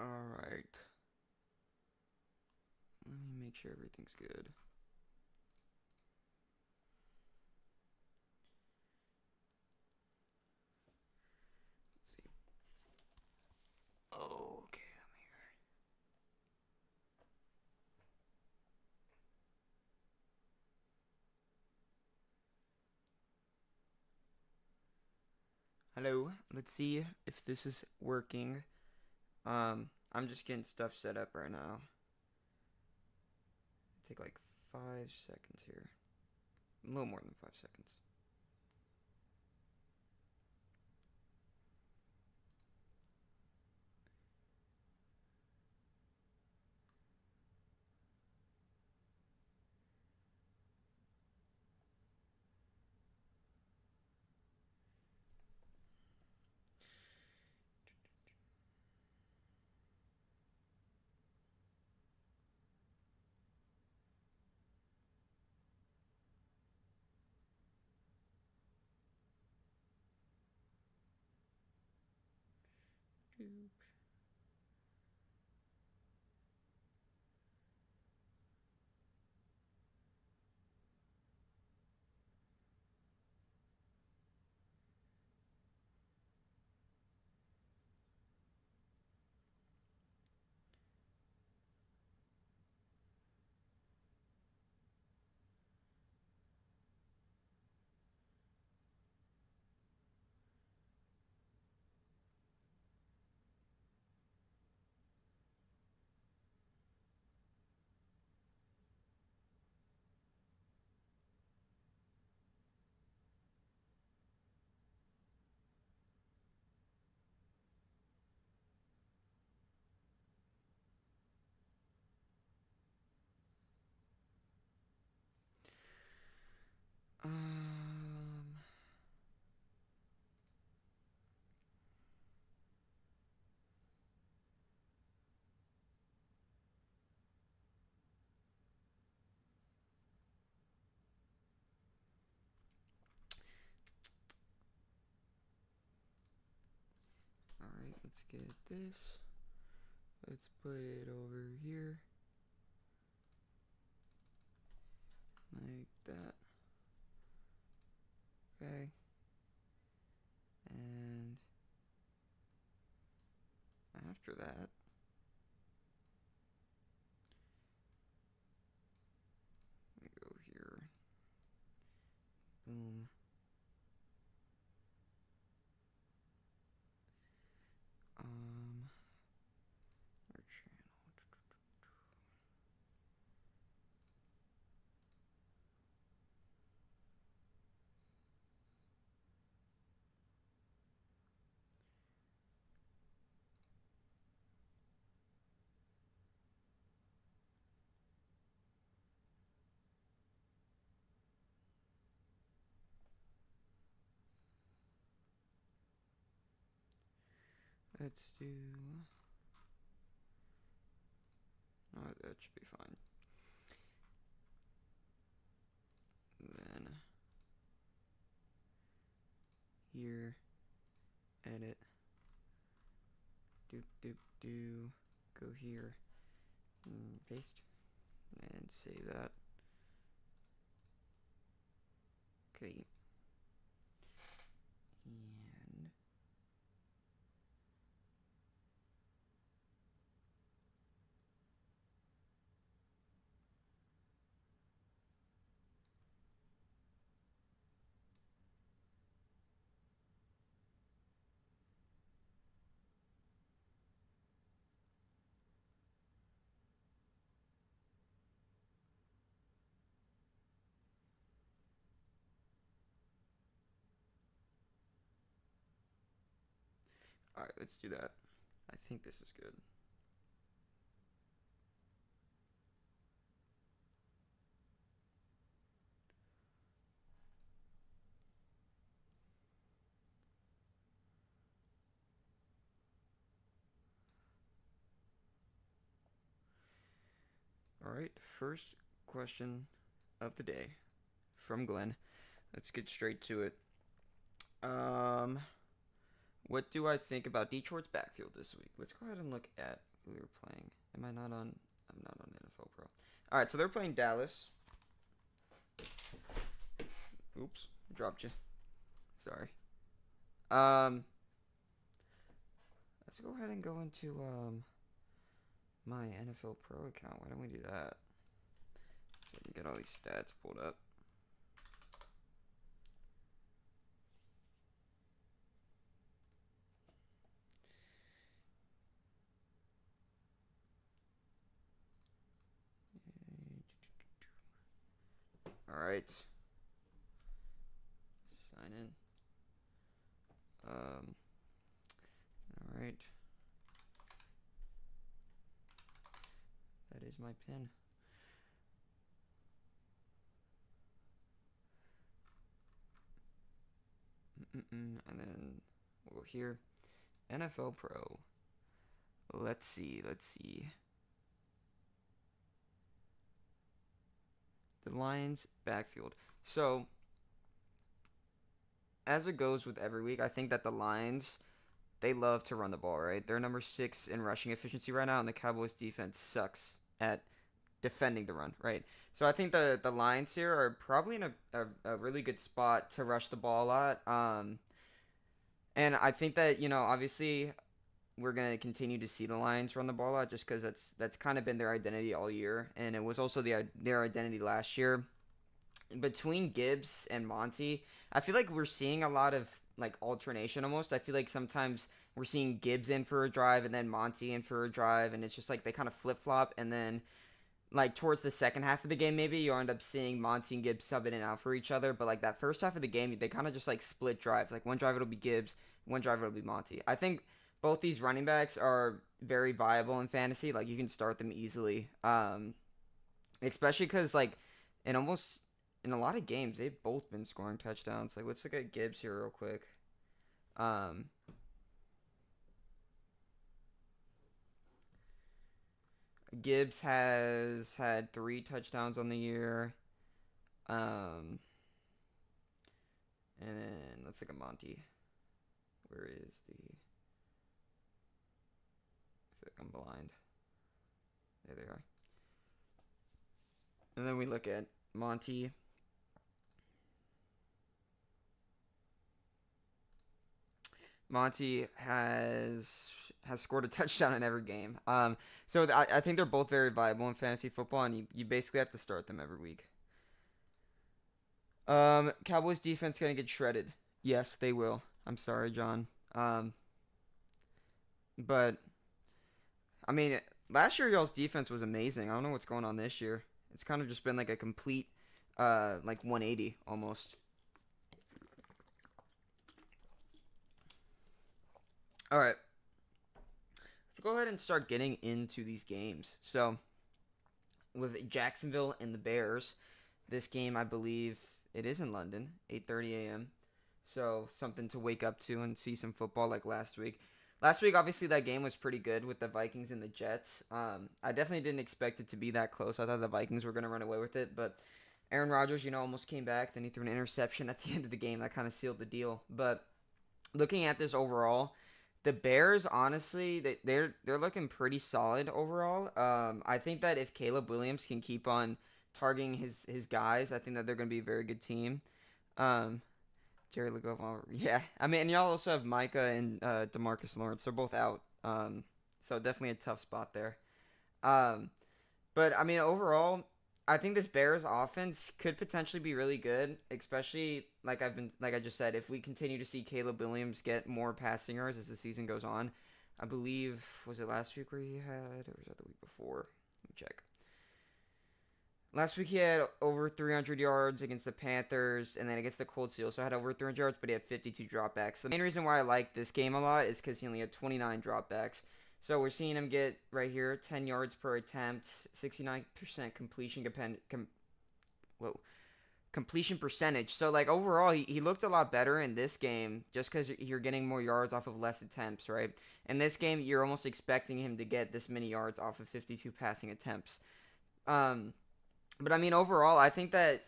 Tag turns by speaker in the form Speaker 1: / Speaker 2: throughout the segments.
Speaker 1: Alright. Let me make sure everything's good. Let's see. Okay, I'm here. Hello. Let's see if this is working. I'm just getting stuff set up right now. Take like 5 seconds here. A little more than 5 seconds. Um. Alright, let's get this. Let's put it over here. Like that. Okay. And after that, we go here. Boom. Our channel. Let's do. Oh, that should be fine. Then here, edit, doop doop do, go here, and paste, and save that. Okay. And alright, let's do that. I think this is good. Alright, first question of the day from Glenn. Let's get straight to it. Um, what do I think about Detroit's backfield this week? Let's go ahead and look at who they're playing. Am I not on? I'm not on NFL Pro. All right, so they're playing Dallas. Oops, dropped you. Sorry. Um, let's go ahead and go into my NFL Pro account. Why don't we do that? So I can get all these stats pulled up. All right. Sign in. All right. That is my pin. And then we'll go here. NFL Pro. Let's see. The Lions backfield. So, as it goes with every week, I think that the Lions, they love to run the ball, right? They're number 6 in rushing efficiency right now, and the Cowboys defense sucks at defending the run, right? So I think the Lions here are probably in a really good spot to rush the ball a lot. And I think that, obviously we're going to continue to see the Lions run the ball a lot just because that's kind of been their identity all year. And it was also their identity last year. Between Gibbs and Monty, I feel like we're seeing a lot of like alternation almost. I feel like sometimes we're seeing Gibbs in for a drive and then Monty in for a drive, and it's just like they kind of flip flop. And then like towards the second half of the game, maybe you end up seeing Monty and Gibbs sub in and out for each other. But like that first half of the game, they kind of just like split drives. Like one drive it'll be Gibbs, one drive it'll be Monty. I think both these running backs are very viable in fantasy. Like you can start them easily, especially because like in almost in a lot of games they've both been scoring touchdowns. Like let's look at Gibbs here real quick. Um, Gibbs has had 3 touchdowns on the year. Um, and then let's look at Monty. Where is the? I feel like I'm blind. There they are. And then we look at Monty. Monty has scored a touchdown in every game. So I think they're both very viable in fantasy football, and you basically have to start them every week. Cowboys defense gonna get shredded. Yes, they will. I'm sorry, John. But I mean, last year y'all's defense was amazing. I don't know what's going on this year. It's kind of just been like a complete, like 180 almost. All right, let's go ahead and start getting into these games. So with Jacksonville and the Bears, this game I believe it is in London, 8:30 a.m. So something to wake up to and see some football like last week. Last week, obviously, that game was pretty good with the Vikings and the Jets. I definitely didn't expect it to be that close. I thought the Vikings were going to run away with it, but Aaron Rodgers, almost came back. Then he threw an interception at the end of the game that kind of sealed the deal. But looking at this overall, the Bears, honestly, they're looking pretty solid overall. I think that if Caleb Williams can keep on targeting his guys, I think that they're going to be a very good team. Um, Jerry Legault, yeah. I mean, and y'all also have Micah and Demarcus Lawrence. They're both out. So definitely a tough spot there. Um, but I mean, overall, I think this Bears offense could potentially be really good, especially like I just said, if we continue to see Caleb Williams get more passing yards as the season goes on. I believe was it last week where he had, or was that the week before? Let me check. Last week he had over 300 yards against the Panthers, and then against the Colts he also had over 300 yards, but he had 52 dropbacks. The main reason why I like this game a lot is because he only had 29 dropbacks. So we're seeing him get right here 10 yards per attempt, 69% completion percentage. So like overall, he looked a lot better in this game just because you're getting more yards off of less attempts, right? In this game, you're almost expecting him to get this many yards off of 52 passing attempts. But I mean, overall, I think that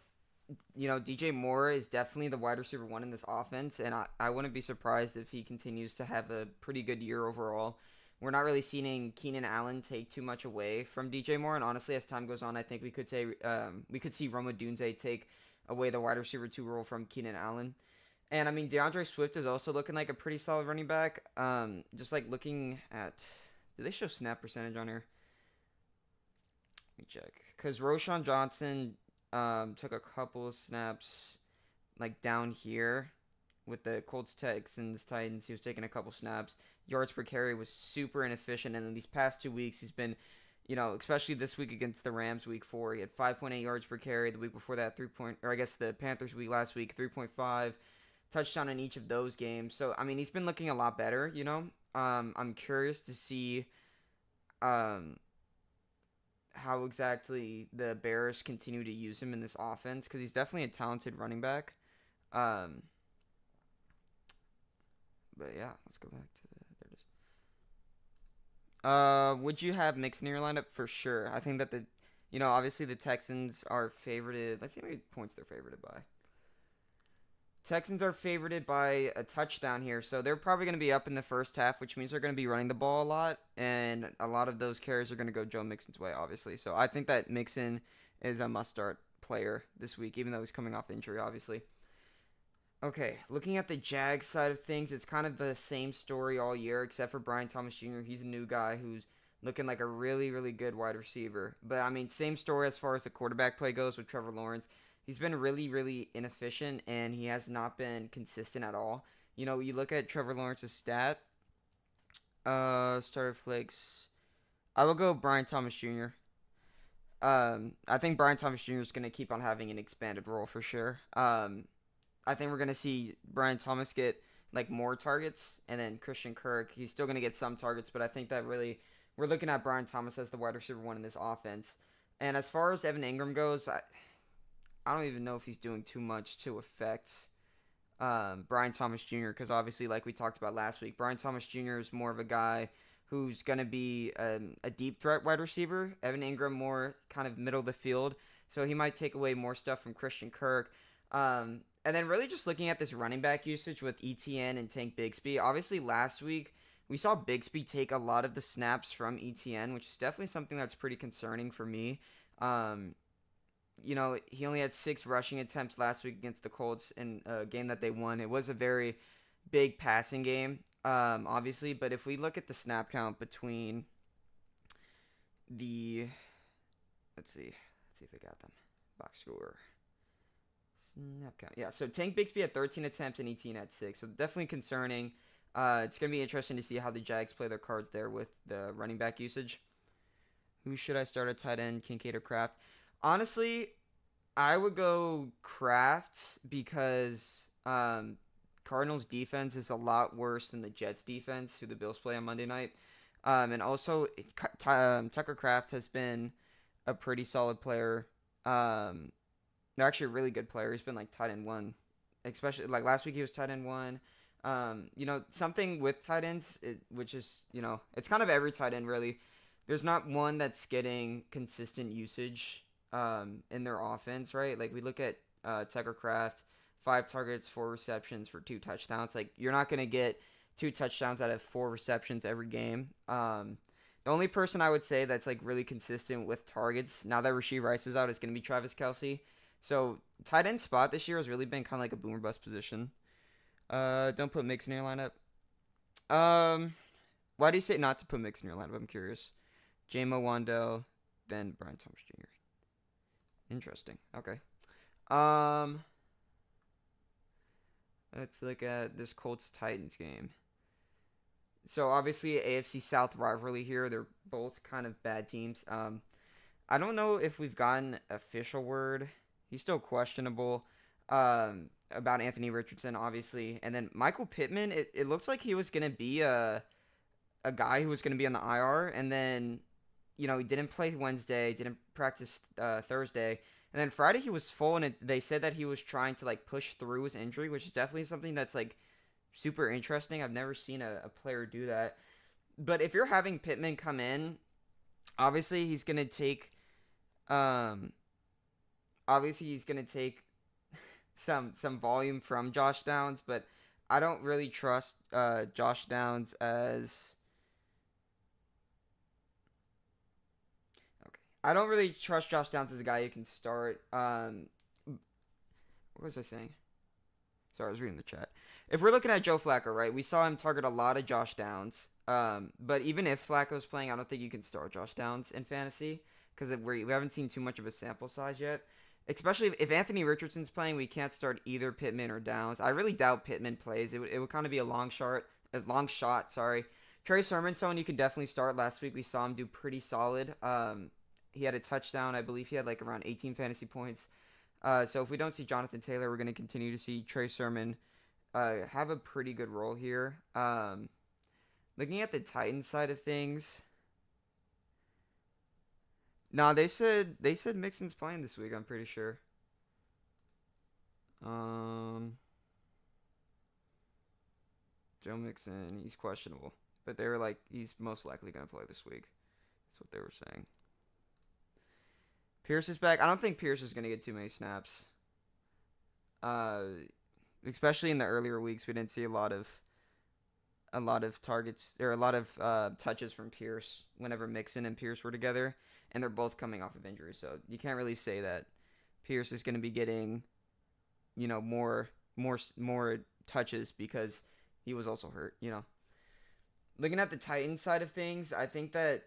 Speaker 1: DJ Moore is definitely the wide receiver one in this offense, and I wouldn't be surprised if he continues to have a pretty good year overall we're not really seeing Keenan Allen take too much away from DJ Moore. And honestly, as time goes on, I think we could see Rome Odunze take away the wide receiver 2 role from Keenan Allen. And I mean, DeAndre Swift is also looking like a pretty solid running back. Just like looking at, do they show snap percentage on here? Let me check. Because Roschon Johnson took a couple of snaps like down here with the Colts, Texans, Titans. He was taking a couple snaps. Yards per carry was super inefficient. And in these past 2 weeks, he's been, especially this week against the Rams, week 4, he had 5.8 yards per carry. The week before that, the Panthers week last week, 3.5. Touchdown in each of those games. So, I mean, he's been looking a lot better, I'm curious to see how exactly the Bears continue to use him in this offense, because he's definitely a talented running back. But yeah, let's go back to there it is. Would you have Mixon in your lineup? For sure. I think that obviously the Texans are favorited. Let's see how many points they're favorited by. Texans are favorited by a touchdown here, so they're probably going to be up in the first half, which means they're going to be running the ball a lot, and a lot of those carries are going to go Joe Mixon's way, obviously. So I think that Mixon is a must-start player this week, even though he's coming off injury, obviously. Okay, looking at the Jags side of things, it's kind of the same story all year, except for Brian Thomas Jr. He's a new guy who's looking like a really, really good wide receiver. But, I mean, same story as far as the quarterback play goes with Trevor Lawrence. He's been really, really inefficient, and he has not been consistent at all. You look at Trevor Lawrence's starter flicks. I will go Brian Thomas Jr. I think Brian Thomas Jr. is going to keep on having an expanded role for sure. I think we're going to see Brian Thomas get like more targets, and then Christian Kirk, he's still going to get some targets, but I think that really we're looking at Brian Thomas as the wide receiver 1 in this offense. And as far as Evan Engram goes, I don't even know if he's doing too much to affect Brian Thomas Jr. because obviously, like we talked about last week, Brian Thomas Jr. is more of a guy who's going to be a deep threat wide receiver. Evan Engram more kind of middle of the field, so he might take away more stuff from Christian Kirk. And then really just looking at this running back usage with ETN and Tank Bigsby. Obviously, last week we saw Bigsby take a lot of the snaps from ETN, which is definitely something that's pretty concerning for me. He only had 6 rushing attempts last week against the Colts in a game that they won. It was a very big passing game, obviously. But if we look at the snap count between let's see if I got them. Box score. Snap count. Yeah, so Tank Bigsby had 13 attempts and ETN had 6. So definitely concerning. It's going to be interesting to see how the Jags play their cards there with the running back usage. Who should I start at tight end, Kincaid or Kraft? Honestly, I would go Kraft because Cardinals defense is a lot worse than the Jets defense, who the Bills play on Monday night. And also, Tucker Kraft has been a pretty solid player. No, actually a really good player. He's been like tight end 1. Especially like last week he was tight end 1. Something with tight ends, which is, it's kind of every tight end really. There's not one that's getting consistent usage in their offense, right? Like we look at Tucker Kraft, 5 targets, 4 receptions for 2 touchdowns. Like you're not going to get 2 touchdowns out of 4 receptions every game. The only person I would say that's like really consistent with targets now that Rashee Rice is out is going to be Travis Kelce. So tight end spot this year has really been kind of like a boomer bust position. Don't put Mixon in your lineup. Why do you say not to put Mixon in your lineup? I'm curious. J-Mo Wandell, then Brian Thomas Jr. Interesting. Okay. Let's look at this Colts-Titans game. So obviously AFC South rivalry here. They're both kind of bad teams. I don't know if we've gotten official word. He's still questionable about Anthony Richardson, obviously. And then Michael Pittman, it looks like he was going to be a guy who was going to be on the IR. And then, he didn't play Wednesday, didn't practice Thursday. And then Friday he was full, and they said that he was trying to, like, push through his injury, which is definitely something that's, like, super interesting. I've never seen a player do that. But if you're having Pittman come in, obviously he's going to take some volume from Josh Downs, but I don't really trust Josh Downs as I don't really trust Josh Downs as a guy who can start. What was I saying? Sorry, I was reading the chat. If we're looking at Joe Flacco, right, we saw him target a lot of Josh Downs. But even if Flacco's playing, I don't think you can start Josh Downs in fantasy because we haven't seen too much of a sample size yet. Especially if Anthony Richardson's playing, we can't start either Pittman or Downs. I really doubt Pittman plays. It would kind of be a long shot. Sorry, Trey Sermon, someone you can definitely start. Last week we saw him do pretty solid. He had a touchdown. I believe he had like around 18 fantasy points. So if we don't see Jonathan Taylor, we're going to continue to see Trey Sermon have a pretty good role here. Looking at the Titans side of things, no, they said Mixon's playing this week. I'm pretty sure. Um, Joe Mixon, he's questionable, but they were like he's most likely going to play this week. That's what they were saying. Pierce is back. I don't think Pierce is going to get too many snaps. Uh, Especially in the earlier weeks, we didn't see a lot of targets or a lot of touches from Pierce whenever Mixon and Pierce were together, and they're both coming off of injury. So you can't really say that Pierce is going to be getting, more touches because he was also hurt. Looking at the Titans side of things, I think that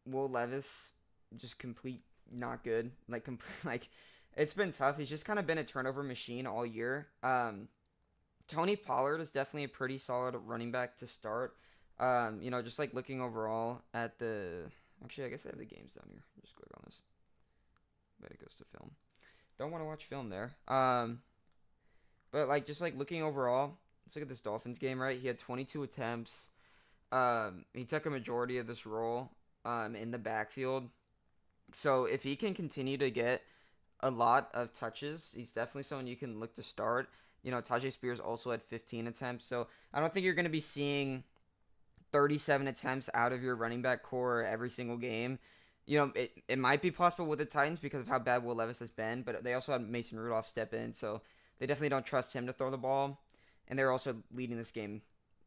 Speaker 1: Will Levis just complete not good. Like it's been tough. He's just kind of been a turnover machine all year. Tony Pollard is definitely a pretty solid running back to start. Just like looking overall at the. Actually, I guess I have the games down here. Just click on this. But it goes to film. Don't want to watch film there. But like just like looking overall, let's look at this Dolphins game. Right, he had 22 attempts. He took a majority of this role. In the backfield. So if he can continue to get a lot of touches, he's definitely someone you can look to start. Tajay Spears also had 15 attempts. So I don't think you're going to be seeing 37 attempts out of your running back core every single game. It might be possible with the Titans because of how bad Will Levis has been, but they also had Mason Rudolph step in, so they definitely don't trust him to throw the ball. And they're also leading this game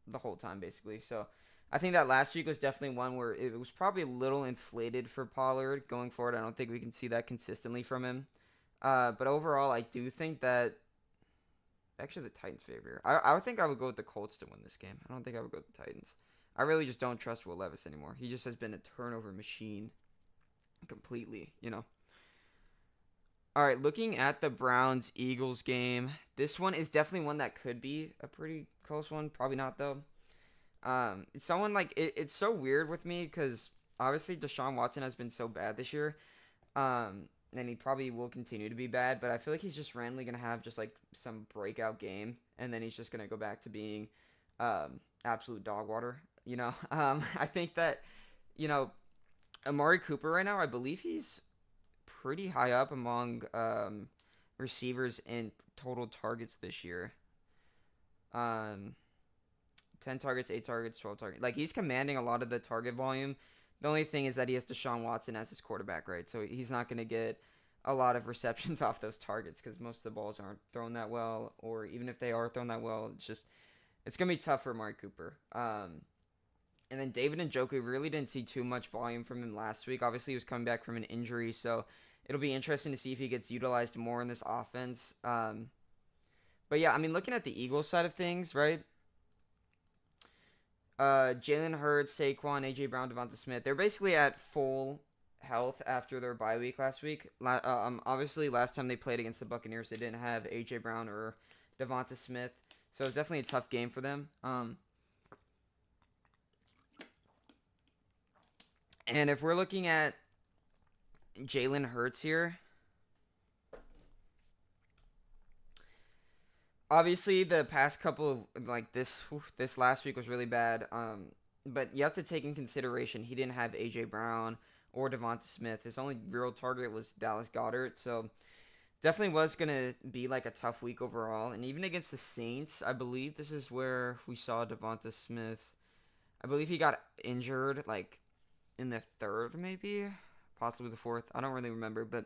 Speaker 1: the whole time, basically. So I think that last week was definitely one where it was probably a little inflated for Pollard going forward. I don't think we can see that consistently from him. But overall, I do think that actually the Titans favor. I would think I would go with the Colts to win this game. I don't think I would go with the Titans. I really just don't trust Will Levis anymore. He just has been a turnover machine completely. All right, looking at the Browns-Eagles game, this one is definitely one that could be a pretty close one. Probably not, though. It's someone like it's so weird with me because obviously Deshaun Watson has been so bad this year, and he probably will continue to be bad. But I feel like he's just randomly gonna have just like some breakout game, and then he's just gonna go back to being absolute dog water. I think that Amari Cooper right now, I believe he's pretty high up among receivers in total targets this year. 10 targets, 8 targets, 12 targets. Like, he's commanding a lot of the target volume. The only thing is that he has Deshaun Watson as his quarterback, right? So he's not going to get a lot of receptions off those targets because most of the balls aren't thrown that well. Or even if they are thrown that well, it's going to be tough for Amari Cooper. And then David Njoku, really didn't see too much volume from him last week. Obviously, he was coming back from an injury, so it'll be interesting to see if he gets utilized more in this offense. But yeah, I mean, looking at the Eagles side of things, right? Jalen Hurts, Saquon, AJ Brown, Devonta Smith. They're basically at full health after their bye week last week. Obviously, last time they played against the Buccaneers, they didn't have AJ Brown or Devonta Smith, so it's definitely a tough game for them. And if we're looking at Jalen Hurts here, obviously the past couple of like this last week was really bad. But you have to take in consideration he didn't have AJ Brown or Devonta Smith. His only real target was Dallas Goedert, so definitely was gonna be like a tough week overall. And even against the Saints, I believe this is where we saw Devonta Smith. I believe he got injured like in the third, maybe, possibly the fourth. I don't really remember, but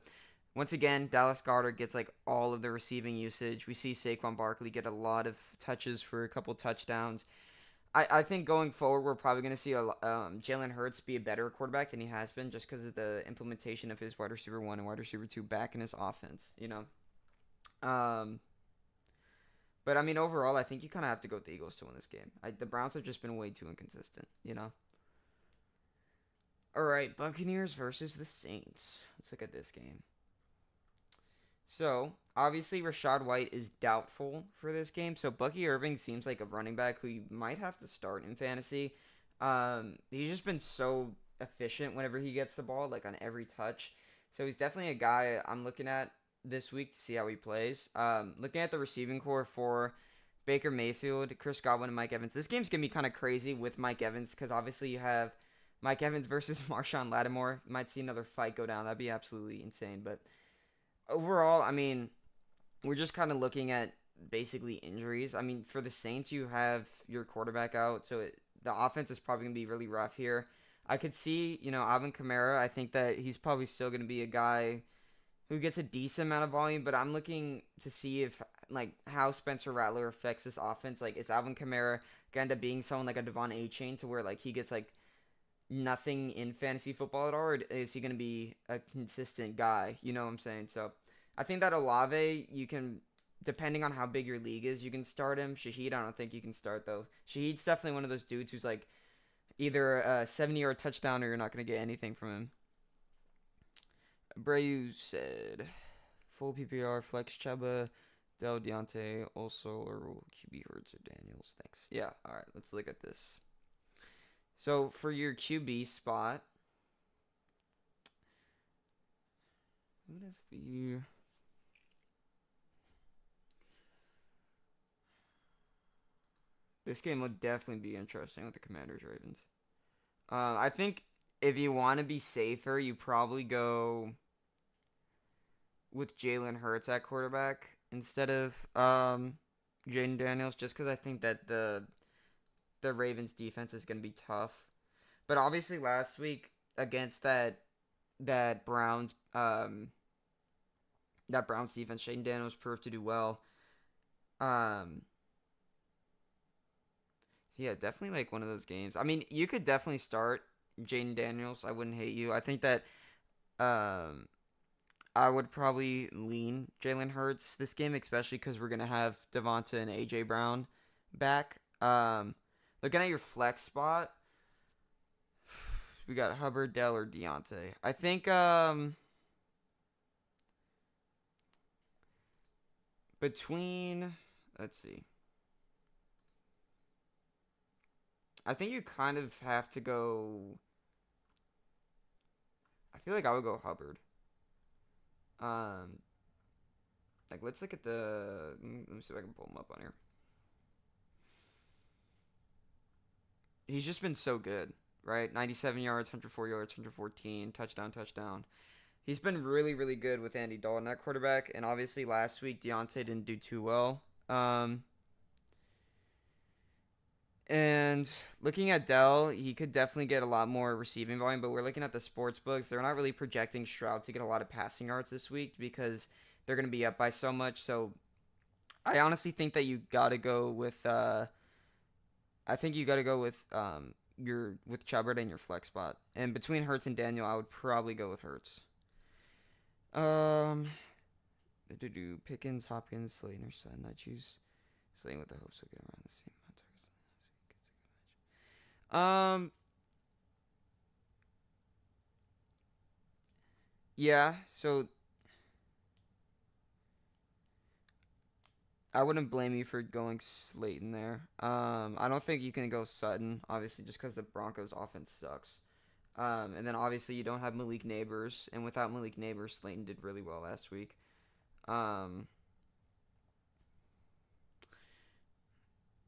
Speaker 1: once again, Dallas Goedert gets like all of the receiving usage. We see Saquon Barkley get a lot of touches for a couple touchdowns. I think going forward, we're probably going to see Jalen Hurts be a better quarterback than he has been just because of the implementation of his wide receiver one and wide receiver two back in his offense, you know? Um, but I mean, overall, I think you kind of have to go with the Eagles to win this game. The Browns have just been way too inconsistent, you know? All right, Buccaneers versus the Saints. Let's look at this game. So, obviously, Rashad White is doubtful for this game. So, Bucky Irving seems like a running back who you might have to start in fantasy. He's just been so efficient whenever he gets the ball, like on every touch. So, he's definitely a guy I'm looking at this week to see how he plays. Looking at the receiving core for Baker Mayfield, Chris Godwin, and Mike Evans. This game's going to be kind of crazy with Mike Evans because obviously you have Mike Evans versus Marshawn Lattimore. You might see another fight go down. That'd be absolutely insane. But overall, I mean, we're just kind of looking at basically injuries. I mean, for the Saints, you have your quarterback out, so the offense is probably going to be really rough here. I could see, Alvin Kamara. I think that he's probably still going to be a guy who gets a decent amount of volume, but I'm looking to see if, like, how Spencer Rattler affects this offense. Like, is Alvin Kamara going to end up being someone like a Devon A-Chain to where, like, he gets, like, nothing in fantasy football at all, or is he going to be a consistent guy? You know what I'm saying? So I think that Olave, you can, depending on how big your league is, you can start him. Shaheed, I don't think you can start, though. Shaheed's definitely one of those dudes who's like either a 70-yard touchdown or you're not going to get anything from him. Brayu said, full PPR, flex Chuba, Del Deontay, also, or QB Hurts or Daniels. Thanks. Yeah, all right, let's look at this. So for your QB spot, who does the... This game will definitely be interesting with the Commanders Ravens. I think if you want to be safer, you probably go with Jalen Hurts at quarterback instead of Jaden Daniels, just because I think that the Ravens defense is going to be tough. But obviously, last week against that Browns defense, Jaden Daniels proved to do well. So yeah, definitely like one of those games. I mean, you could definitely start Jaden Daniels. I wouldn't hate you. I think that um I would probably lean Jalen Hurts this game, especially because we're gonna have Devonta and AJ Brown back. Looking at your flex spot, we got Hubbard, Dell, or Deontay. I think between, let's see. I think you kind of have to go. I feel like I would go Hubbard. Um, like let's look at the. Let me see if I can pull him up on here. He's just been so good, right? 97 yards, 104 yards, 114, touchdown, touchdown. He's been really, really good with Andy Dalton at quarterback, and obviously last week Deontay didn't do too well. And looking at Dell, he could definitely get a lot more receiving volume, but we're looking at the sports books. They're not really projecting Stroud to get a lot of passing yards this week because they're going to be up by so much. So I honestly think that you got to go with I think you got to go with your with Chubbard and your flex spot. And between Hurts and Daniel, I would probably go with Hurts. Um, do Pickens, Hopkins, Slayton, or Sutton. I choose Slayton with the hopes of getting around the same amount of targets. Yeah. So I wouldn't blame you for going Slayton there. I don't think you can go Sutton, obviously, just because the Broncos' offense sucks. And then obviously you don't have Malik Neighbors, and without Malik Neighbors, Slayton did really well last week. Um,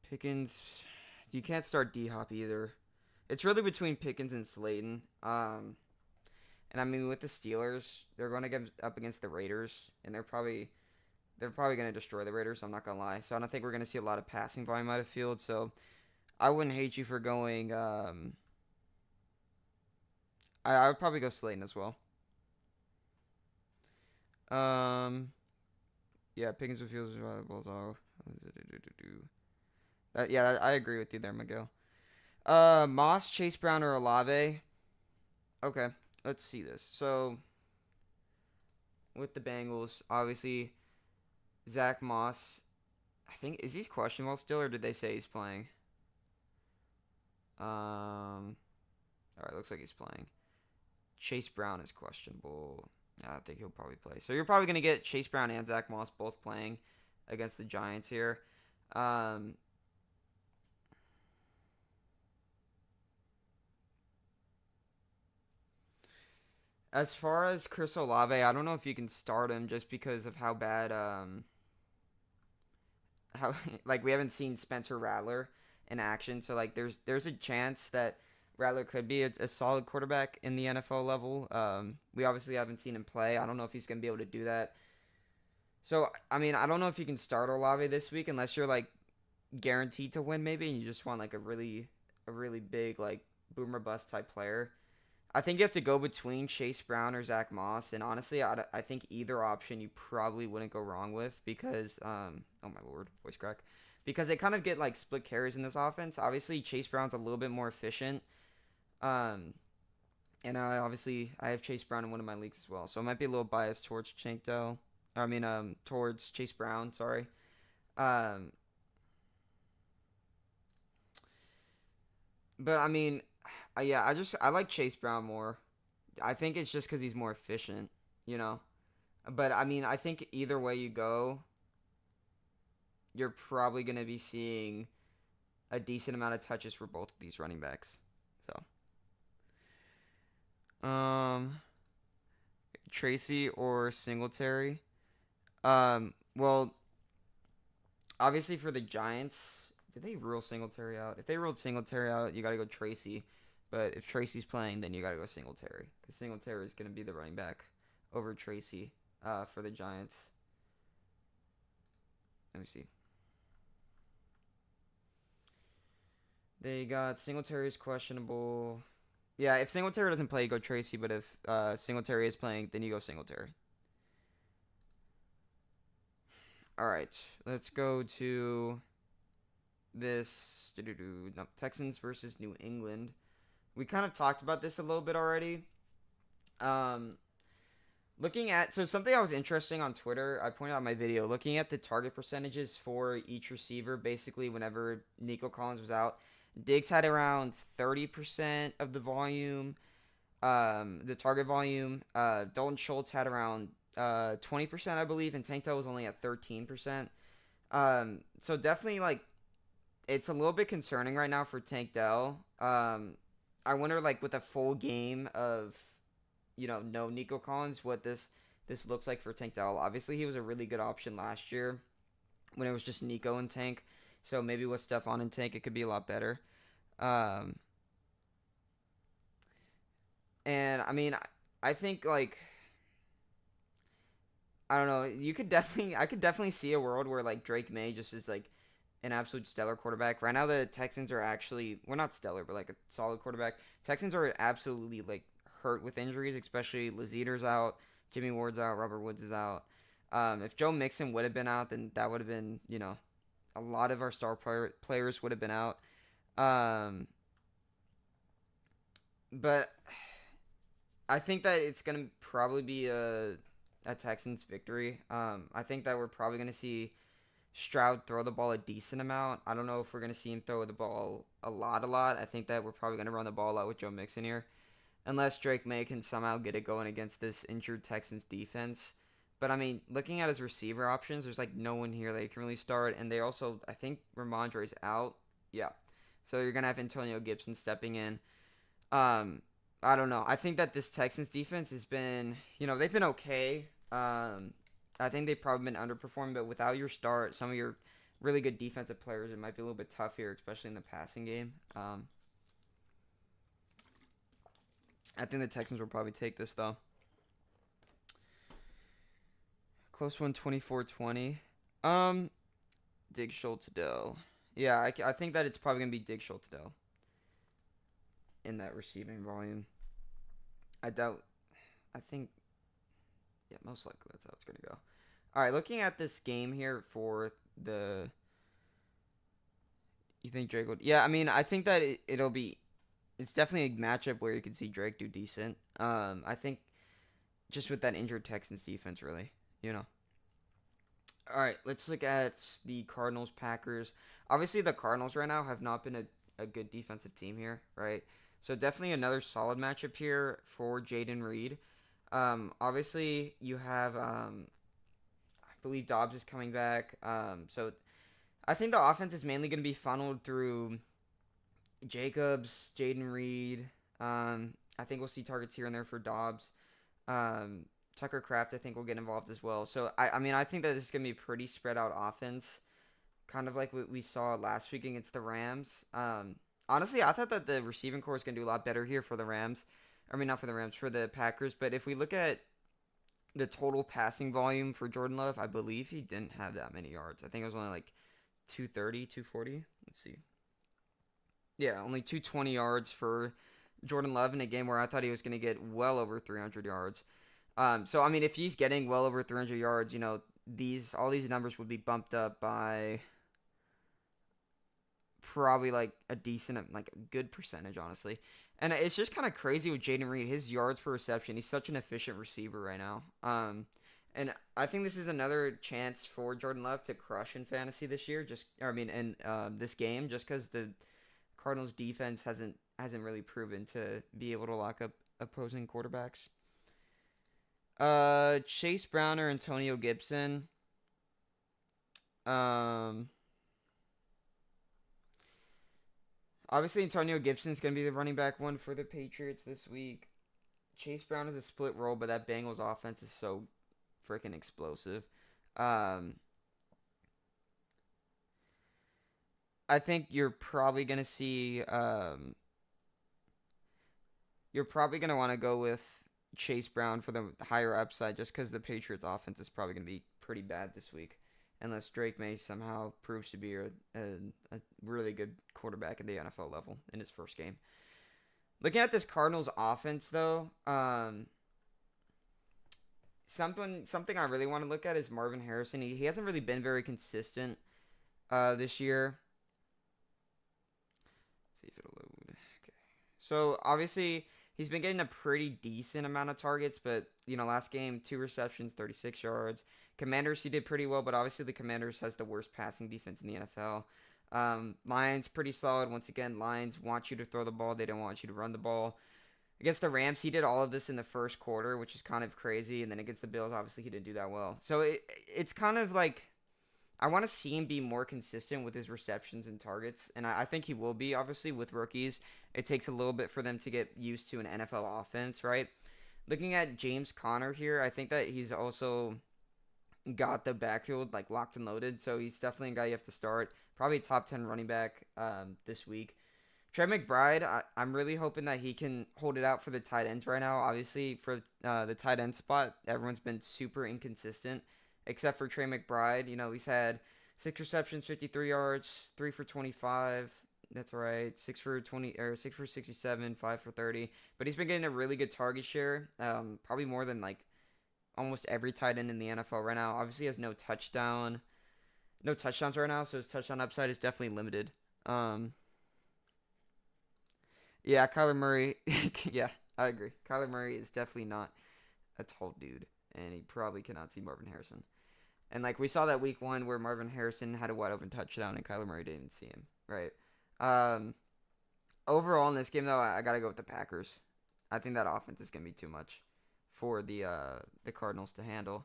Speaker 1: Pickens, you can't start D Hop either. It's really between Pickens and Slayton. And I mean with the Steelers, they're going to get up against the Raiders, and they're probably going to destroy the Raiders. I'm not going to lie. So I don't think we're going to see a lot of passing volume out of the field. So I wouldn't hate you for going. I would probably go Slayton as well. Um, yeah, Pickens with Fields is valuable. So I agree with you there, Miguel. Moss, Chase Brown, or Olave? Okay, let's see this. So with the Bengals, obviously Zach Moss. I think is he questionable still, or did they say he's playing? All right, looks like he's playing. Chase Brown is questionable. I think he'll probably play. So you're probably gonna get Chase Brown and Zach Moss both playing against the Giants here. Um, as far as Chris Olave, I don't know if you can start him just because of how bad how like we haven't seen Spencer Rattler in action. So like there's a chance that Rattler could be a solid quarterback in the NFL level. We obviously haven't seen him play. I don't know if he's gonna be able to do that. So I mean, I don't know if you can start Olave this week unless you're like guaranteed to win maybe, and you just want like a really big like boomer bust type player. I think you have to go between Chase Brown or Zach Moss, and honestly, I think either option you probably wouldn't go wrong with because oh my lord, voice crack, because they kind of get like split carries in this offense. Obviously, Chase Brown's a little bit more efficient, um, and I have Chase Brown in one of my leagues as well, so I might be a little biased towards Chankdale. I mean, towards Chase Brown. Sorry. Um, but I mean, yeah, I like Chase Brown more. I think it's just because he's more efficient, you know. But I mean, I think either way you go, you're probably going to be seeing a decent amount of touches for both of these running backs. So, Tracy or Singletary. Well, obviously for the Giants, did they rule Singletary out? If they ruled Singletary out, you got to go Tracy. But if Tracy's playing, then you got to go Singletary because Singletary is going to be the running back over Tracy for the Giants. Let me see. They got Singletary is questionable. Yeah, if Singletary doesn't play, you go Tracy. But if Singletary is playing, then you go Singletary. All right, let's go to this no, Texans versus New England. We kind of talked about this a little bit already. Um, looking at something that was interesting on Twitter, I pointed out in my video. Looking at the target percentages for each receiver, basically whenever Nico Collins was out, Diggs had around 30% of the volume, the target volume. Dalton Schultz had around 20%, I believe, and Tank Dell was only at 13%. So definitely like it's a little bit concerning right now for Tank Dell. I wonder like with a full game of no Nico Collins, what this looks like for Tank Dell. Obviously, he was a really good option last year when it was just Nico and Tank. So maybe with Stephon and Tank, it could be a lot better. Um, and I mean, I think like I don't know. I could definitely see a world where like Drake May just is like an absolute stellar quarterback. Right now, the Texans are actually, well, not stellar, but like a solid quarterback. Texans are absolutely like hurt with injuries, especially Laziter's out, Jimmy Ward's out, Robert Woods is out. If Joe Mixon would have been out, then that would have been, a lot of our players would have been out. Um, but I think that it's gonna probably be a Texans victory. I think that we're probably gonna see Stroud throw the ball a decent amount. I don't know if we're going to see him throw the ball a lot. I think that we're probably going to run the ball out with Joe Mixon here. Unless Drake May can somehow get it going against this injured Texans defense. But, I mean, looking at his receiver options, there's, like, no one here that you can really start. And they also, I think Ramondre's out. Yeah. So you're going to have Antonio Gibson stepping in. I don't know. I think that this Texans defense has been, they've been okay. I think they've probably been underperforming, but without your start, some of your really good defensive players, it might be a little bit tough here, especially in the passing game. I think the Texans will probably take this, though. Close one, 24-20. Dig Schultz Dell. Yeah, I think that it's probably going to be Dig Schultz Dell in that receiving volume. I doubt. I think. Yeah, most likely that's how it's going to go. All right, looking at this game here for the You think Drake would? Yeah, I mean, I think that it'll be. It's definitely a matchup where you can see Drake do decent. I think just with that injured Texans defense, really, you know. All right, let's look at the Cardinals Packers. Obviously, the Cardinals right now have not been a good defensive team here, right? So definitely another solid matchup here for Jaden Reed. Obviously, you have I believe Dobbs is coming back. So I think the offense is mainly going to be funneled through Jacobs, Jaden Reed. I think we'll see targets here and there for Dobbs. Um, Tucker Kraft, I think, will get involved as well. So I mean, I think that this is going to be a pretty spread out offense, kind of like what we saw last week against the Rams. Honestly, I thought that the receiving core is going to do a lot better here for the Rams. I mean, not for the Rams, for the Packers. But if we look at the total passing volume for Jordan Love, I believe he didn't have that many yards. I think it was only like 230, 240. Let's see. Yeah, only 220 yards for Jordan Love in a game where I thought he was going to get well over 300 yards. So I mean, if he's getting well over 300 yards, these all these numbers would be bumped up by probably like a decent, like a good percentage, honestly. And it's just kind of crazy with Jaden Reed, his yards per reception. He's such an efficient receiver right now. And I think this is another chance for Jordan Love to crush in fantasy this year. In this game, just because the Cardinals defense hasn't really proven to be able to lock up opposing quarterbacks. Chase Brown or Antonio Gibson. Um, Obviously Antonio Gibson's gonna be the running back one for the Patriots this week. Chase Brown is a split role, but that Bengals offense is so freaking explosive. Um, I think you're probably gonna want to go with Chase Brown for the higher upside, just because the Patriots offense is probably gonna be pretty bad this week, unless Drake May somehow proves to be a really good quarterback at the NFL level in his first game. Looking at this Cardinals offense, though, something I really want to look at is Marvin Harrison. He hasn't really been very consistent this year. Let's see if it'll load. Okay. So obviously he's been getting a pretty decent amount of targets, but last game 2 receptions, 36 yards. Commanders he did pretty well, but obviously the Commanders has the worst passing defense in the NFL. Lions pretty solid. Once again, Lions want you to throw the ball. They don't want you to run the ball. Against the Rams, he did all of this in the first quarter, which is kind of crazy. And then against the Bills, obviously he didn't do that well. So it's kind of like I want to see him be more consistent with his receptions and targets, and I think he will be. Obviously, with rookies, it takes a little bit for them to get used to an NFL offense, right? Looking at James Conner here, I think that he's also got the backfield like locked and loaded, so he's definitely a guy you have to start. Probably top 10 running back this week. Trey McBride, I'm really hoping that he can hold it out for the tight ends right now. Obviously, for the tight end spot, everyone's been super inconsistent, except for Trey McBride. He's had 6 receptions, 53 yards, 3 for 25. That's right, 6 for 20 or 6 for 67, 5 for 30. But he's been getting a really good target share, probably more than like almost every tight end in the NFL right now. Obviously, he has no touchdowns right now, so his touchdown upside is definitely limited. Yeah, Kyler Murray. Yeah, I agree. Kyler Murray is definitely not a tall dude, and he probably cannot see Marvin Harrison. And like we saw that week one where Marvin Harrison had a wide open touchdown and Kyler Murray didn't see him. Right. Um, Overall in this game though, I gotta go with the Packers. I think that offense is gonna be too much for the Cardinals to handle.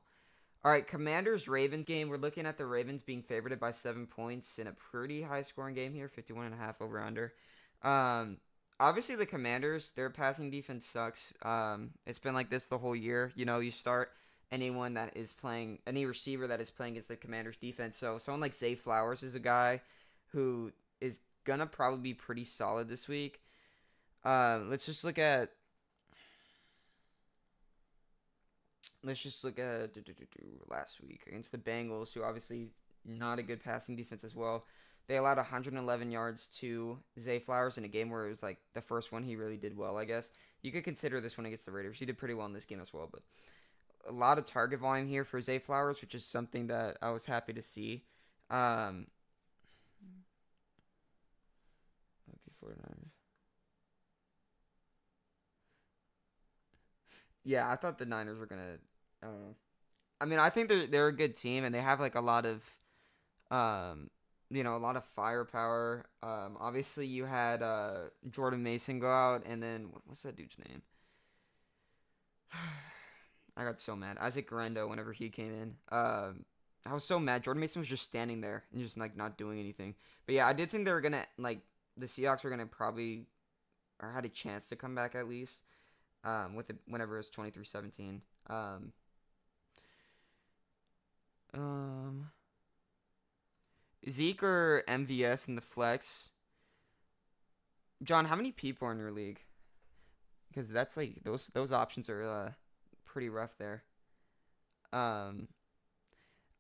Speaker 1: All right, Commanders Ravens game. We're looking at the Ravens being favored by 7 points in a pretty high scoring game here, 51.5 over under. Um, Obviously the Commanders, their passing defense sucks. It's been like this the whole year. You start any receiver that is playing against the Commanders defense. So someone like Zay Flowers is a guy who is gonna probably be pretty solid this week. Let's just look at last week against the Bengals, who obviously not a good passing defense as well. They allowed 111 yards to Zay Flowers in a game where it was like the first one he really did well, I guess. You could consider this one against the Raiders. He did pretty well in this game as well, but a lot of target volume here for Zay Flowers, which is something that I was happy to see. Um, 49ers. Yeah, I thought the Niners were gonna. I don't know. I mean, I think they're a good team, and they have like a lot of um, a lot of firepower. Obviously you had Jordan Mason go out, and then what's that dude's name? I got so mad. Isaac Garendo whenever he came in. I was so mad. Jordan Mason was just standing there and just like not doing anything. But yeah, I did think they were gonna like the Seahawks were gonna probably or had a chance to come back at least. With it whenever it was 23-17. Um, Zeke or MVS in the flex. John, how many people are in your league? Because that's like those options are pretty rough there. Um,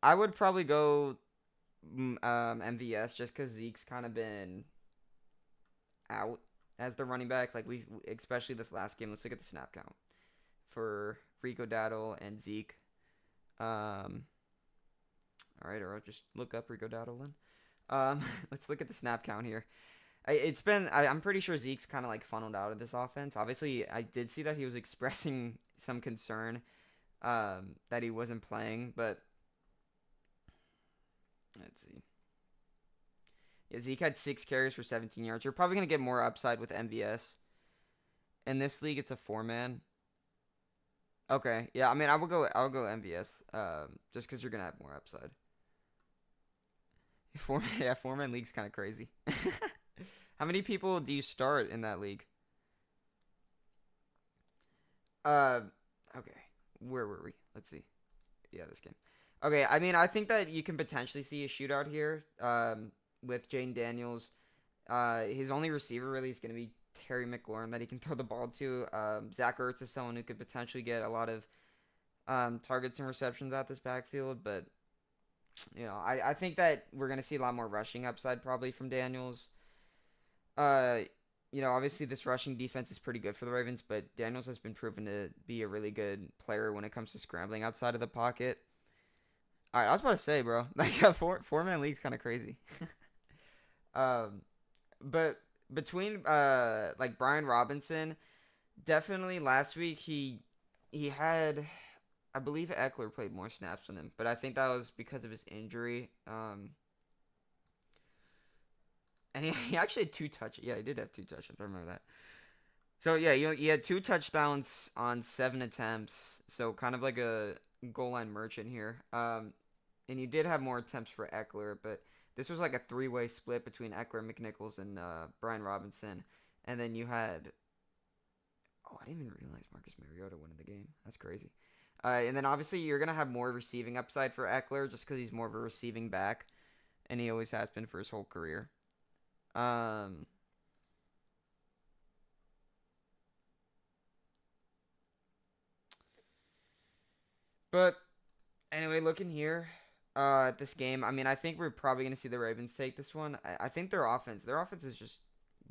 Speaker 1: I would probably go MVS just because Zeke's kind of been out as the running back. Like we, especially this last game. Let's look at the snap count for Rico Dowdle and Zeke. All right, or I'll just look up Rico Dowdle then. Let's look at the snap count here. I'm pretty sure Zeke's kind of like funneled out of this offense. Obviously, I did see that he was expressing some concern that he wasn't playing, but let's see. Yeah, Zeke had 6 carries for 17 yards. You're probably gonna get more upside with MVS. In this league, it's a 4-man. Okay, yeah. I mean, I'll go MVS. Just because you're gonna have more upside. Yeah, 4-man league's kind of crazy. How many people do you start in that league? Uh, okay. Where were we? Let's see. Yeah, this game. Okay, I mean, I think that you can potentially see a shootout here. With Jane Daniels. His only receiver really is going to be Terry McLaurin that he can throw the ball to. Zach Ertz is someone who could potentially get a lot of targets and receptions out this backfield, but I think that we're going to see a lot more rushing upside probably from Daniels. Uh, obviously this rushing defense is pretty good for the Ravens, but Daniels has been proven to be a really good player when it comes to scrambling outside of the pocket. All right, I was about to say, bro, like a four-man league's kind of crazy. um, but between like Brian Robinson, definitely last week he had, I believe Eckler played more snaps than him, but I think that was because of his injury. And he actually had two touch. Yeah, he did have two touchdowns. I remember that. So yeah, he had two touchdowns on 7 attempts. So kind of like a goal line merchant here. And he did have more attempts for Eckler, but this was like a three-way split between Eckler, McNichols, and Brian Robinson. And then you had, oh, I didn't even realize Marcus Mariota won in the game. That's crazy. And then obviously you're gonna have more receiving upside for Eckler just because he's more of a receiving back, and he always has been for his whole career. Um, but anyway, looking here at this game, I mean, I think we're probably going to see the Ravens take this one. I think their offense is just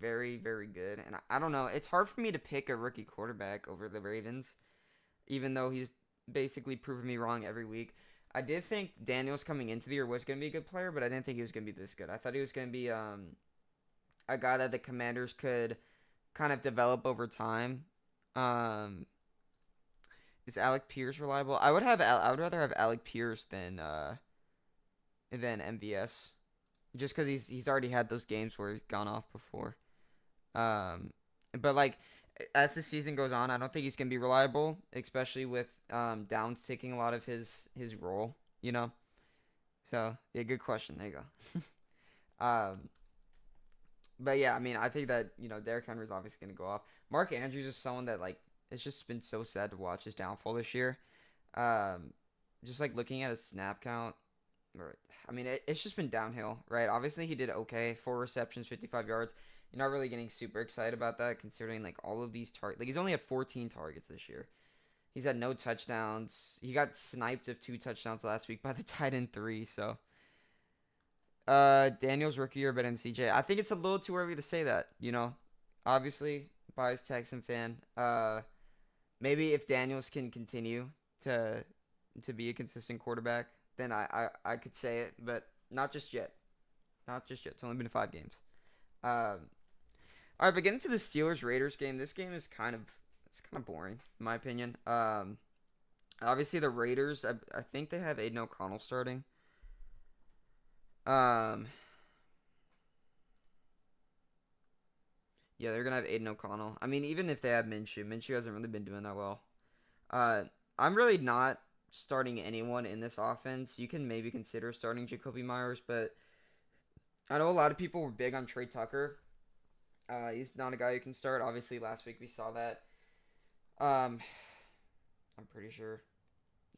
Speaker 1: very, very good. And I don't know. It's hard for me to pick a rookie quarterback over the Ravens, even though he's basically proven me wrong every week. I did think Daniels coming into the year was going to be a good player, but I didn't think he was going to be this good. I thought he was going to be a guy that the Commanders could kind of develop over time. Um, is Alec Pierce reliable? I would rather have Alec Pierce than MVS, just because he's already had those games where he's gone off before. Um, but like as the season goes on, I don't think he's gonna be reliable, especially with Downs taking a lot of his role. You know. So yeah, good question. There you go. But yeah, I mean, I think that Derrick Henry is obviously gonna go off. Mark Andrews is someone that like it's just been so sad to watch his downfall this year. Um, just like looking at his snap count, I mean, it's just been downhill, right? Obviously, he did okay, 4 receptions, 55 yards. You're not really getting super excited about that, considering like all of these targets. Like he's only had 14 targets this year. He's had no touchdowns. He got sniped of 2 touchdowns last week by the tight end three. So, Daniel's rookie year better than CJ. I think it's a little too early to say that. Obviously, biased Texan fan. Maybe if Daniels can continue to be a consistent quarterback, then I could say it, but not just yet. Not just yet. It's only been 5 games. Um, All right, but getting to the Steelers Raiders game, this game is kind of boring in my opinion. Obviously the Raiders, I think they have Aiden O'Connell starting. Um, yeah, they're gonna have Aiden O'Connell. I mean, even if they have Minshew hasn't really been doing that well. Uh, I'm really not starting anyone in this offense. You can maybe consider starting Jacoby Myers, but I know a lot of people were big on Trey Tucker. He's not a guy you can start. Obviously, last week we saw that. Um, I'm pretty sure,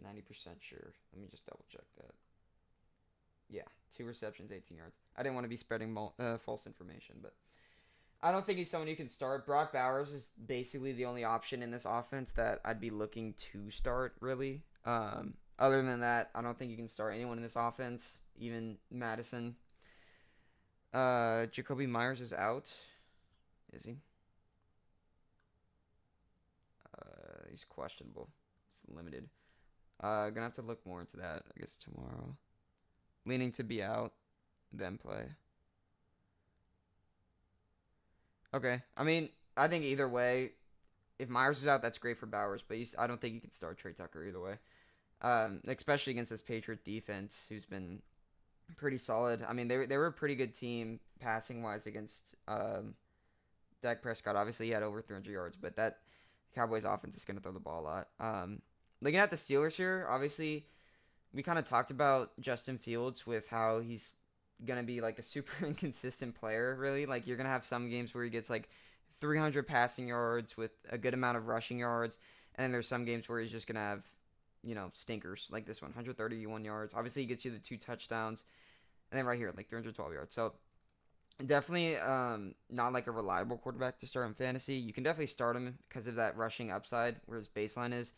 Speaker 1: 90% sure. Let me just double check that. Yeah, 2 receptions, 18 yards. I didn't want to be spreading false information, but I don't think he's someone you can start. Brock Bowers is basically the only option in this offense that I'd be looking to start, really. Other than that, I don't think you can start anyone in this offense, even Madison. Jacoby Myers is out. Is he? He's questionable. He's limited. Gonna have to look more into that, I guess, tomorrow. Leaning to be out, then play. Okay. I mean, I think either way, if Myers is out, that's great for Bowers, but I don't think you can start Trey Tucker either way. Especially against this Patriot defense, who's been pretty solid. I mean, they were a pretty good team passing wise against Dak Prescott. Obviously, he had over 300 yards, but that Cowboys offense is going to throw the ball a lot. Looking at the Steelers here, obviously, we kind of talked about Justin Fields with how he's going to be like a super inconsistent player, really. Like, you're going to have some games where he gets like 300 passing yards with a good amount of rushing yards, and then there's some games where he's just going to have, stinkers like this one, 131 yards. Obviously, he gets you the 2 touchdowns, and then right here, like 312 yards. So, definitely not like a reliable quarterback to start in fantasy. You can definitely start him because of that rushing upside where his baseline is.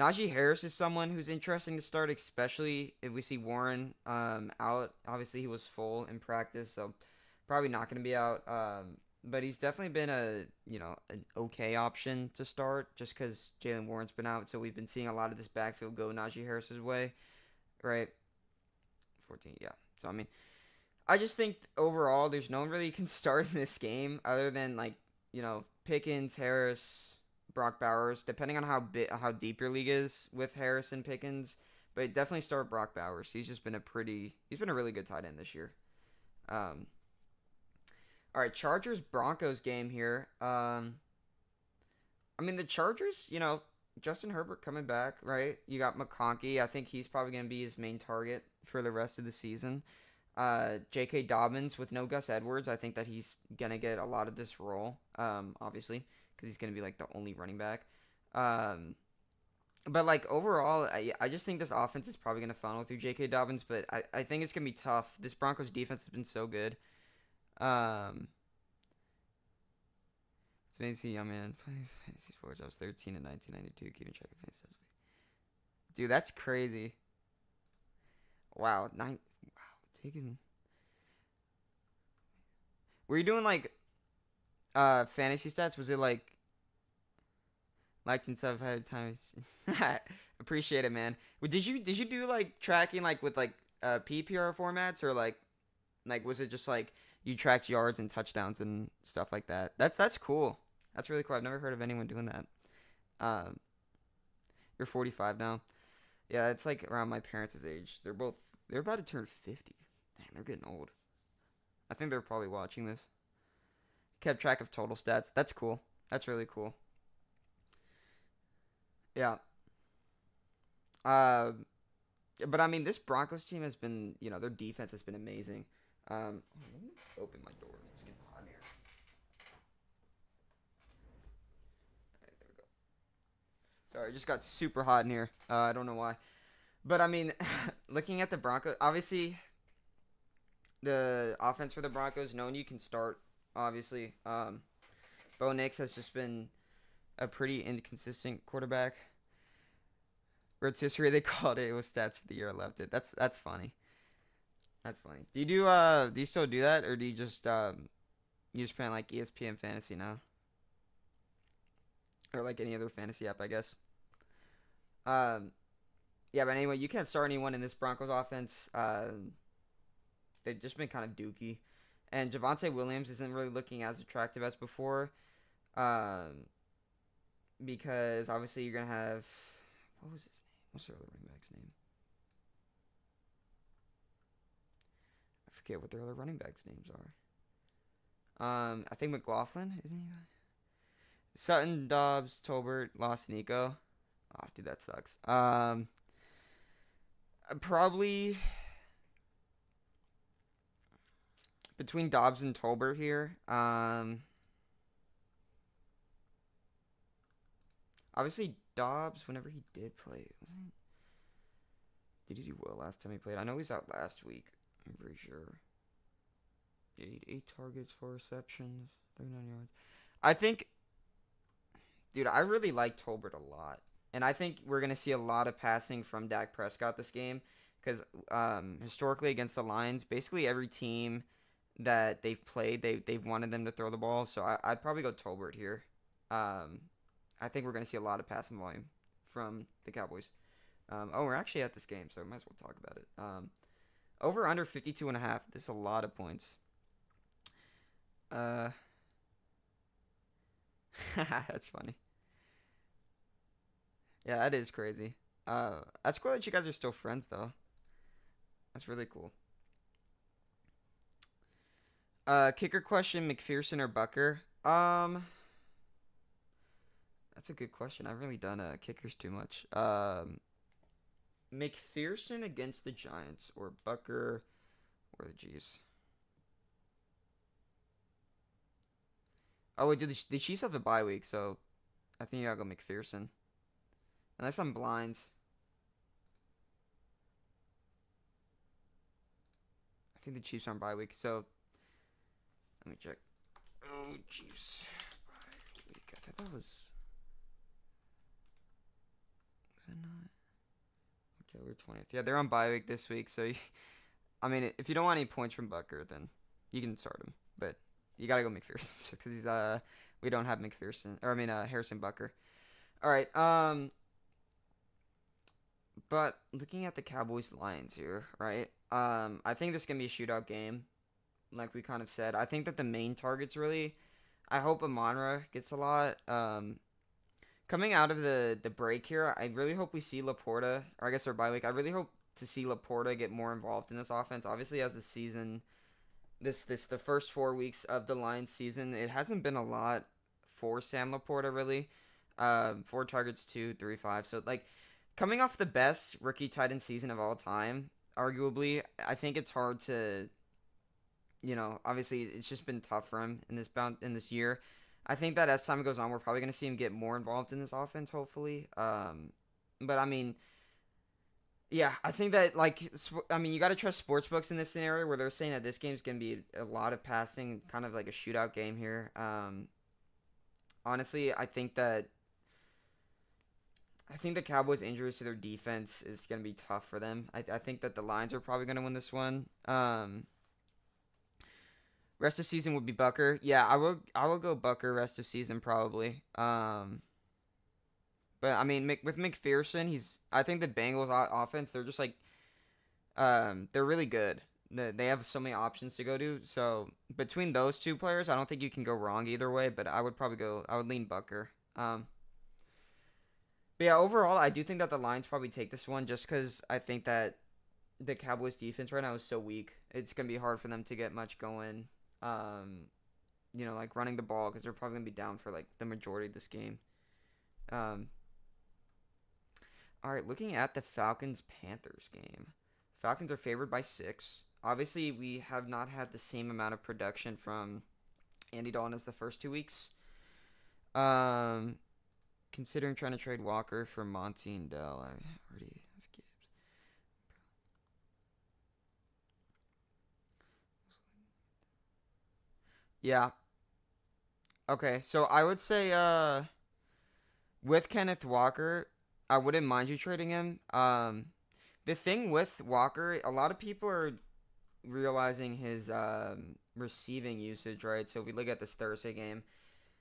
Speaker 1: Najee Harris is someone who's interesting to start, especially if we see Warren out. Obviously, he was full in practice, so probably not going to be out. But he's definitely been an okay option to start just because Jaylen Warren's been out. So we've been seeing a lot of this backfield go Najee Harris's way, right? 14, yeah. So, I mean, I just think overall there's no one really can start in this game other than Pickens, Harris, Brock Bowers, depending on how deep your league is with Harris and Pickens. But definitely start Brock Bowers. He's been a really good tight end this year. All right, Chargers Broncos game here. I mean the Chargers, Justin Herbert coming back, right? You got McConkey. I think he's probably going to be his main target for the rest of the season. J.K. Dobbins with no Gus Edwards. I think that he's going to get a lot of this role, obviously, because he's going to be like the only running back. But like overall, I just think this offense is probably going to funnel through J.K. Dobbins, but I think it's going to be tough. This Broncos defense has been so good. It's amazing to see young man playing fantasy sports. I was 13 in 1992, keeping track of fantasy stats. Dude, that's crazy. Wow, taking. Were you doing like fantasy stats? Was it like liked and stuff ahead of time? Appreciate it, man. Did you do like tracking like with like PPR formats or like was it just like you tracked yards and touchdowns and stuff like that? That's cool. That's really cool. I've never heard of anyone doing that. You're 45 now. Yeah, it's like around my parents' age. They're about to turn 50. Damn, they're getting old. I think they're probably watching this. Kept track of total stats. That's cool. That's really cool. Yeah. But I mean, this Broncos team has been, their defense has been amazing. Let me open my door. It's getting hot in here. Alright, there we go. Sorry, it just got super hot in here. I don't know why. But I mean, looking at the Broncos, obviously, the offense for the Broncos, no one you can start, obviously. Bo Nix has just been a pretty inconsistent quarterback. Rotisserie, they called it. It was stats for the year I left it. That's funny. That's funny. Do you still do that, or do you just play on like ESPN Fantasy now, or like any other fantasy app, I guess. Yeah, but anyway, you can't start anyone in this Broncos offense. They've just been kind of dookie, And Javonte Williams isn't really looking as attractive as before. Um, because obviously you're gonna have what was his name? What's their other running back's name? I forget what their other running backs' names are. I think McLaughlin, isn't he? Sutton, Dobbs, Tolbert, lost Nico. Oh, dude, that sucks. Probably between Dobbs and Tolbert here. Obviously Dobbs, whenever he did play, did he do well last time he played? I know he's out last week. I'm pretty sure. 8 targets, 4 receptions, 39 yards. I think, dude, I really like Tolbert a lot. And I think we're going to see a lot of passing from Dak Prescott this game. Because historically against the Lions, basically every team that they've played, they've wanted them to throw the ball. So I'd probably go Tolbert here. I think we're going to see a lot of passing volume from the Cowboys. We're actually at this game, so we might as well talk about it. Over under 52.5. This is a lot of points. That's funny. Yeah, that is crazy. That's cool that you guys are still friends, though. That's really cool. Kicker question: McPherson or Bucker? That's a good question. I've really done kickers too much. McPherson against the Giants or Bucker or the Chiefs. Oh wait, do the Chiefs have a bye week? So I think you gotta go McPherson. Unless I'm blind. I think the Chiefs are on bye week. So let me check. Oh, Chiefs bye week. I thought that was. Was it not? October 20th. Yeah, they're on bye week this week. So, I mean, if you don't want any points from Bucker, then you can start him. But you gotta go McPherson just because he's we don't have McPherson or I mean Harrison Bucker. All right. But looking at the Cowboys Lions here, right? I think this is gonna be a shootout game, like we kind of said. I think that the main targets really. I hope Amon-Ra gets a lot. Coming out of the break here, I really hope we see Laporta, or I guess our bye week. I really hope to see Laporta get more involved in this offense. Obviously, as the season, the first 4 weeks of the Lions season, it hasn't been a lot for Sam Laporta really. 4 targets, 2, 3, 5. So like coming off the best rookie tight end season of all time, arguably, I think it's hard to, obviously it's just been tough for him in this year. I think that as time goes on, we're probably going to see him get more involved in this offense, hopefully. But I mean, yeah, I think that you got to trust sportsbooks in this scenario where they're saying that this game's going to be a lot of passing, kind of like a shootout game here. Honestly, I think the Cowboys' injuries to their defense is going to be tough for them. I think that the Lions are probably going to win this one. Rest of season would be Bucker. Yeah, I will go Bucker rest of season probably. But I mean, with McPherson, I think the Bengals offense, they're just like, they're really good. They have so many options to go to. So between those two players, I don't think you can go wrong either way. But I would lean Bucker. But yeah, overall, I do think that the Lions probably take this one just because I think that the Cowboys defense right now is so weak. It's gonna be hard for them to get much going. Like running the ball because they're probably gonna be down for like the majority of this game. All right, looking at the Falcons-Panthers game. Falcons are favored by 6. Obviously, we have not had the same amount of production from Andy Dalton as the first 2 weeks. Considering trying to trade Walker for Monty and Dell, I already have Gibbs. Yeah. Okay, so I would say with Kenneth Walker, I wouldn't mind you trading him. The thing with Walker, a lot of people are realizing his receiving usage, right? So if we look at this Thursday game,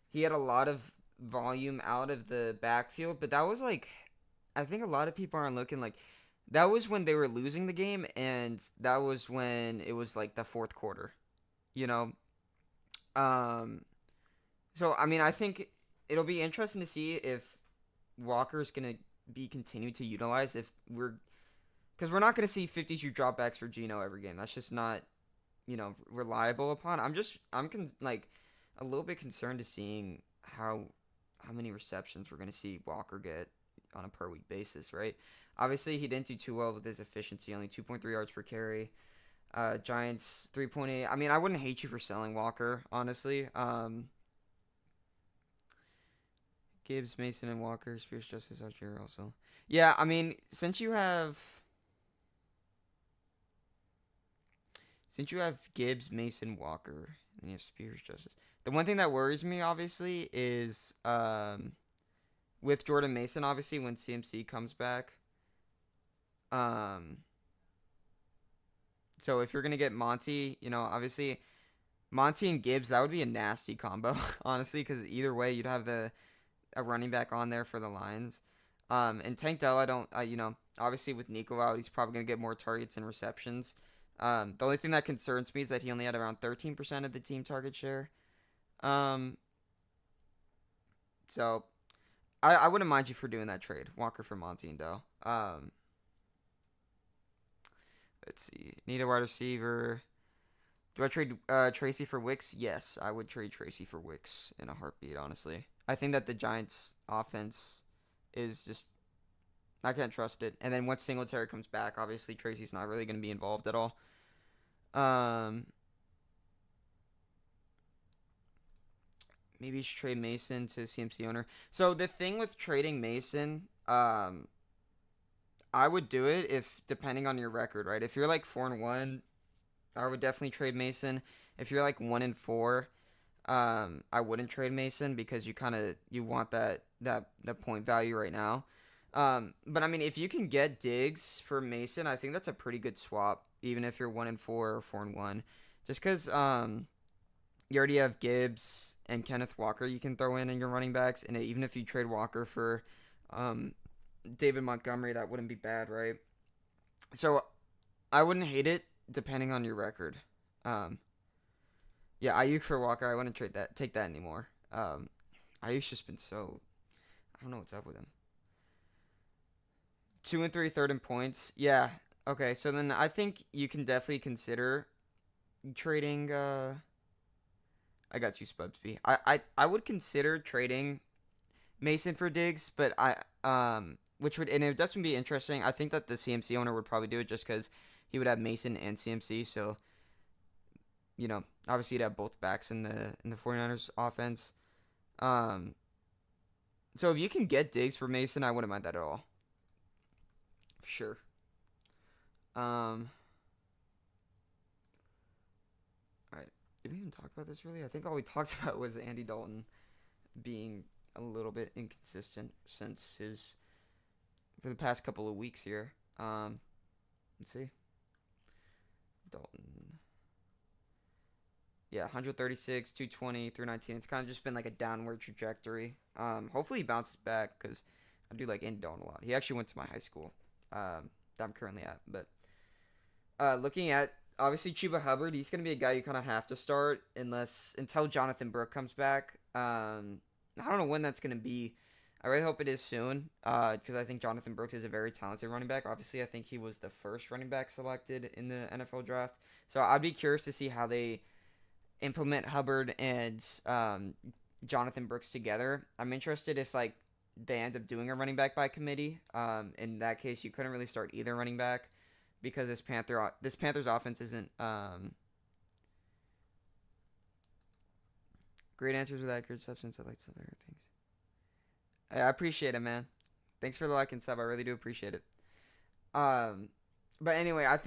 Speaker 1: he had a lot of volume out of the backfield, but that was like, I think a lot of people aren't looking like, that was when they were losing the game, and that was when it was like the fourth quarter. You know, um, so I mean, I think it'll be interesting to see if Walker's gonna be continued to utilize if we're because we're not gonna see 52 dropbacks for Geno every game. That's just not reliable upon. Like a little bit concerned to seeing how many receptions we're gonna see Walker get on a per week basis, right? Obviously, he didn't do too well with his efficiency, only 2.3 yards per carry. Giants 3.8. I mean, I wouldn't hate you for selling Walker, honestly. Gibbs, Mason, and Walker, Spears, Justice, Algier also. Yeah, I mean, since you have Gibbs, Mason, Walker, and you have Spears, Justice. The one thing that worries me, obviously, is with Jordan Mason, obviously, when CMC comes back. Um, so if you're gonna get Monty, obviously Monty and Gibbs, that would be a nasty combo, honestly, because either way, you'd have a running back on there for the Lions. And Tank Dell, I don't, obviously with Nico out, he's probably gonna get more targets and receptions. The only thing that concerns me is that he only had around 13% of the team target share. Um, so I wouldn't mind you for doing that trade, Walker for Monty and Dell. Let's see, need a wide receiver. Do I trade Tracy for Wicks? Yes, I would trade Tracy for Wicks in a heartbeat, honestly. I think that the Giants' offense is just, I can't trust it. And then once Singletary comes back, obviously Tracy's not really going to be involved at all. Maybe you should trade Mason to CMC owner. So the thing with trading Mason, I would do it if depending on your record, right? If you're like 4-1, I would definitely trade Mason. If you're like 1-4, I wouldn't trade Mason because you want that point value right now. But I mean, if you can get Diggs for Mason, I think that's a pretty good swap, even if you're 1-4 or 4-1, just because you already have Gibbs and Kenneth Walker you can throw in your running backs, and even if you trade Walker for David Montgomery, that wouldn't be bad, right? So I wouldn't hate it depending on your record. Um, yeah, Ayuk for Walker, I wouldn't take that anymore. Ayuk's just been so, I don't know what's up with him. 2 and 3, third in points. Yeah. Okay, so then I think you can definitely consider trading. I got you, Spubsby. I would consider trading Mason for Diggs, but which would, and it would definitely be interesting. I think that the CMC owner would probably do it just because he would have Mason and CMC. So, obviously he'd have both backs in the 49ers offense. So if you can get Diggs for Mason, I wouldn't mind that at all. For sure. All right. Did we even talk about this really? I think all we talked about was Andy Dalton being a little bit inconsistent since his for the past couple of weeks here. Let's see. Dalton. Yeah, 136, 220, 319. It's kind of just been like a downward trajectory. Hopefully he bounces back because I do like Andy Dalton a lot. He actually went to my high school that I'm currently at. But looking at obviously Chuba Hubbard, he's gonna be a guy you kind of have to start until Jonathan Brooks comes back. I don't know when that's gonna be. I really hope it is soon because I think Jonathan Brooks is a very talented running back. Obviously, I think he was the first running back selected in the NFL draft. So I'd be curious to see how they implement Hubbard and Jonathan Brooks together. I'm interested if like they end up doing a running back by committee. In that case, you couldn't really start either running back because this Panthers offense isn't great answers with accurate substance. I like some better things. I appreciate it, man. Thanks for the like and sub. I really do appreciate it. But anyway, I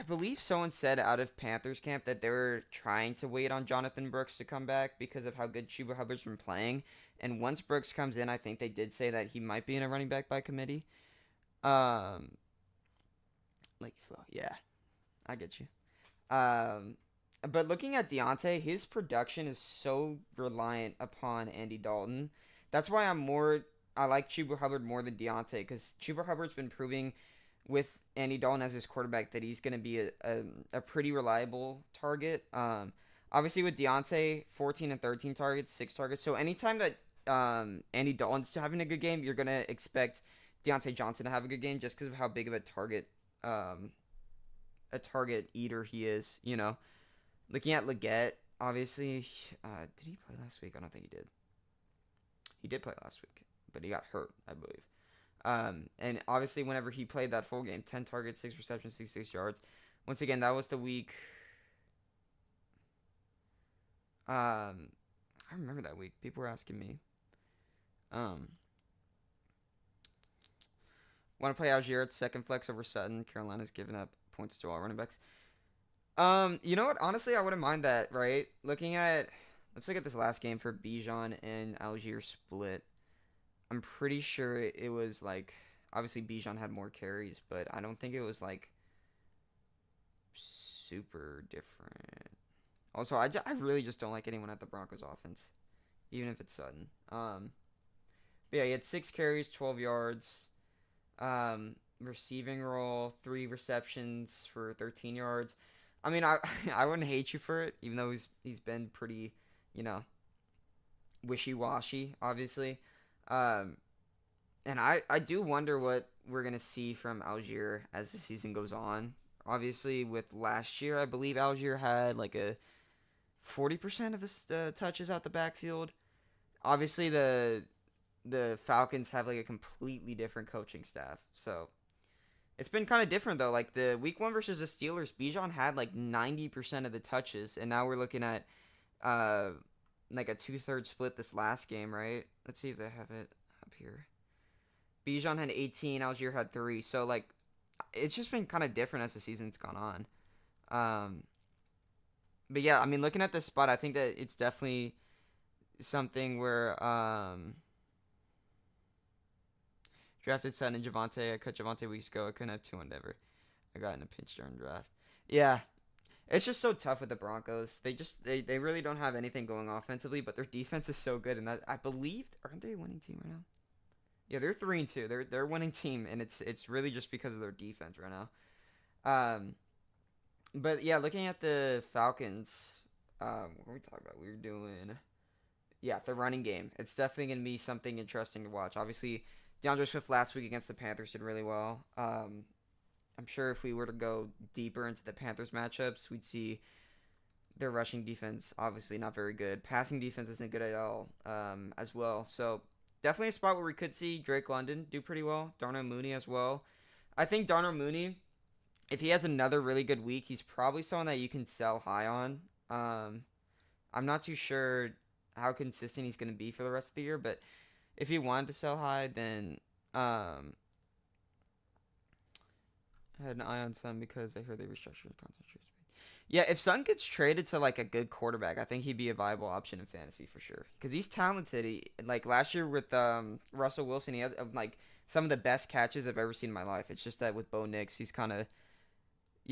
Speaker 1: believe someone said out of Panthers camp that they were trying to wait on Jonathan Brooks to come back because of how good Chuba Hubbard's been playing. And once Brooks comes in, I think they did say that he might be in a running back by committee. Like flow, yeah, I get you. But looking at Deontay, his production is so reliant upon Andy Dalton. That's why I like Chuba Hubbard more than Deontay because Chuba Hubbard's been proving with Andy Dalton as his quarterback that he's going to be a pretty reliable target. Obviously with Deontay, 14 and 13 targets, 6 targets. So anytime that Andy Dalton's having a good game, you're going to expect Deontay Johnson to have a good game just because of how big of um, a target eater he is. You know, looking at Leggett, obviously, did he play last week? I don't think he did. He did play last week, but he got hurt, I believe. And obviously, whenever he played that full game, 10 targets, 6 receptions, 66 yards. Once again, that was the week. I remember that week. People were asking me. Um, Want to play Algier at second flex over Sutton. Carolina's giving up points to all running backs. You know what? Honestly, I wouldn't mind that. Right? Let's look at this last game for Bijan and Algier split. I'm pretty sure it was like obviously Bijan had more carries, but I don't think it was like super different. Also, I really just don't like anyone at the Broncos offense, even if it's Sutton. But yeah, he had 6 carries, 12 yards. Receiving role, 3 receptions for 13 yards. I mean, I I wouldn't hate you for it, even though he's been pretty, you know, wishy washy, obviously. Um, and I do wonder what we're gonna see from Algier as the season goes on. Obviously, with last year, I believe Algier had like a 40% of the touches out the backfield. Obviously, the Falcons have like a completely different coaching staff, so it's been kind of different though. Like the week one versus the Steelers, Bijan had like 90% of the touches, and now we're looking at uh like a 2/3 split this last game, right? Let's see if they have it up here. Bijan had 18, Algier had 3. So like it's just been kind of different as the season's gone on. Um, but yeah, I mean, looking at this spot, I think that it's definitely something where drafted Sutton and Javante. I cut Javante weeks ago. I couldn't have two Endeavor. I got in a pinch during draft. Yeah, it's just so tough with the Broncos. They really don't have anything going offensively, but their defense is so good, and that I believe aren't they a winning team right now? Yeah, they're 3-2. They're a winning team, and it's really just because of their defense right now. Um, but yeah, looking at the Falcons, what were we talking about? We were doing yeah, the running game. It's definitely gonna be something interesting to watch. Obviously, DeAndre Swift last week against the Panthers did really well. I'm sure if we were to go deeper into the Panthers matchups, we'd see their rushing defense obviously not very good. Passing defense isn't good at all as well. So definitely a spot where we could see Drake London do pretty well. Darnell Mooney as well. I think Darnell Mooney, if he has another really good week, he's probably someone that you can sell high on. I'm not too sure how consistent he's going to be for the rest of the year, but if he wanted to sell high, then I had an eye on Sun because I heard they restructured contract. Yeah, if Sun gets traded to like a good quarterback, I think he'd be a viable option in fantasy for sure. Because he's talented. Like last year with Russell Wilson, he had like some of the best catches I've ever seen in my life. It's just that with Bo Nix, he's kind of,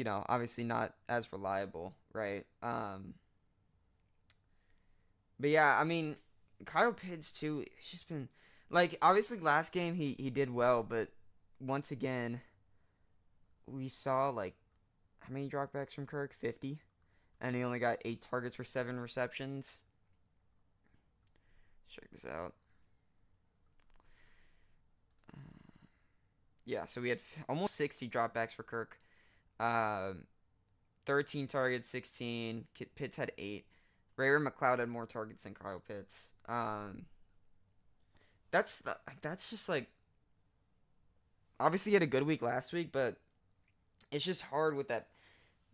Speaker 1: obviously not as reliable, right? But yeah, I mean, Kyle Pitts too. It's just been like obviously last game he did well, but once again we saw like how many dropbacks from Kirk? 50, and he only got 8 targets for 7 receptions. Let's check this out. Yeah, so we had almost 60 dropbacks for Kirk. Um, 13 targets, 16. Pitts had 8. Ray McLeod had more targets than Kyle Pitts. That's just like obviously he had a good week last week, but it's just hard with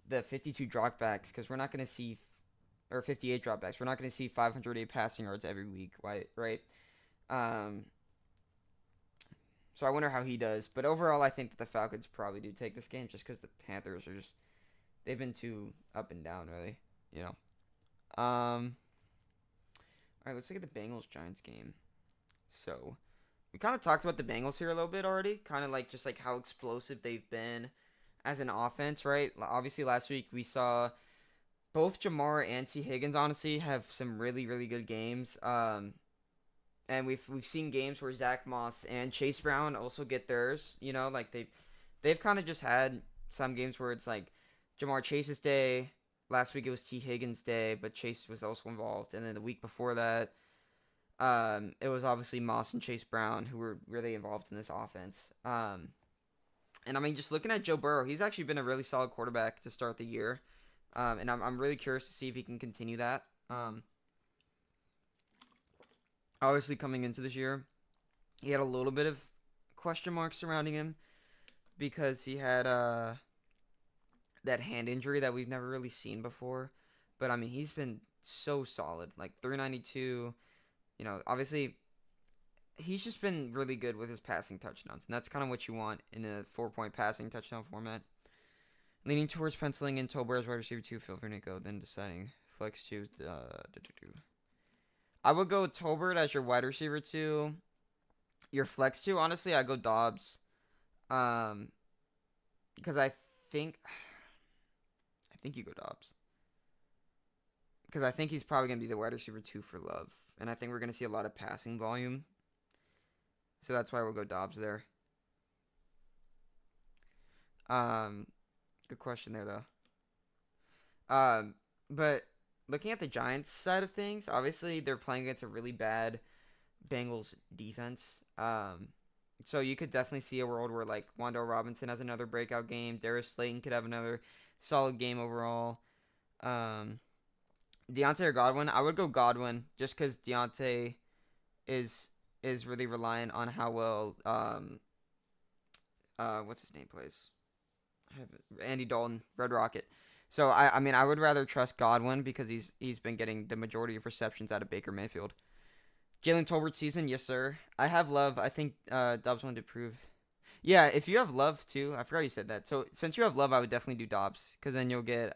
Speaker 1: the 52 dropbacks because we're not going to see or 58 dropbacks. We're not going to see 508 passing yards every week, right? Um, so I wonder how he does. But overall, I think that the Falcons probably do take this game just because the Panthers are just they've been too up and down, really. You know. All right, let's look at the Bengals Giants game. So we kind of talked about the Bengals here a little bit already, kind of like just like how explosive they've been as an offense, right? Obviously, last week we saw both Jamar and T. Higgins honestly have some really really good games. And we've seen games where Zach Moss and Chase Brown also get theirs. Like they've kind of just had some games where it's like Jamar Chase's day. Last week it was T. Higgins' day, but Chase was also involved. And then the week before that, it was obviously Moss and Chase Brown who were really involved in this offense. And I mean, just looking at Joe Burrow, he's actually been a really solid quarterback to start the year. And I'm really curious to see if he can continue that. Obviously, coming into this year, he had a little bit of question marks surrounding him because he had that hand injury that we've never really seen before. But I mean, he's been so solid, like 392. Obviously, he's just been really good with his passing touchdowns, and that's kind of what you want in a 4-point passing touchdown format. Leaning towards penciling in Tolbert as wide receiver 2, Phil Vernico, then deciding flex 2. I would go Tolbert as your wide receiver 2. Your flex 2, honestly, I go Dobbs. Because I think you go Dobbs. Because I think he's probably going to be the wide receiver 2 for Love. And I think we're going to see a lot of passing volume. So that's why we'll go Dobbs there. Good question there, though. But looking at the Giants side of things, obviously they're playing against a really bad Bengals defense. So you could definitely see a world where like Wan'Dale Robinson has another breakout game. Darius Slayton could have another solid game overall. Deontay or Godwin? I would go Godwin just because Deontay is really reliant on how well what's his name plays. Andy Dalton, Red Rocket. So I mean I would rather trust Godwin because he's been getting the majority of receptions out of Baker Mayfield. Jalen Tolbert season, yes sir. I have Love. I think Dobbs wanted to prove. Yeah, if you have Love too, I forgot you said that. So since you have Love, I would definitely do Dobbs because then you'll get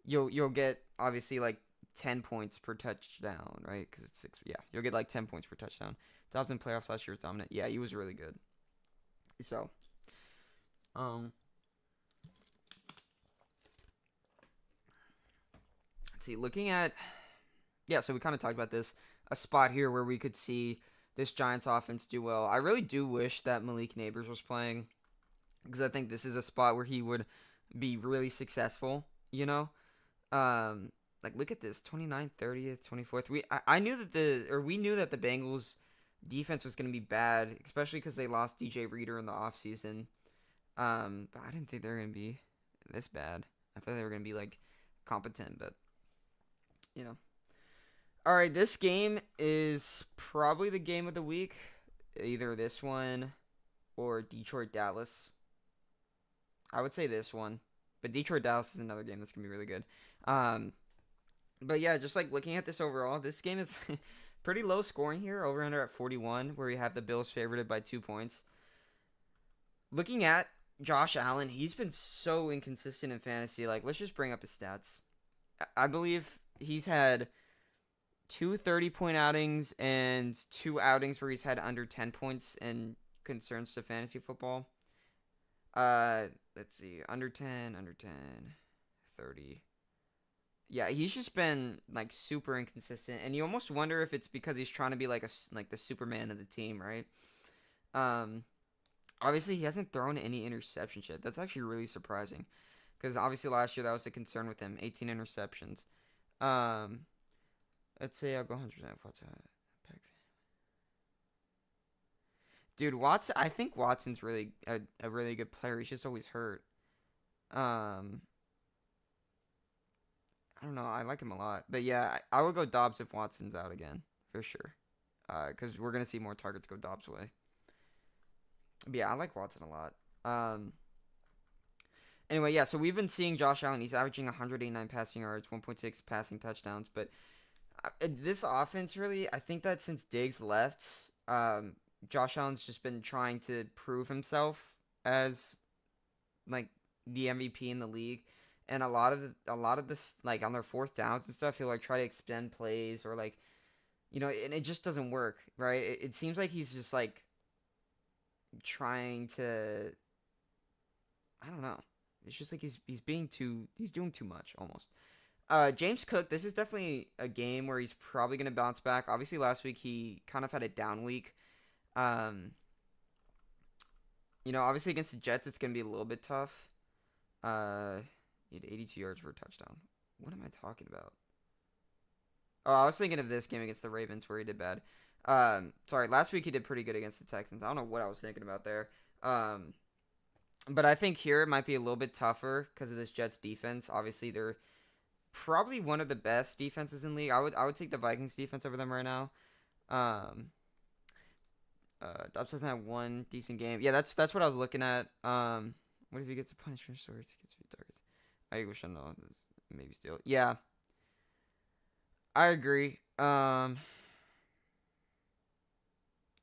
Speaker 1: you'll get obviously like 10 points per touchdown, right? Because it's 6. Yeah, you'll get like 10 points per touchdown. Dobbs in playoffs last year was dominant. Yeah, he was really good. So, let's see. Looking at so we kind of talked about this, a spot here where we could see this Giants offense do well. I really do wish that Malik Neighbors was playing because I think this is a spot where he would be really successful, Like look at this, 29th, 30th, 24th. We knew that the Bengals defense was going to be bad, especially cuz they lost DJ Reader in the offseason. But I didn't think they were going to be this bad. I thought they were going to be like competent, but All right, this game is probably the game of the week. Either this one or Detroit Dallas. I would say this one, but Detroit Dallas is another game that's gonna be really good. But yeah, just like looking at this overall, this game is pretty low scoring here. Over under at 41, where we have the Bills favorited by 2 points. Looking at Josh Allen, he's been so inconsistent in fantasy. Like, let's just bring up his stats. I believe he's had 2 30-point outings and 2 outings where he's had under 10 points in concerns to fantasy football. Let's see. Under 10, 30. Yeah, he's just been like super inconsistent, and you almost wonder if it's because he's trying to be like the Superman of the team, right? Obviously he hasn't thrown any interceptions yet. That's actually really surprising, because obviously last year that was a concern with him. 18 interceptions. Let's say I'll go 100%. Dude, Watson. I think Watson's really a really good player. He's just always hurt. I don't know. I like him a lot. But yeah, I would go Dobbs if Watson's out again. For sure. Because we're going to see more targets go Dobbs' way. But yeah, I like Watson a lot. Anyway, yeah, so we've been seeing Josh Allen. He's averaging 189 passing yards, 1.6 passing touchdowns. But this offense, really, I think that since Diggs left, Josh Allen's just been trying to prove himself as, like, the MVP in the league. And a lot of this, like, on their fourth downs and stuff, he'll, like, try to extend plays or, like, and it just doesn't work, right? It seems like he's just, like, trying to, I don't know. It's just like he's doing too much, almost. James Cook, this is definitely a game where he's probably going to bounce back. Obviously, last week he kind of had a down week. Obviously against the Jets, it's gonna be a little bit tough. He had 82 yards for a touchdown. What am I talking about? Oh, I was thinking of this game against the Ravens where he did bad. Sorry, last week he did pretty good against the Texans. I don't know what I was thinking about there. Um, but I think here it might be a little bit tougher because of this Jets defense. Obviously, they're probably one of the best defenses in the league. I would take the Vikings defense over them right now. Um, Dobbs doesn't have one decent game. Yeah, that's what I was looking at. What if he gets a punishment sorts? He gets 3 targets. I wish I know. Maybe still. Yeah, I agree. I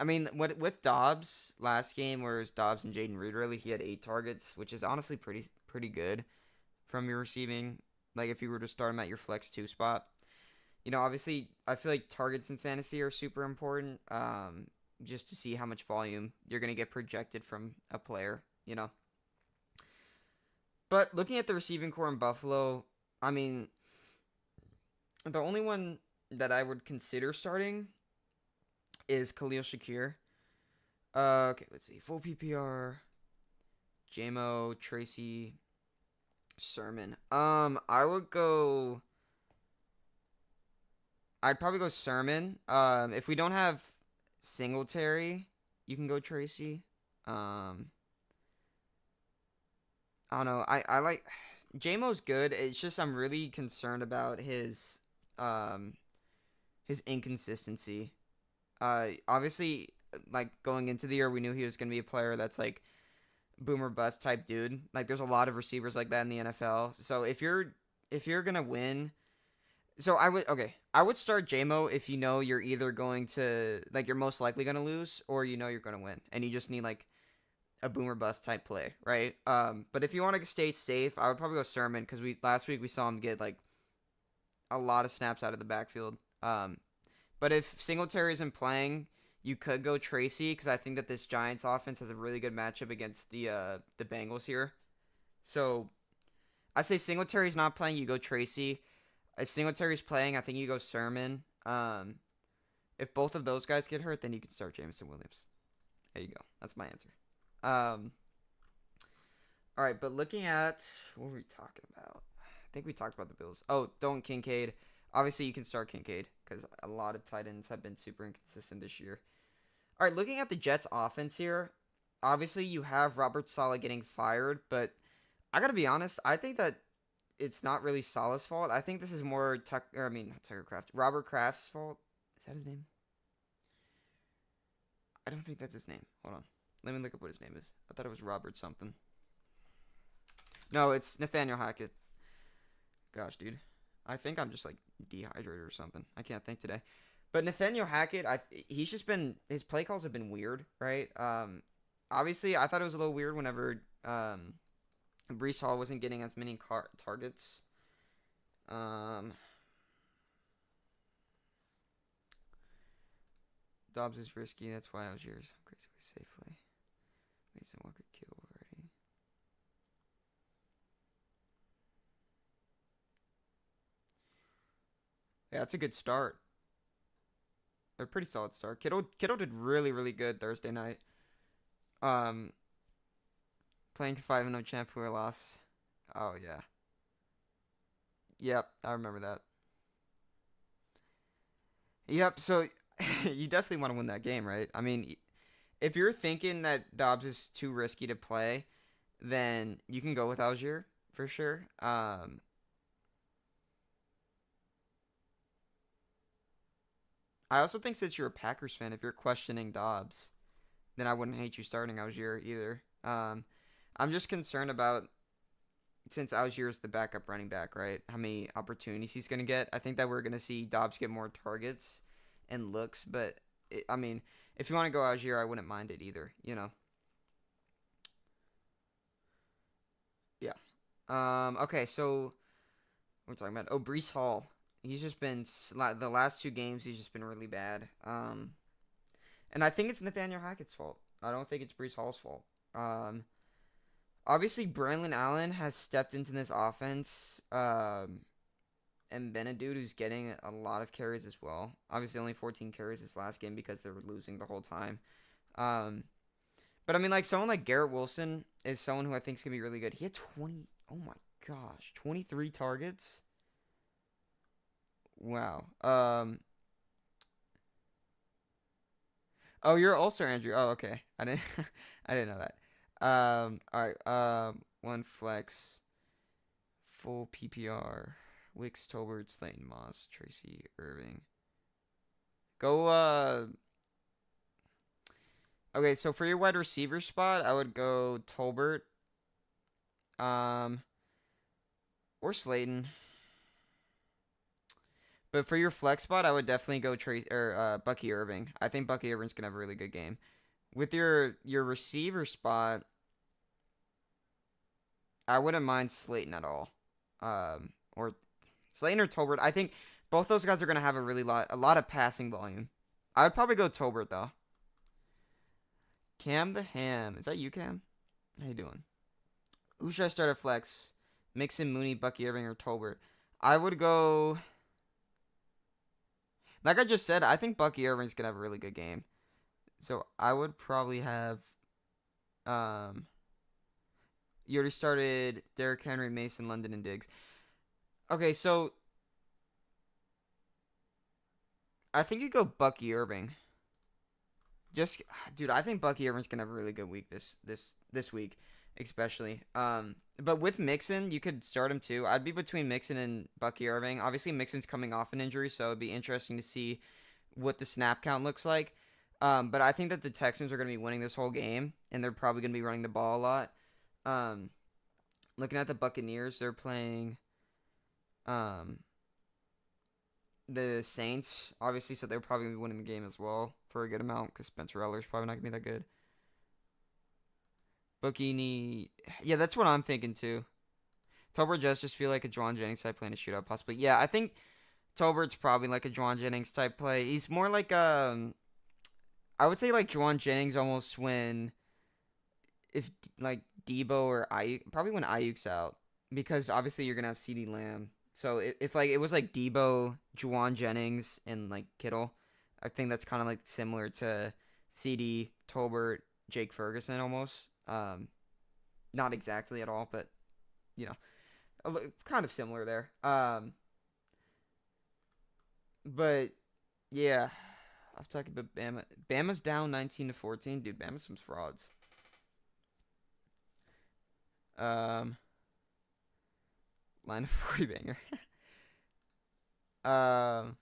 Speaker 1: mean, with Dobbs last game, where it was Dobbs and Jaden Reed, really, he had 8 targets, which is honestly pretty good from your receiving. Like if you were to start him at your flex two spot, obviously, I feel like targets in fantasy are super important. Just to see how much volume you're gonna get projected from a player. But looking at the receiving core in Buffalo, I mean, the only one that I would consider starting is Khalil Shakir. Okay, let's see. Full PPR, JMO, Tracy, Sermon. I would go. I'd probably go Sermon. If we don't have Singletary, you can go Tracy. I don't know. I like JMO's good. It's just I'm really concerned about um his inconsistency. Obviously, like going into the year, we knew he was gonna be a player that's like boomer bust type dude. Like there's a lot of receivers like that in the NFL. So if you're gonna win, so I would start JMO if you know you're either going to like you're most likely gonna lose or you know you're gonna win, and you just need like a boomer bust type play, right? But if you want to stay safe, I would probably go Sermon because we last week we saw him get like a lot of snaps out of the backfield. But if Singletary isn't playing, you could go Tracy because I think that this Giants offense has a really good matchup against the Bengals here. So I say Singletary's not playing, you go Tracy. If Singletary's playing, I think you go Sermon. If both of those guys get hurt, then you can start Jameson Williams. There you go. That's my answer. Um, all right, but looking at what were we talking about? I think we talked about the Bills. Oh, don't Kincaid. Obviously, you can start Kincaid because a lot of tight ends have been super inconsistent this year. All right, looking at the Jets' offense here, obviously you have Robert Saleh getting fired, but I gotta be honest, I think that it's not really Saleh's fault. I think this is more not Tucker Kraft, Robert Kraft's fault. Is that his name? I don't think that's his name. Hold on, let me look up what his name is. I thought it was Robert something. No, it's Nathaniel Hackett. Gosh, dude. I think I'm just like dehydrated or something. I can't think today. But Nathaniel Hackett, he's just been his play calls have been weird, right? Obviously I thought it was a little weird whenever Brees Hall wasn't getting as many targets. Um, Dobbs is risky. That's why Algiers crazy safely. Mason Walker kill already. Yeah, that's a good start. A pretty solid start. Kittle did really good Thursday night. Um, playing 5-0 champ who lost. Oh yeah. Yep, I remember that. Yep. So you definitely want to win that game, right? I mean, if you're thinking that Dobbs is too risky to play, then you can go with Algier for sure. I also think since you're a Packers fan, if you're questioning Dobbs, then I wouldn't hate you starting Algier either. I'm just concerned about since Algier is the backup running back, right? How many opportunities he's going to get. I think that we're going to see Dobbs get more targets and looks, but I mean, if you want to go Algier, I wouldn't mind it either. Yeah. Okay, so what are we talking about? Oh, Brees Hall. He's just been the last two games. He's just been really bad. And I think it's Nathaniel Hackett's fault. I don't think it's Brees Hall's fault. Um, Obviously Braylon Allen has stepped into this offense. And been a dude who's getting a lot of carries as well. Obviously only 14 carries this last game because they were losing the whole time. Um, But I mean, like someone like Garrett Wilson is someone who I think is gonna be really good. He had 20. Oh my gosh, 23 targets. Wow. Oh, you're also Andrew. Oh, okay. I didn't. I didn't know that. All right. One flex, full PPR. Wicks, Tolbert, Slayton, Moss, Tracy, Irving. Go. Okay. So for your wide receiver spot, I would go Tolbert. Um. Or Slayton. But for your flex spot, I would definitely go Bucky Irving. I think Bucky Irving's gonna have a really good game. With your receiver spot, I wouldn't mind Slayton at all. Or Slayton or Tolbert. I think both those guys are gonna have a lot of passing volume. I would probably go Tolbert though. Cam the Ham. Is that you, Cam? How you doing? Who should I start at flex? Mixon, Mooney, Bucky Irving, or Tolbert? I would go. Like I just said, I think Bucky Irving's gonna have a really good game. So I would probably have. Um, you already started Derrick Henry, Mason, London, and Diggs. Okay, so I think you go Bucky Irving. Just, dude, I think Bucky Irving's gonna have a really good week this week, especially. But with Mixon, you could start him too. I'd be between Mixon and Bucky Irving. Obviously, Mixon's coming off an injury, so it'd be interesting to see what the snap count looks like. But I think that the Texans are gonna be winning this whole game, and they're probably gonna be running the ball a lot. Um, Looking at the Buccaneers, they're playing um the Saints, obviously, so they're probably gonna be winning the game as well for a good amount because Spencer Eller's probably not gonna be that good. Bookini, yeah, that's what I'm thinking too. Tolbert does just feel like a Juwan Jennings type play in a shootout, possibly. Yeah, I think Tolbert's probably like a Juwan Jennings type play. He's more like I would say like Juwan Jennings almost when if like Debo or Ayuk, probably when Ayuk's out because obviously you're gonna have CeeDee Lamb. So if like it was like Debo, Juwan Jennings, and like Kittle, I think that's kind of like similar to CD, Tolbert, Jake Ferguson almost. Not exactly at all, but you know, kind of similar there. But yeah, I've talked about Bama. Bama's down 19-14, dude. Bama's some frauds. Um, Line of 40 banger. um,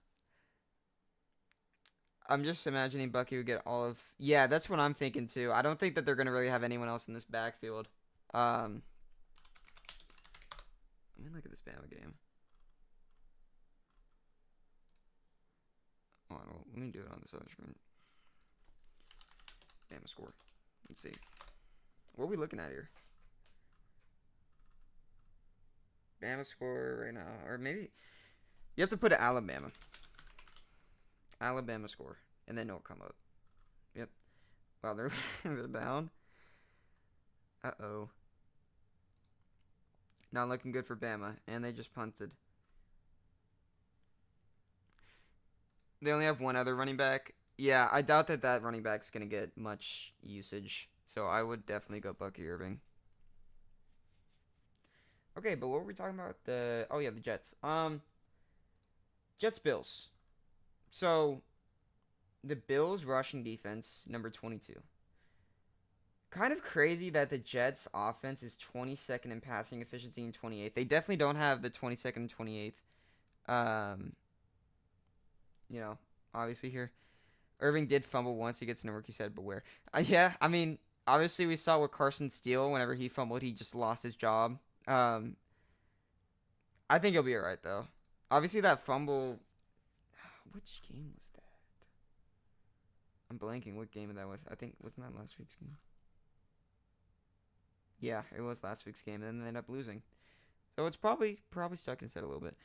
Speaker 1: I'm just imagining Bucky would get all of. Yeah, that's what I'm thinking too. I don't think that they're gonna really have anyone else in this backfield. Let me look at this Bama game. Oh, well, let me do it on this other screen. Bama score. Let's see. What are we looking at here? Bama score right now, or maybe you have to put Alabama. Alabama score, and then it'll come up. Yep. Wow, they're down. Uh-oh. Not looking good for Bama, and they just punted. They only have one other running back. Yeah, I doubt that running back's going to get much usage. So I would definitely go Bucky Irving. Okay, but what were we talking about? Oh yeah, the Jets. Jets Bills. So the Bills rushing defense, number 22. Kind of crazy that the Jets offense is 22nd in passing efficiency and 28th. They definitely don't have the 22nd and 28th. Um, obviously here. Irving did fumble once. He gets in a rookie said, beware. Yeah, I mean, obviously we saw with Carson Steele, whenever he fumbled, he just lost his job. I think he'll be alright, though. Obviously that fumble... Which game was that? I'm blanking what game that was. I think, wasn't that last week's game? Yeah, it was last week's game, and then they ended up losing. So it's probably stuck in his head a little bit.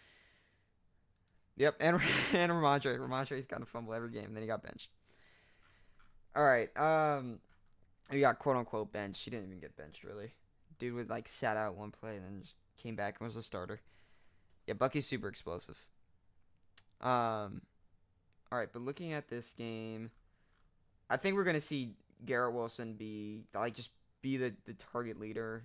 Speaker 1: Yep, and Ramondre. Ramondre's got to fumble every game, and then he got benched. All right, he got quote unquote benched. He didn't even get benched really. Dude would like sat out one play and then just came back and was a starter. Yeah, Bucky's super explosive. All right, but looking at this game, I think we're gonna see Garrett Wilson be like just be the target leader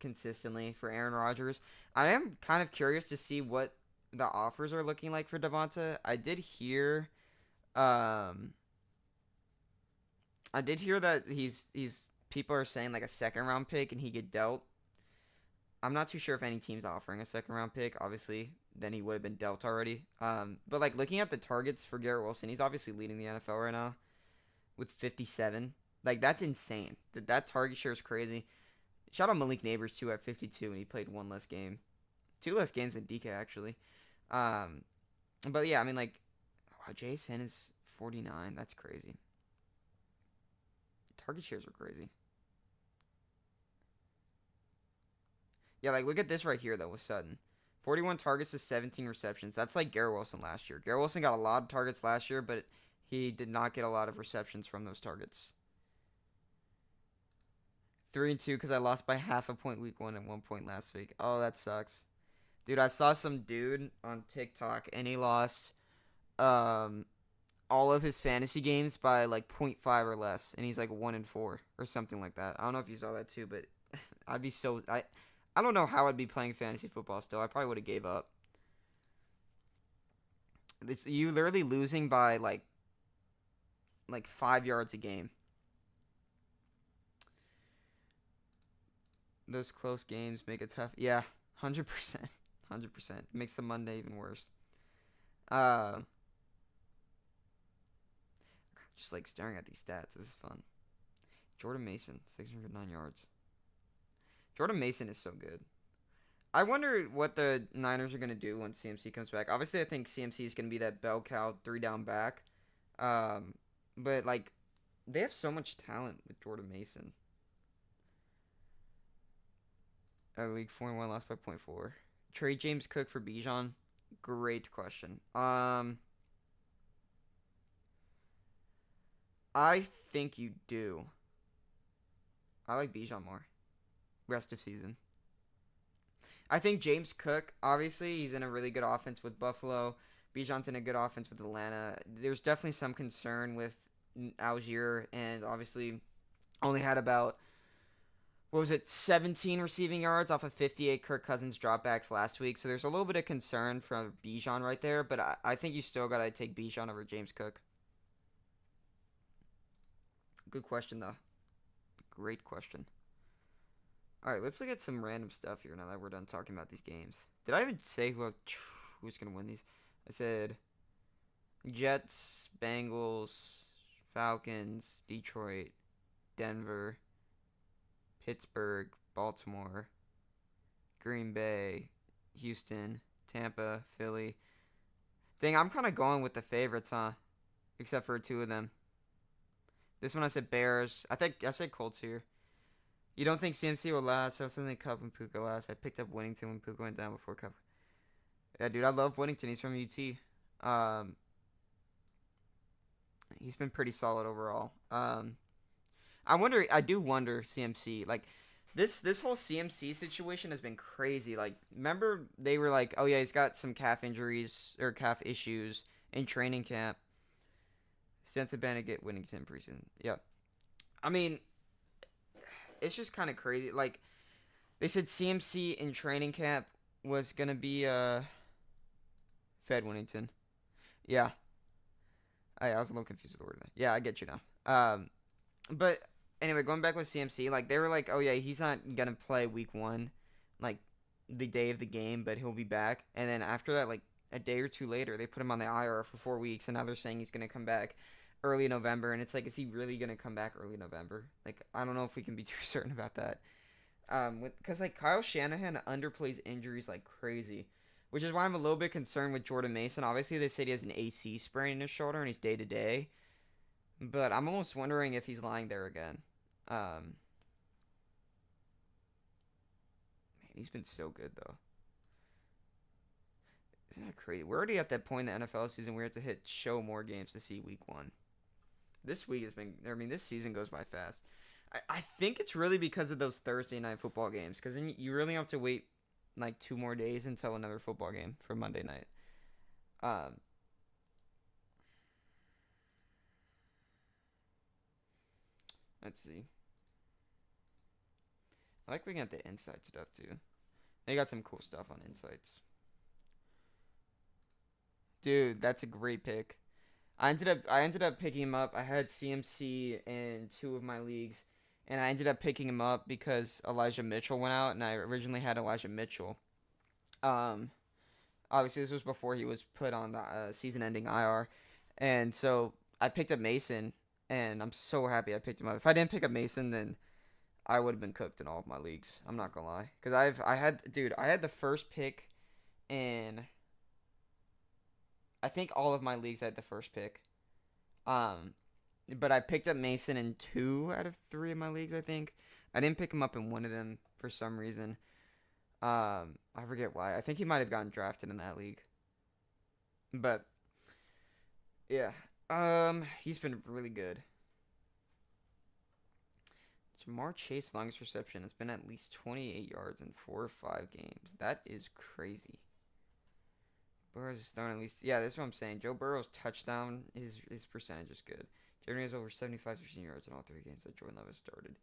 Speaker 1: consistently for Aaron Rodgers. I am kind of curious to see what the offers are looking like for Devonta. Um I did hear that he's people are saying like a second round pick and he get dealt. I'm not too sure if any team's offering a second round pick. Obviously, then he would have been dealt already. But like looking at the targets for Garrett Wilson, he's obviously leading the NFL right now with 57. Like that's insane. That target share is crazy. Shout out Malik Neighbors too at 52, and he played one less game, two less games than DK actually. Um, but yeah, I mean like, wow, Jason is 49. That's crazy. Target shares are crazy. Yeah, like look at this right here though with Sutton. 41 targets to 17 receptions. That's like Garrett Wilson last year. Garrett Wilson got a lot of targets last year, but he did not get a lot of receptions from those targets. 3-2 because I lost by half a point week 1 and 1 point last week. Oh, that sucks. Dude, I saw some dude on TikTok and he lost um all of his fantasy games by like point 0.5 or less, and he's like 1-4 or something like that. I don't know if you saw that too, but I'd be so I don't know how I'd be playing fantasy football still. I probably would have gave up. It's you literally losing by like 5 yards a game. Those close games make it tough. Yeah, 100%. 100%. Makes the Monday even worse. Uh just like staring at these stats. This is fun. Jordan Mason, 609 yards. Jordan Mason is so good. I wonder what the Niners are going to do when CMC comes back. Obviously, I think CMC is going to be that bell cow 3-down back. But, like, they have so much talent with Jordan Mason. League 4-1 lost by 0.4. Trade James Cook for Bijan? Great question. I think you do. I like Bijan more. Rest of season. I think James Cook, obviously, he's in a really good offense with Buffalo. Bijan's in a good offense with Atlanta. There's definitely some concern with Algier, and obviously only had about, 17 receiving yards off of 58 Kirk Cousins dropbacks last week. So there's a little bit of concern from Bijan right there, but I think you still got to take Bijan over James Cook. Good question, though. Great question. All right, let's look at some random stuff here now that we're done talking about these games. Did I even say who's going to win these? I said Jets, Bengals, Falcons, Detroit, Denver, Pittsburgh, Baltimore, Green Bay, Houston, Tampa, Philly. Dang, I'm kind of going with the favorites, huh? Except for two of them. This one I said Bears. I think I said Colts here. You don't think CMC will last? I also think Cup and Puka last. I picked up Winnington when Puka went down before Cup. Yeah, dude, I love Winnington. He's from UT. He's been pretty solid overall. I do wonder CMC, like this whole CMC situation has been crazy. Like, remember they were like, oh yeah, he's got some calf injuries or calf issues in training camp. Stetson Bennett get Winnington preseason. Yep. I mean, it's just kind of crazy. Like, they said CMC in training camp was gonna be Fed Winnington. Yeah. I was a little confused with the word there. Yeah, I get you now. But anyway, going back with CMC, like they were like, oh yeah, he's not gonna play week 1, like the day of the game, but he'll be back. And then after that, like a day or two later, they put him on the IR for 4 weeks, and now they're saying he's gonna come back early November. And it's like, is he really gonna come back early November? Like, I don't know if we can be too certain about that. Because like Kyle Shanahan underplays injuries like crazy, which is why I'm a little bit concerned with Jordan Mason. Obviously, they said he has an AC sprain in his shoulder and he's day to day, but I'm almost wondering if he's lying there again. Man, he's been so good though. Isn't that crazy? We're already at that point in the NFL season where we have to show more games to see week 1. This week has been, I mean, this season goes by fast. I think it's really because of those Thursday night football games, because then you really have to wait like 2 more days until another football game for Monday night. Let's see. I like looking at the insight stuff too. They got some cool stuff on insights. Dude, that's a great pick. I ended up picking him up. I had CMC in two of my leagues, and I ended up picking him up because Elijah Mitchell went out, and I originally had Elijah Mitchell. Um, Obviously this was before he was put on the season-ending IR, and so I picked up Mason, and I'm so happy I picked him up. If I didn't pick up Mason, then I would have been cooked in all of my leagues. I'm not gonna lie, because I had the first pick in I think all of my leagues. I had the first pick. Um, but I picked up Mason in two out of three of my leagues. I think I didn't pick him up in one of them for some reason. I forget why. I think he might have gotten drafted in that league. But yeah, he's been really good. Ja'Marr Chase longest reception has been at least 28 yards in 4 or 5 games. That is crazy. Burrows is throwing at least. Yeah, that's what I'm saying. Joe Burrow's touchdown, his percentage is good. Jaden Reed has over 75 receiving yards in all 3 games that Jordan Love started.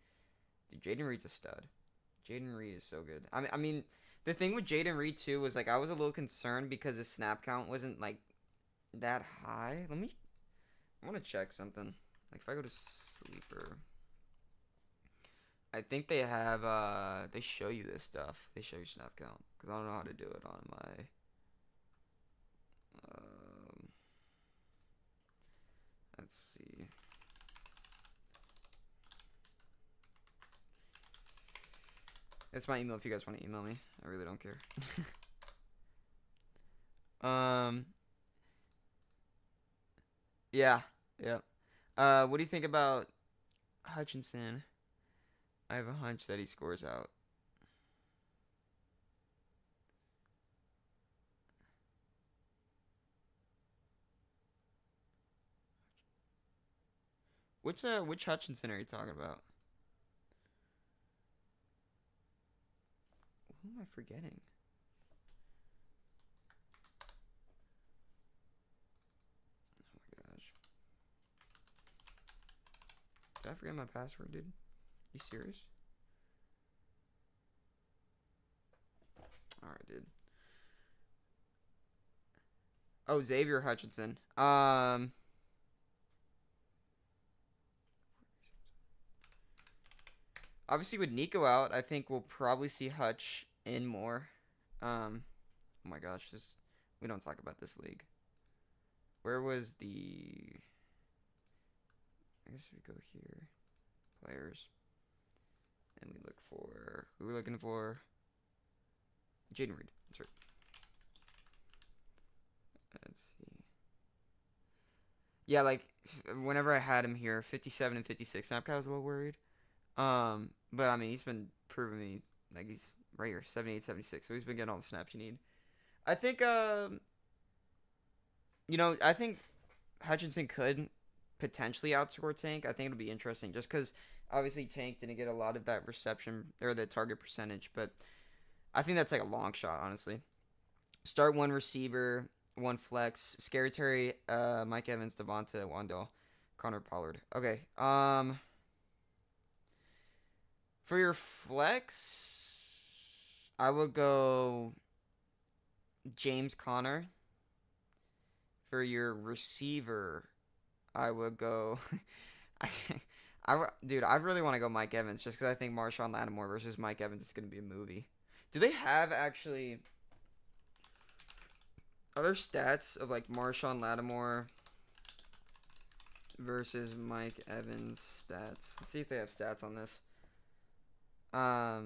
Speaker 1: Dude, Jaden Reed's a stud. Jaden Reed is so good. I mean, the thing with Jaden Reed too was like I was a little concerned because his snap count wasn't like that high. I want to check something. Like if I go to sleeper, I think they have they show you this stuff. They show you snap count because I don't know how to do it on my. Um, let's see. It's my email if you guys want to email me. I really don't care. um, yeah, yeah. What do you think about Hutchinson? I have a hunch that he scores out. Which Hutchinson are you talking about? Who am I forgetting? Oh my gosh. Did I forget my password, dude? You serious? Alright, dude. Oh, Xavier Hutchinson. Obviously with Nico out, I think we'll probably see Hutch in more. Oh my gosh, we don't talk about this league. Where was the? I guess we go here, players, and we look for who we're looking for. Jaden Reed. That's right. Let's see. Yeah, like whenever I had him here, 57 and 56 snap, I was a little worried. But I mean, he's been proving me like he's right here, 78, 76. So he's been getting all the snaps you need. I think, I think Hutchinson could potentially outscore Tank. I think it'll be interesting just because obviously Tank didn't get a lot of that reception or the target percentage, but I think that's like a long shot, honestly. Start one receiver, one flex, Scary Terry, Mike Evans, Devonta, Wandell, Connor Pollard. Okay. For your flex, I would go James Conner. For your receiver, I would go. Dude, I really want to go Mike Evans just because I think Marshawn Lattimore versus Mike Evans is going to be a movie. Do they have actually other stats of like Marshawn Lattimore versus Mike Evans stats? Let's see if they have stats on this. Here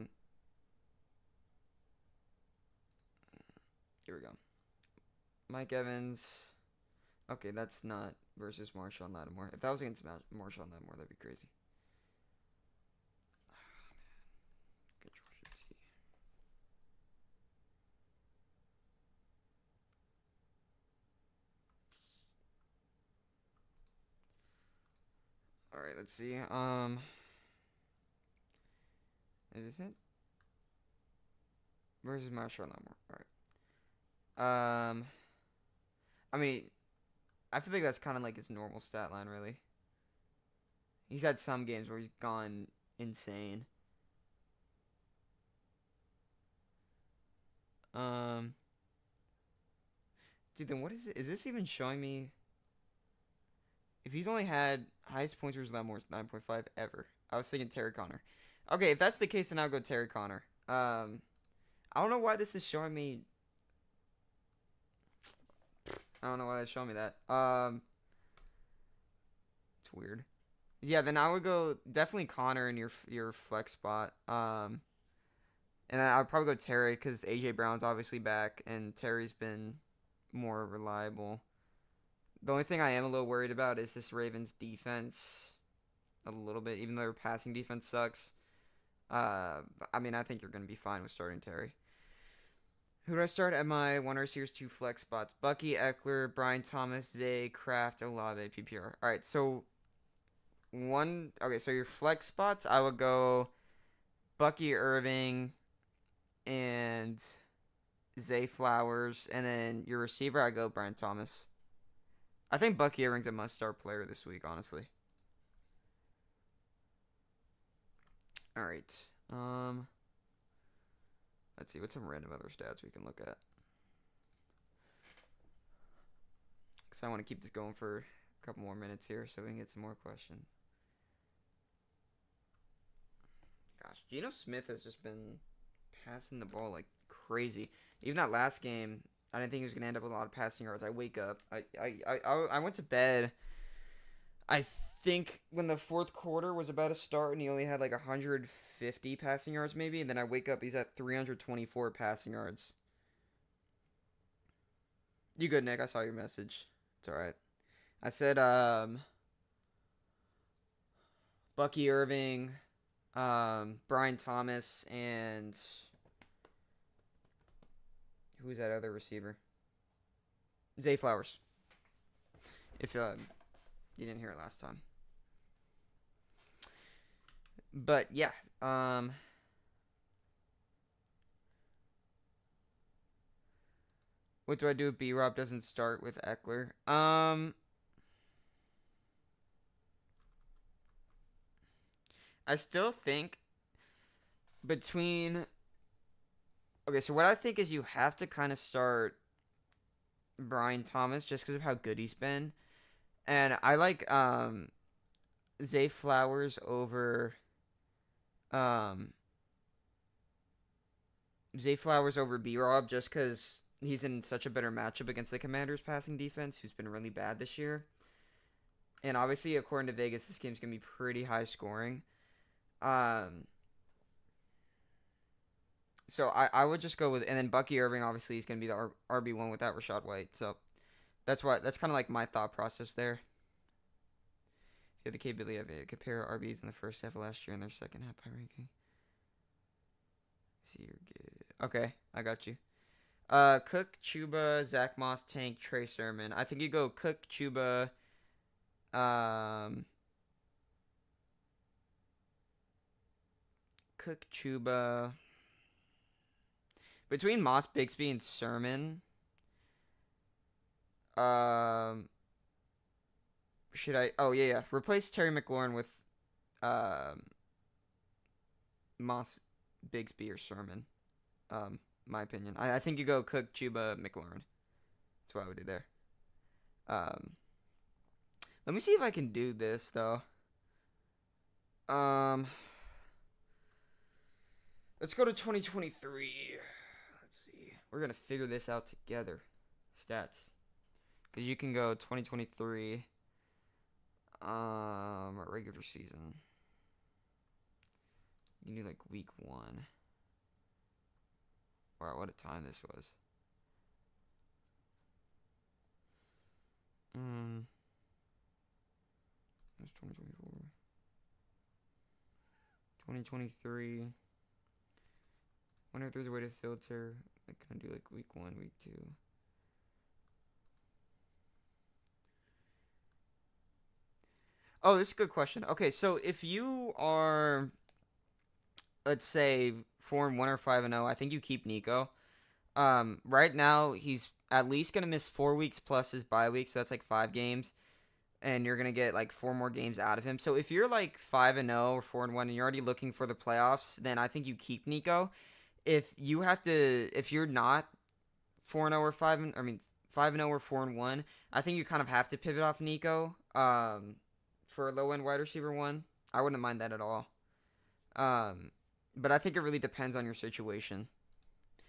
Speaker 1: we go. Mike Evans. Okay, that's not versus Marshawn Lattimore. If that was against Marshawn Lattimore, that'd be crazy. All right, let's see. Is it versus Marshawn Lattimore? All right. I mean, I feel like that's kind of like his normal stat line, really. He's had some games where he's gone insane. Um, Dude, then what is it? Is this even showing me if he's only had highest points versus Lattimore 9.5 ever? I was thinking Terry Connor. Okay, if that's the case, then I'll go Terry Connor. I don't know why this is showing me. I don't know why that's showing me that. It's weird. Yeah, then I would go definitely Connor in your flex spot. And then I'd probably go Terry because AJ Brown's obviously back and Terry's been more reliable. The only thing I am a little worried about is this Ravens defense a little bit, even though their passing defense sucks. I mean, I think you're going to be fine with starting Terry. Who do I start at my one receivers, two flex spots? Bucky, Eckler, Brian Thomas, Zay, Kraft, Olave, PPR. All right, so so your flex spots, I would go Bucky Irving and Zay Flowers, and then your receiver, I go Brian Thomas. I think Bucky Irving's a must-start player this week, honestly. All right. Let's see. What's some random other stats we can look at? Because I want to keep this going for a couple more minutes here so we can get some more questions. Gosh, Geno Smith has just been passing the ball like crazy. Even that last game, I didn't think he was gonna end up with a lot of passing yards. I wake up, I went to bed. I think when the fourth quarter was about to start, and he only had like 150 passing yards, maybe. And then I wake up, he's at 324 passing yards. You good, Nick? I saw your message. It's all right. I said, Bucky Irving, Brian Thomas, and who's that other receiver? Zay Flowers. If you didn't hear it last time. But yeah, what do I do if B-Rob doesn't start with Eckler? I still think between. Okay, so what I think is you have to kind of start Brian Thomas just because of how good he's been. And I like Zay Flowers over B-Rob just because he's in such a better matchup against the Commanders' passing defense, who's been really bad this year. And obviously, according to Vegas, this game's gonna be pretty high scoring. So I would just go with, and then Bucky Irving obviously is gonna be the RB1 without Rachaad White. So that's kind of like my thought process there. You have the capability of compare RBs in the first half of last year and their second half by ranking. See, you're good. Okay, I got you. Cook, Chuba, Zach Moss, Tank, Trey Sermon. I think you go Cook, Chuba, between Moss, Bigsby, and Sermon. Should I? Oh yeah. Replace Terry McLaurin with Moss, Bigsby, or Sermon. My opinion. I think you go Cook, Chuba, McLaurin. That's what I would do there. Let me see if I can do this though. Let's go to 2023. Let's see. We're gonna figure this out together. Stats, because you can go 2023. Regular season. You can do like week 1. Wow, what a time this was. That's 2024. 2023. Wonder if there's a way to filter. Like, can I do like week 1, week 2? Oh, this is a good question. Okay, so if you are, let's say, 4-1 or 5-0, I think you keep Nico. Right now he's at least gonna miss 4 weeks plus his bye week, so that's like 5 games. and you're gonna get like 4 more games out of him. So if you're like 5-0 or 4-1, and you're already looking for the playoffs, then I think you keep Nico. If you're not 4-0 or 5-0 or 4-1, I think you kind of have to pivot off Nico. For a low end wide receiver one, I wouldn't mind that at all. But I think it really depends on your situation.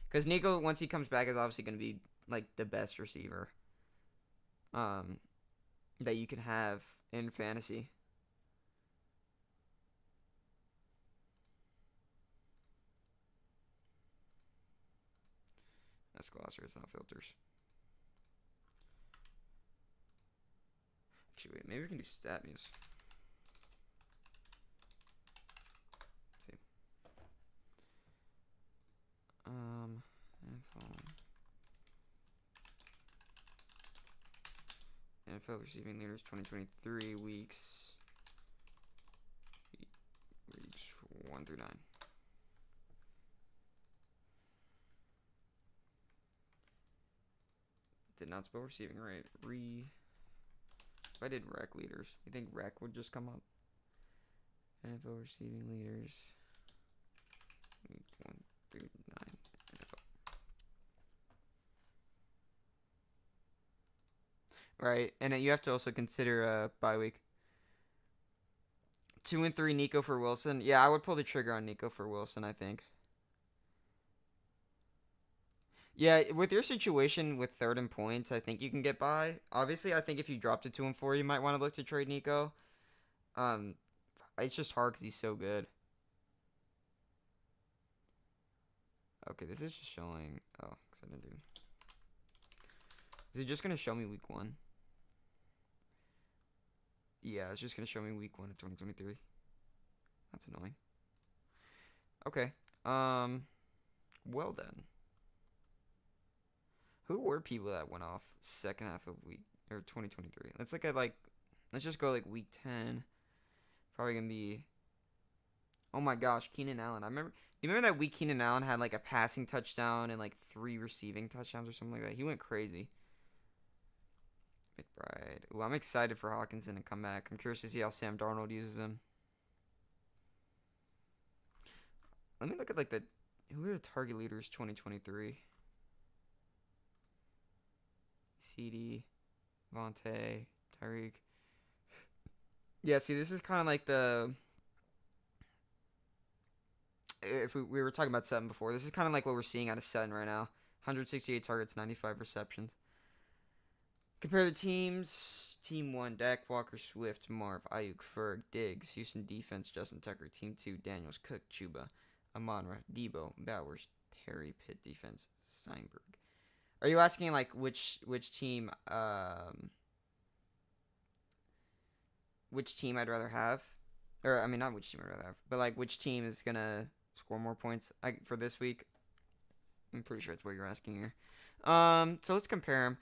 Speaker 1: Because Nico, once he comes back, is obviously going to be like the best receiver that you can have in fantasy. That's Glosser, it's not filters. Actually, wait, maybe we can do stat news. Let's see. NFL receiving leaders 2023 weeks 1 through 9. Did not spell receiving right. If I did rec leaders, you think rec would just come up? NFL receiving leaders week 1 through 9. NFL. Right, and you have to also consider bye week. 2 and 3 Nico for Wilson. Yeah, I would pull the trigger on Nico for Wilson, I think. Yeah, with your situation with third and points, I think you can get by. Obviously, I think if you dropped to 2 and 4, you might want to look to trade Nico. It's just hard because he's so good. Okay, this is just showing. Oh, because I didn't do. Is it just gonna show me week 1? Yeah, it's just gonna show me week 1 of 2023. That's annoying. Okay. Well then. Who were people that went off second half of week or 2023? Let's look at let's just go like week 10. Probably gonna be. Oh my gosh, Keenan Allen. Do you remember that week Keenan Allen had like a passing touchdown and like 3 receiving touchdowns or something like that? He went crazy. McBride. Ooh, I'm excited for Hawkinson to come back. I'm curious to see how Sam Darnold uses him. Let me look at who are the target leaders 2023? CD, Vontae, Tyreek. Yeah, see, this is kind of like if we were talking about Sutton before, this is kind of like what we're seeing out of Sutton right now. 168 targets, 95 receptions. Compare the teams. Team 1, Dak, Walker, Swift, Marv, Ayuk, Ferg, Diggs. Houston defense, Justin Tucker. Team 2, Daniels, Cook, Chuba, Amon-Ra, Debo, Bowers, Terry. Pitt defense, Steinberg. Are you asking like which team I'd rather have? Or I mean not which team I'd rather have, but like which team is gonna score more points for this week? I'm pretty sure that's what you're asking here. So let's compare them.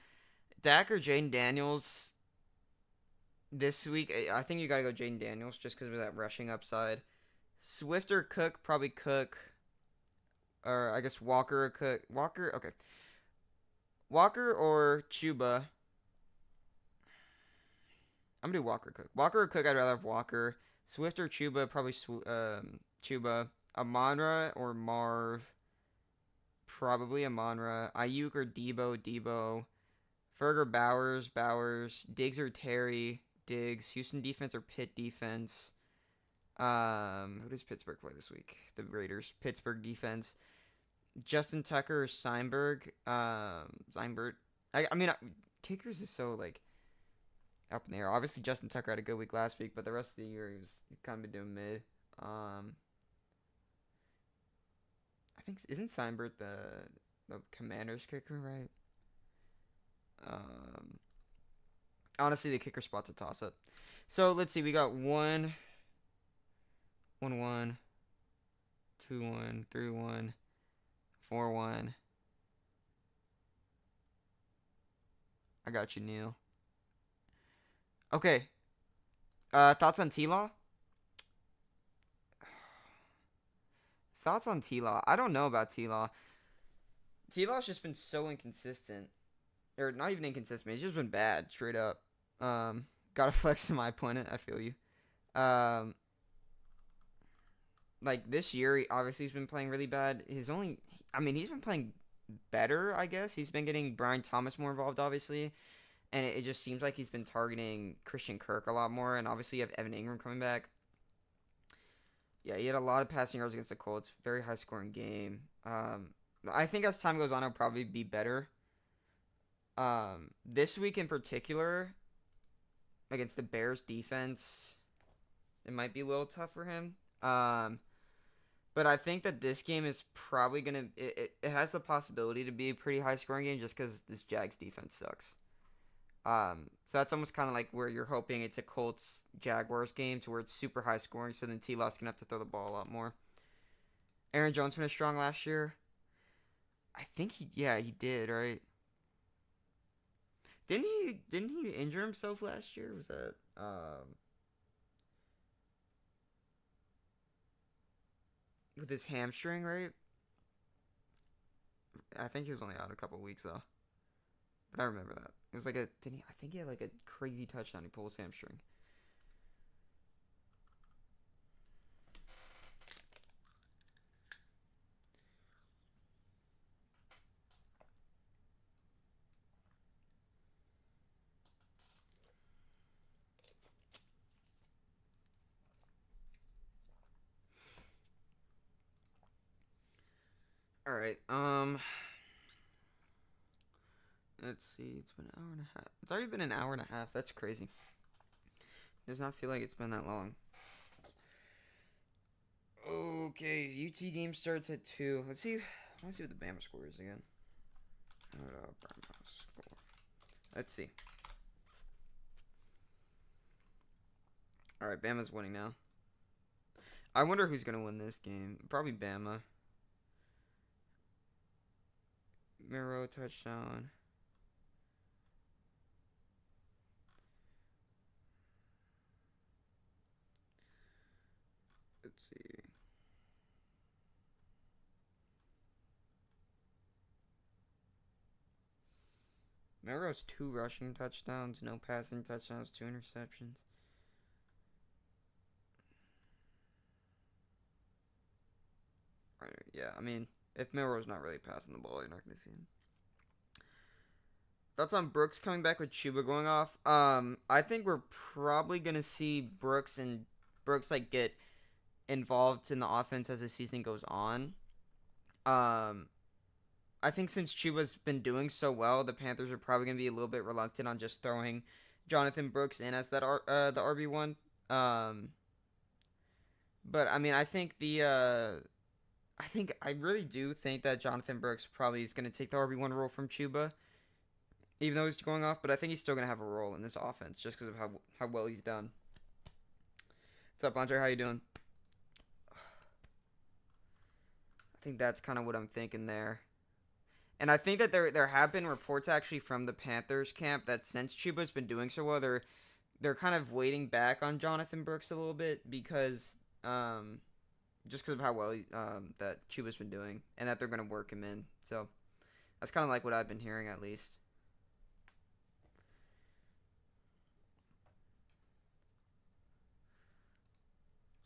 Speaker 1: Dak or Jaden Daniels this week? I think you gotta go Jaden Daniels just because of that rushing upside. Swift or Cook? Probably Cook. Or I guess Walker or Cook. Walker, okay. Walker or Chuba? I'm gonna do Walker or Cook. Walker or Cook? I'd rather have Walker. Swift or Chuba? Probably Chuba. Amon-Ra or Marv? Probably Amon-Ra. Ayuk or Debo? Debo. Ferg or Bowers? Bowers. Diggs or Terry? Diggs. Houston defense or Pitt defense? Who does Pittsburgh play this week? The Raiders. Pittsburgh defense. Justin Tucker or Steinberg? Steinberg. I mean, kickers is so like up in the air. Obviously, Justin Tucker had a good week last week, but the rest of the year he kind of been doing mid. I think isn't Steinberg the Commanders kicker, right? Honestly, the kicker spot's a toss up. So let's see. We got 1-1, 2-1, 3-1, 4-1. I got you, Neil. Okay. Thoughts on T-Law? Thoughts on T-Law? I don't know about T-Law. T-Law's just been so inconsistent. Or not even inconsistent. It's just been bad, straight up. Gotta flex to my opponent. I feel you. Um, like this year, obviously he's been playing really bad. I mean, he's been playing better. I guess he's been getting Brian Thomas more involved, obviously, and it just seems like he's been targeting Christian Kirk a lot more. And obviously, you have Evan Ingram coming back. Yeah, he had a lot of passing yards against the Colts. Very high scoring game. I think as time goes on, it'll probably be better. This week in particular, against the Bears defense, it might be a little tough for him. But I think that this game is probably gonna. It has the possibility to be a pretty high scoring game just because this Jags defense sucks. So that's almost kind of like where you're hoping it's a Colts Jaguars game to where it's super high scoring, so then T-Law's gonna have to throw the ball a lot more. Aaron Jones finished strong last year. I think he did, right? Didn't he injure himself last year? Was that with his hamstring, right? I think he was only out a couple weeks though. But I remember that. It was like a didn't he, I think he had like a crazy touchdown. He pulled his hamstring. All right. Let's see. It's been an hour and a half. It's already been an hour and a half. That's crazy. Does not feel like it's been that long. Okay, UT game starts at 2. Let's see. Let's see what the Bama score is again. Bama score. Let's see. All right, Bama's winning now. I wonder who's gonna win this game. Probably Bama. Miro touchdown. Let's see. Miro's 2 rushing touchdowns, no passing touchdowns, 2 interceptions. Right, yeah, I mean, if Milroe's not really passing the ball, you're not going to see him. Thoughts on Brooks coming back with Chuba going off? I think we're probably going to see Brooks like get involved in the offense as the season goes on. I think since Chuba's been doing so well, the Panthers are probably going to be a little bit reluctant on just throwing Jonathan Brooks in as the RB1. But I mean, I really do think that Jonathan Brooks probably is going to take the RB1 role from Chuba, even though he's going off. But I think he's still going to have a role in this offense just because of how well he's done. What's up, Andre? How you doing? I think that's kind of what I'm thinking there. And I think that there have been reports actually from the Panthers camp that since Chuba's been doing so well, they're kind of waiting back on Jonathan Brooks a little bit because just because of how well that Chuba's been doing, and that they're gonna work him in. So that's kind of like what I've been hearing at least.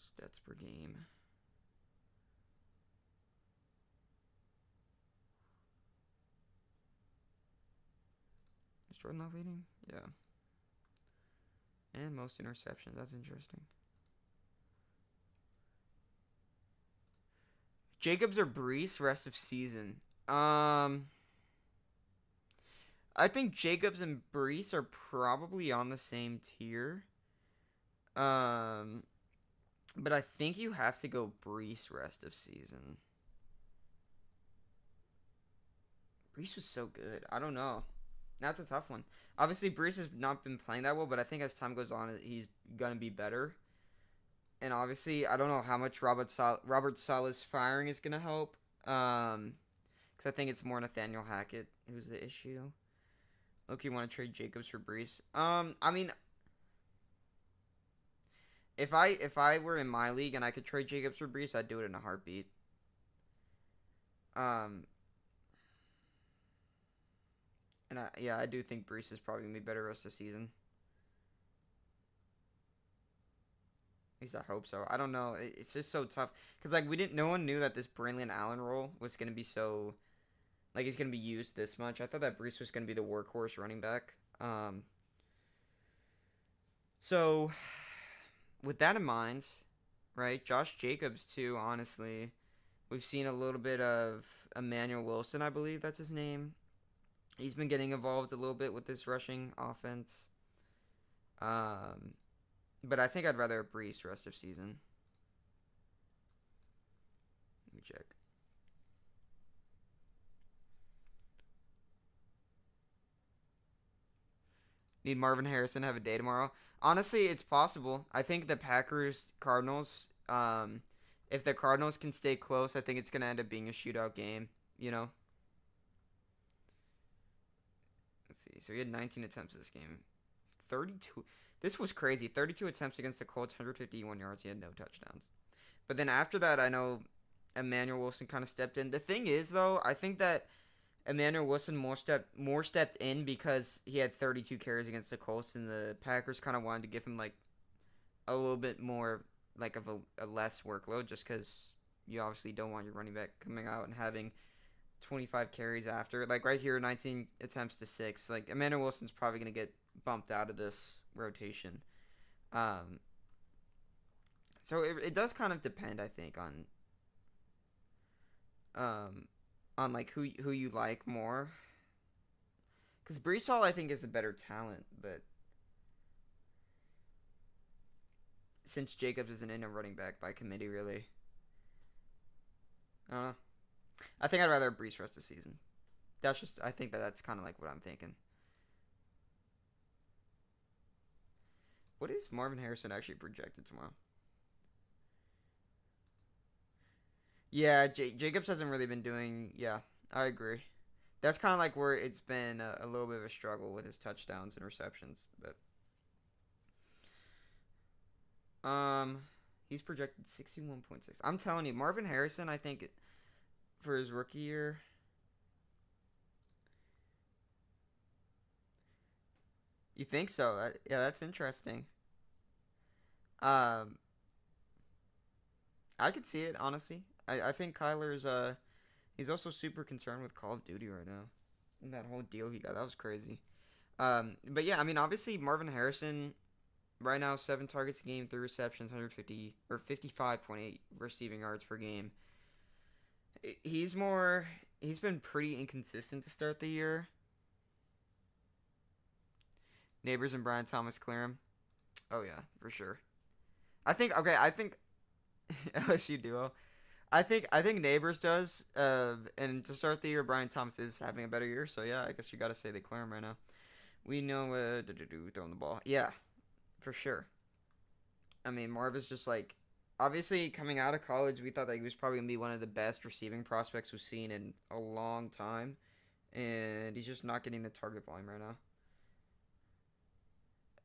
Speaker 1: Stats per game. Is Jordan Love leading? Yeah. And most interceptions. That's interesting. Jacobs or Brees rest of season. I think Jacobs and Brees are probably on the same tier. But I think you have to go Brees rest of season. Brees was so good. I don't know. That's a tough one. Obviously, Brees has not been playing that well, but I think as time goes on, he's gonna be better. And obviously, I don't know how much Robert Saleh's firing is gonna help. Because I think it's more Nathaniel Hackett who's the issue. Look, you want to trade Jacobs for Brees? I mean, if I were in my league and I could trade Jacobs for Brees, I'd do it in a heartbeat. Um, and I do think Brees is probably gonna be better rest of the season. At least I hope so. I don't know. It's just so tough because like we didn't. No one knew that this Braylon Allen role was gonna be so like he's gonna be used this much. I thought that Brees was gonna be the workhorse running back. So with that in mind, right? Josh Jacobs too. Honestly, we've seen a little bit of Emmanuel Wilson. I believe that's his name. He's been getting involved a little bit with this rushing offense. Um, but I think I'd rather Brees rest of season. Let me check. Need Marvin Harrison to have a day tomorrow. Honestly, it's possible. I think the Packers Cardinals. If the Cardinals can stay close, I think it's gonna end up being a shootout game. You know. Let's see. So he had 19 attempts this game. 32. This was crazy. 32 attempts against the Colts, 151 yards. He had no touchdowns. But then after that, I know Emmanuel Wilson kind of stepped in. The thing is, though, I think that Emmanuel Wilson more stepped in because he had 32 carries against the Colts, and the Packers kind of wanted to give him like a little bit more like of a less workload, just because you obviously don't want your running back coming out and having 25 carries after. Like right here, 19 attempts to 6. Like Emmanuel Wilson's probably gonna get bumped out of this rotation. Um, so it does kind of depend, I think, um, on like who you like more. Because Brees Hall, I think, is a better talent, but since Jacobs isn't in a running back by committee, really, I don't know. I think I'd rather Brees rest the season. That's just, I think that's kind of like what I'm thinking. What is Marvin Harrison actually projected tomorrow? Yeah, Jacobs hasn't really been doing. Yeah, I agree. That's kind of like where it's been a little bit of a struggle with his touchdowns and receptions. But he's projected 61.6. I'm telling you, Marvin Harrison. I think for his rookie year, you think so? Yeah, that's interesting. Um, I could see it honestly. I think Kyler's he's also super concerned with Call of Duty right now. And that whole deal he got, that was crazy. But yeah, I mean, obviously Marvin Harrison right now 7 targets a game, 3 receptions, 150 or 55.8 receiving yards per game. He's more. He's been pretty inconsistent to start the year. Neighbors and Brian Thomas clear him. Oh yeah, for sure. I think okay. I think LSU duo. I think Neighbors does. And to start the year, Brian Thomas is having a better year. So yeah, I guess you got to say they clear him right now. We know throwing the ball. Yeah, for sure. I mean, Marv is just like obviously coming out of college, we thought that he was probably gonna be one of the best receiving prospects we've seen in a long time, and he's just not getting the target volume right now.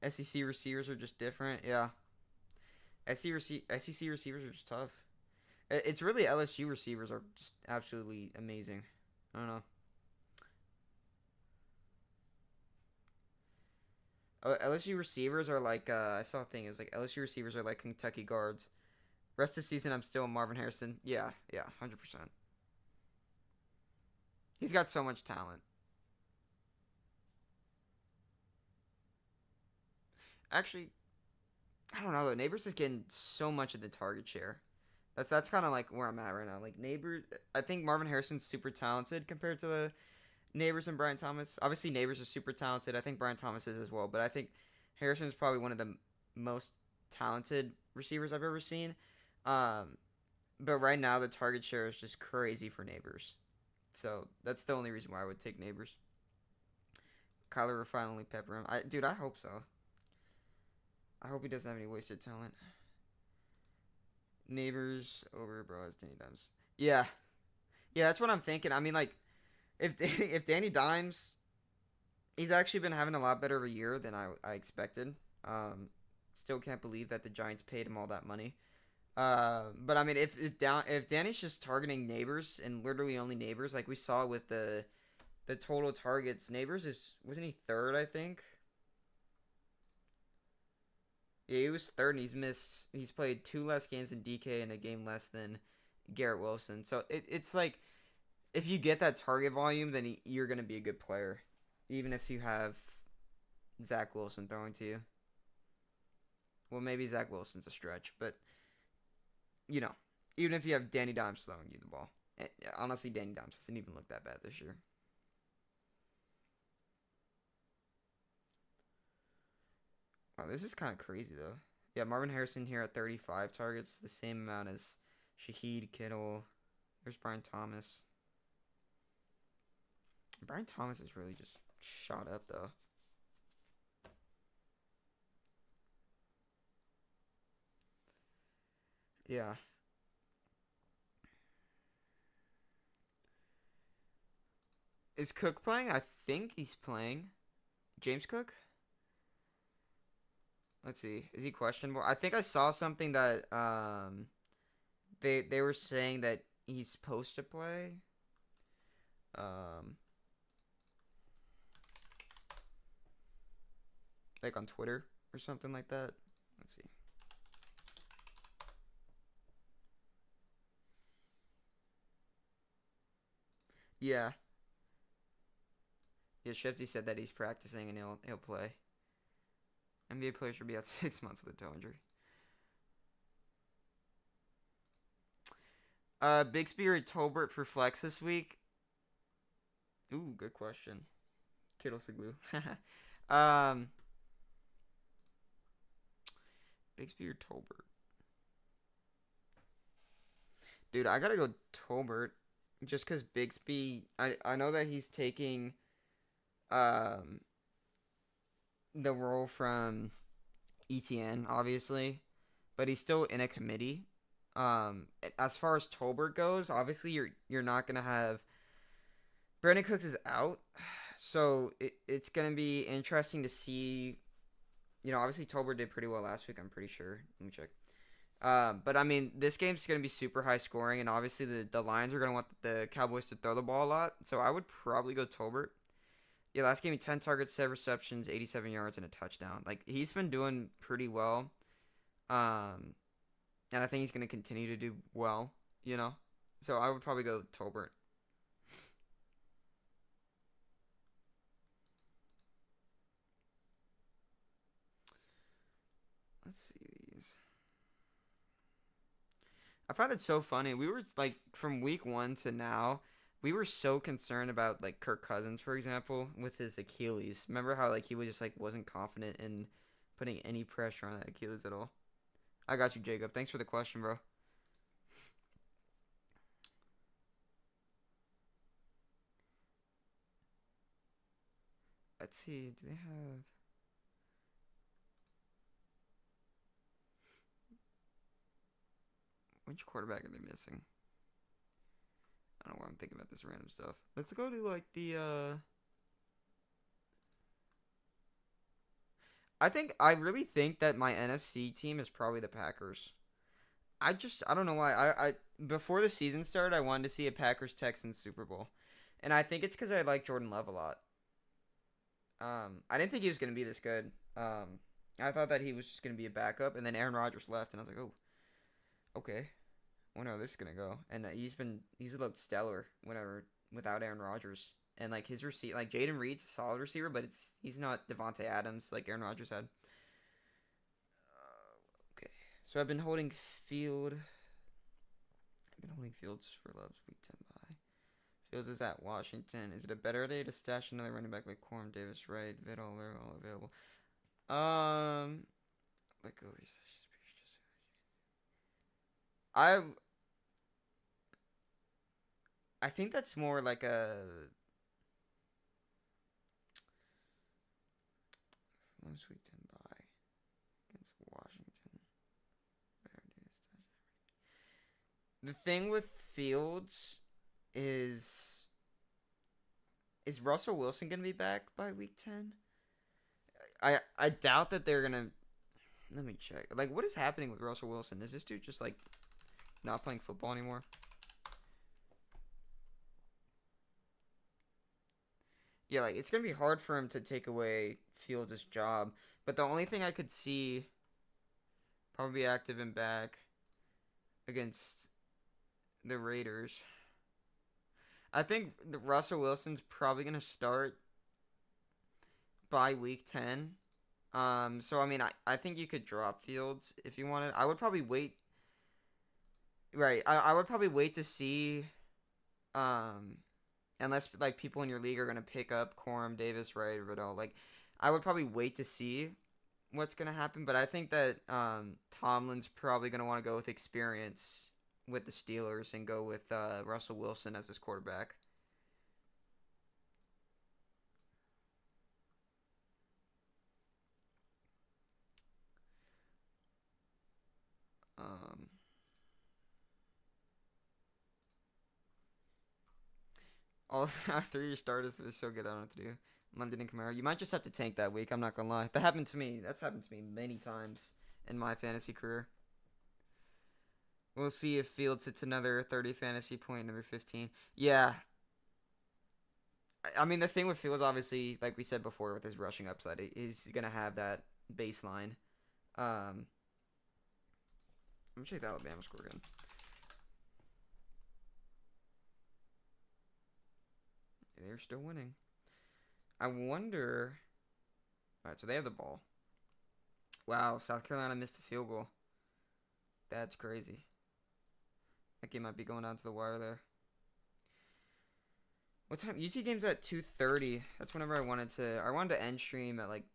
Speaker 1: SEC receivers are just different. Yeah, SEC receivers are just tough. It's really LSU receivers are just absolutely amazing. I don't know. LSU receivers are like I saw a thing. It's like LSU receivers are like Kentucky guards. Rest of the season, I'm still Marvin Harrison. Yeah, yeah, 100%. He's got so much talent. Actually, I don't know though. Neighbors is getting so much of the target share. That's kind of like where I'm at right now. Like Neighbors, I think Marvin Harrison's super talented compared to the Neighbors and Brian Thomas. Obviously, Neighbors is super talented. I think Brian Thomas is as well. But I think Harrison is probably one of the most talented receivers I've ever seen. Um, but right now, the target share is just crazy for Neighbors. So that's the only reason why I would take Neighbors. Kyler will finally pepper him. Dude, I hope so. I hope he doesn't have any wasted talent. Neighbors over Bros Danny Dimes. Yeah, yeah, that's what I'm thinking. I mean, like if if Danny Dimes, he's actually been having a lot better of a year than I expected. Um, Still can't believe that the Giants paid him all that money. But I mean, if Danny's just targeting Neighbors and literally only Neighbors, like we saw with the total targets, Neighbors is wasn't he third? I think. Yeah, he was third, and he's played two less games than DK and a game less than Garrett Wilson. So it's like if you get that target volume, then you're gonna be a good player, even if you have Zach Wilson throwing to you. Well, maybe Zach Wilson's a stretch, but you know, even if you have Danny Dimes throwing you the ball, honestly, Danny Dimes doesn't even look that bad this year. Wow, this is kind of crazy though. Yeah, Marvin Harrison here at 35 targets, the same amount as Shaheed, Kittle. There's Brian Thomas. Brian Thomas is really just shot up though. Yeah. Is Cook playing? I think he's playing. James Cook? Let's see. Is he questionable? I think I saw something that they were saying that he's supposed to play. Um like on Twitter or something like that. Let's see. Yeah. Yeah, Shifty said that he's practicing and he'll play. NBA player should be out 6 months with a toe injury. Bixby or Tolbert for flex this week? Ooh, good question. Kittle Siglu. um, Bixby or Tolbert? Dude, I gotta go Tolbert just because Bixby. I know that he's taking um the role from ETN, obviously, but he's still in a committee. As far as Tolbert goes, obviously you're not gonna have Brandon Cooks is out, so it's gonna be interesting to see. You know, obviously Tolbert did pretty well last week. I'm pretty sure. Let me check. But I mean, this game's gonna be super high scoring, and obviously the Lions are gonna want the Cowboys to throw the ball a lot. So I would probably go Tolbert. Yeah, last game he 10 targets, 7 receptions, 87 yards, and a touchdown. Like he's been doing pretty well. Um, and I think he's gonna continue to do well. You know, so I would probably go Tolbert. Let's see these. I found it so funny. We were like from week one to now, we were so concerned about like Kirk Cousins, for example, with his Achilles. Remember how like he was just like wasn't confident in putting any pressure on that Achilles at all. I got you, Jacob. Thanks for the question, bro. Let's see. Do they have? Which quarterback are they missing? I don't know why I'm thinking about this random stuff. Let's go to like the. I really think that my NFC team is probably the Packers. I don't know why. I before the season started, I wanted to see a Packers Texans Super Bowl, and I think it's because I like Jordan Love a lot. I didn't think he was gonna be this good. I thought that he was just gonna be a backup, and then Aaron Rodgers left, and I was like, oh, okay, I wonder how this is gonna go. And he's looked stellar whenever without Aaron Rodgers, and like his receiver, like Jaden Reed's a solid receiver, but he's not Devonte Adams like Aaron Rodgers had. Okay, so I've been holding Field. I've been holding Fields for Love's week 10 bye. Fields is at Washington. Is it a better day to stash another running back like Corum, Davis, Wright, Vital, they're all available? Let go. I I think that's more like a last week 10 bye against Washington. The thing with Fields is is Russell Wilson gonna be back by week 10? I doubt that they're gonna. Let me check. Like, what is happening with Russell Wilson? Is this dude just like not playing football anymore? Yeah, like it's gonna be hard for him to take away Fields' job. But the only thing I could see probably be active and back against the Raiders. I think Russell Wilson's probably gonna start by week 10. So I mean, I think you could drop Fields if you wanted. I would probably wait. Right, I would probably wait to see, um, unless like people in your league are gonna pick up Corum, Davis, Wright, or Riddle. Like, I would probably wait to see what's gonna happen. But I think that Tomlin's probably gonna want to go with experience with the Steelers and go with Russell Wilson as his quarterback. Um, all three of your starters are so good. I don't know what to do. London and Kamara. You might just have to tank that week. I'm not gonna lie. That happened to me. That's happened to me many times in my fantasy career. We'll see if Fields hits another 30 fantasy point, another 15. Yeah. I mean, the thing with Fields, obviously, like we said before, with his rushing upside, he's gonna have that baseline. Let me check the Alabama score again. They're still winning. I wonder. All right, so they have the ball. Wow, South Carolina missed a field goal. That's crazy. That game might be going down to the wire there. What time? UT game's at 2:30. That's whenever I wanted to. I wanted to end stream at like.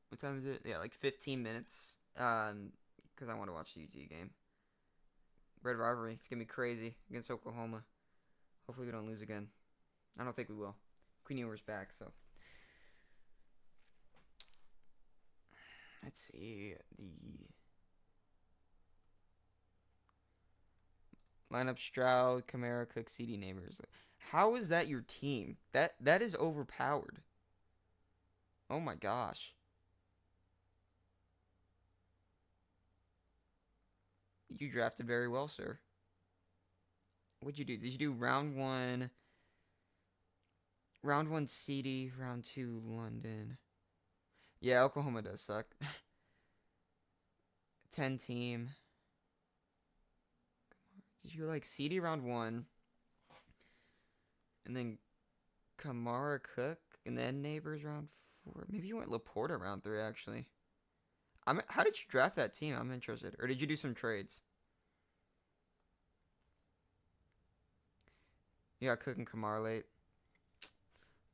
Speaker 1: What time is it? Yeah, like 15 minutes. Because I want to watch the UT game. Red Rivalry. It's gonna be crazy against Oklahoma. Hopefully we don't lose again. I don't think we will. Queen Ewer's back, so. Let's see the lineup: Stroud, Kamara, Cook, CD, Neighbors. How is that your team? That is overpowered. Oh my gosh. You drafted very well, sir. What'd you do? Did you do round one? Round one CD, round two London. Yeah, Oklahoma does suck. 10 team. Did you like CD round one? And then Kamara, Cook, and then Neighbors round four. Maybe you went Laporta round three, actually. How did you draft that team? I'm interested. Or did you do some trades? You got Cook and Kamara late.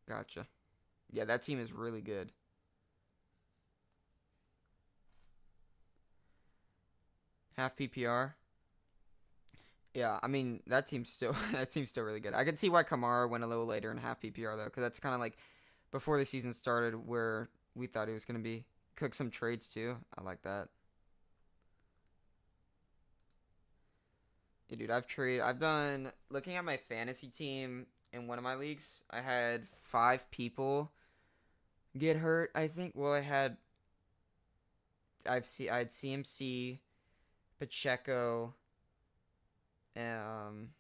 Speaker 1: Gotcha. Yeah, that team is really good. Half PPR. Yeah, I mean that team's still that team's still really good. I can see why Kamara went a little later in half PPR though, because that's kind of like before the season started where we thought he was gonna be. Cook some trades too. I like that. Yeah, dude, I've done looking at my fantasy team in one of my leagues. I had 5 people get hurt. I think. Well, I had CMC, Pacheco, um,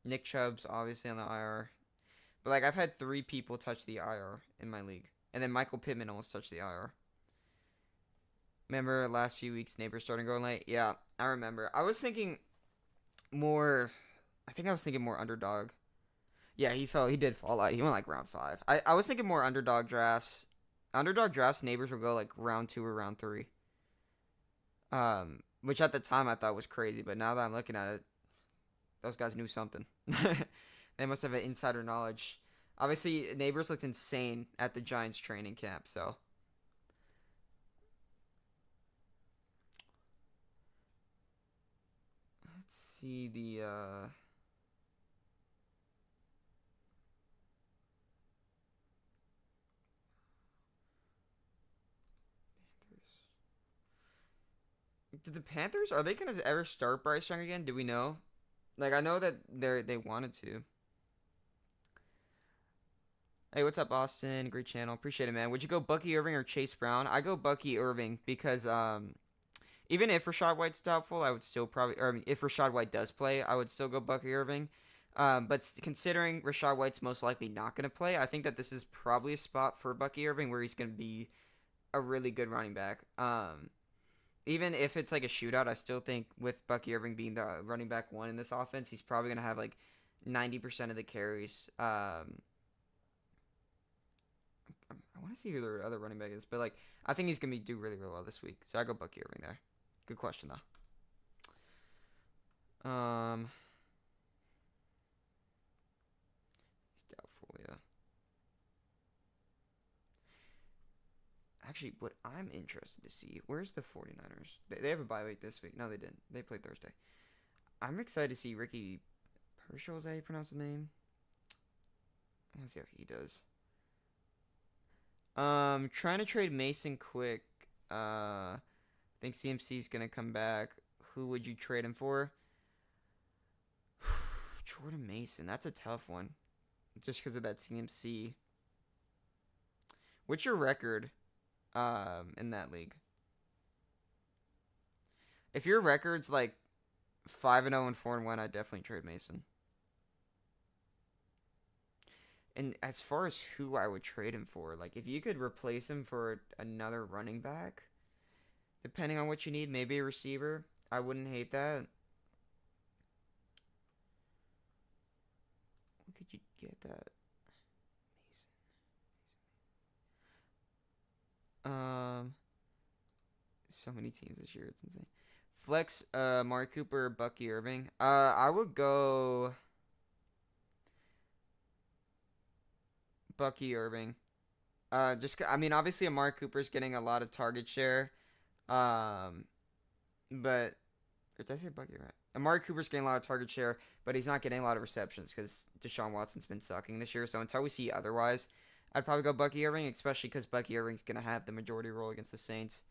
Speaker 1: Nick Chubb's obviously on the IR. But like I've had 3 people touch the IR in my league, and then Michael Pittman almost touched the IR. Remember last few weeks, neighbors starting going late. Yeah, I remember. I was thinking more. I think I was thinking more underdog. Yeah, he fell. He did fall out. He went like round 5. I was thinking more underdog drafts. Underdog drafts, neighbors will go like round 2 or round 3. Which at the time I thought was crazy, but now that I'm looking at it, those guys knew something. They must have an insider knowledge. Obviously, neighbors looked insane at the Giants training camp. So let's see the. Did the Panthers, are they gonna ever start Bryce Young again? Do we know? Like I know that they wanted to. Hey, what's up, Austin? Great channel. Appreciate it, man. Would you go Bucky Irving or Chase Brown? I go Bucky Irving because even if Rachaad White's doubtful, I would still probably, or I mean, if Rachaad White does play, I would still go Bucky Irving. But considering Rachaad White's most likely not going to play, I think that this is probably a spot for Bucky Irving where he's going to be a really good running back. even if it's like a shootout, I still think with Bucky Irving being the running back one in this offense, he's probably gonna have like 90% of the carries. I want to see who their other running back is, but like I think he's gonna do really, really well this week. So I go Bucky Irving there. Good question though. He's doubtful, yeah. Actually, what I'm interested to see, where's the 49ers? They have a bye week this week. No, they didn't. They played Thursday. I'm excited to see Ricky Herschel, is that how you pronounce the name? I want to see how he does. Trying to trade Mason quick. I think CMC's gonna come back. Who would you trade him for? Jordan Mason. That's a tough one, just because of that CMC. What's your record, in that league? If your record's like 5-0 and 4-1, I'd definitely trade Mason. And as far as who I would trade him for, like if you could replace him for another running back, depending on what you need, maybe a receiver, I wouldn't hate that. What could you get that? Um, so many teams this year, it's insane. Flex, Mark Cooper, Bucky Irving. I would go Bucky Irving. I mean, obviously, Amari Cooper's getting a lot of target share. Um, but did I say Bucky right? Amari Cooper's getting a lot of target share, but he's not getting a lot of receptions because Deshaun Watson's been sucking this year. So until we see otherwise, I'd probably go Bucky Irving, especially because Bucky Irving's gonna have the majority role against the Saints.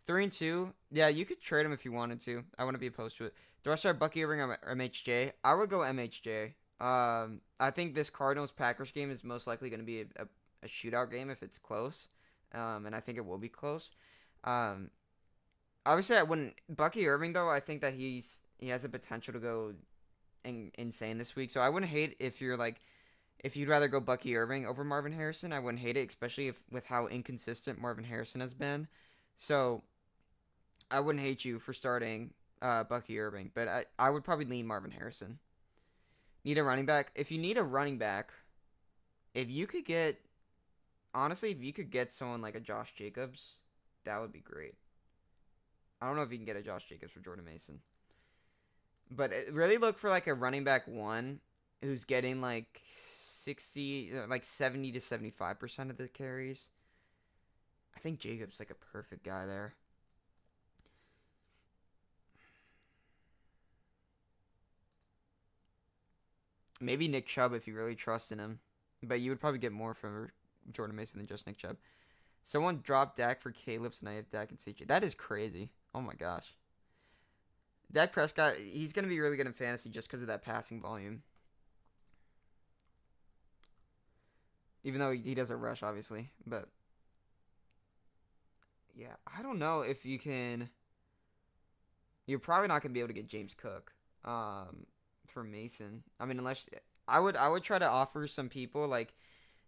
Speaker 1: 3-2, yeah, you could trade him if you wanted to. I wouldn't be opposed to it. Do I start Bucky Irving or MHJ? I would go MHJ. I think this Cardinals Packers game is most likely going to be a shootout game if it's close, and I think it will be close. Um, Obviously, I wouldn't Bucky Irving though. I think that he has the potential to go insane this week. So I wouldn't hate if you'd rather go Bucky Irving over Marvin Harrison. I wouldn't hate it, especially if with how inconsistent Marvin Harrison has been. So I wouldn't hate you for starting Bucky Irving, but I would probably lean Marvin Harrison. Need a running back? If you need a running back, if you could get honestly, if you could get someone like a Josh Jacobs, that would be great. I don't know if you can get a Josh Jacobs for Jordan Mason, but really look for like a running back one who's getting like 70 to 75% of the carries. I think Jacobs like a perfect guy there. Maybe Nick Chubb if you really trust in him, but you would probably get more from Jordan Mason than just Nick Chubb. Someone dropped Dak for Caleb, and I have Dak and CJ. That is crazy. Oh my gosh. Dak Prescott, he's going to be really good in fantasy just because of that passing volume. Even though he doesn't rush, obviously. But, yeah, I don't know if you can. You're probably not going to be able to get James Cook for Mason. I mean, unless. I would try to offer some people, like,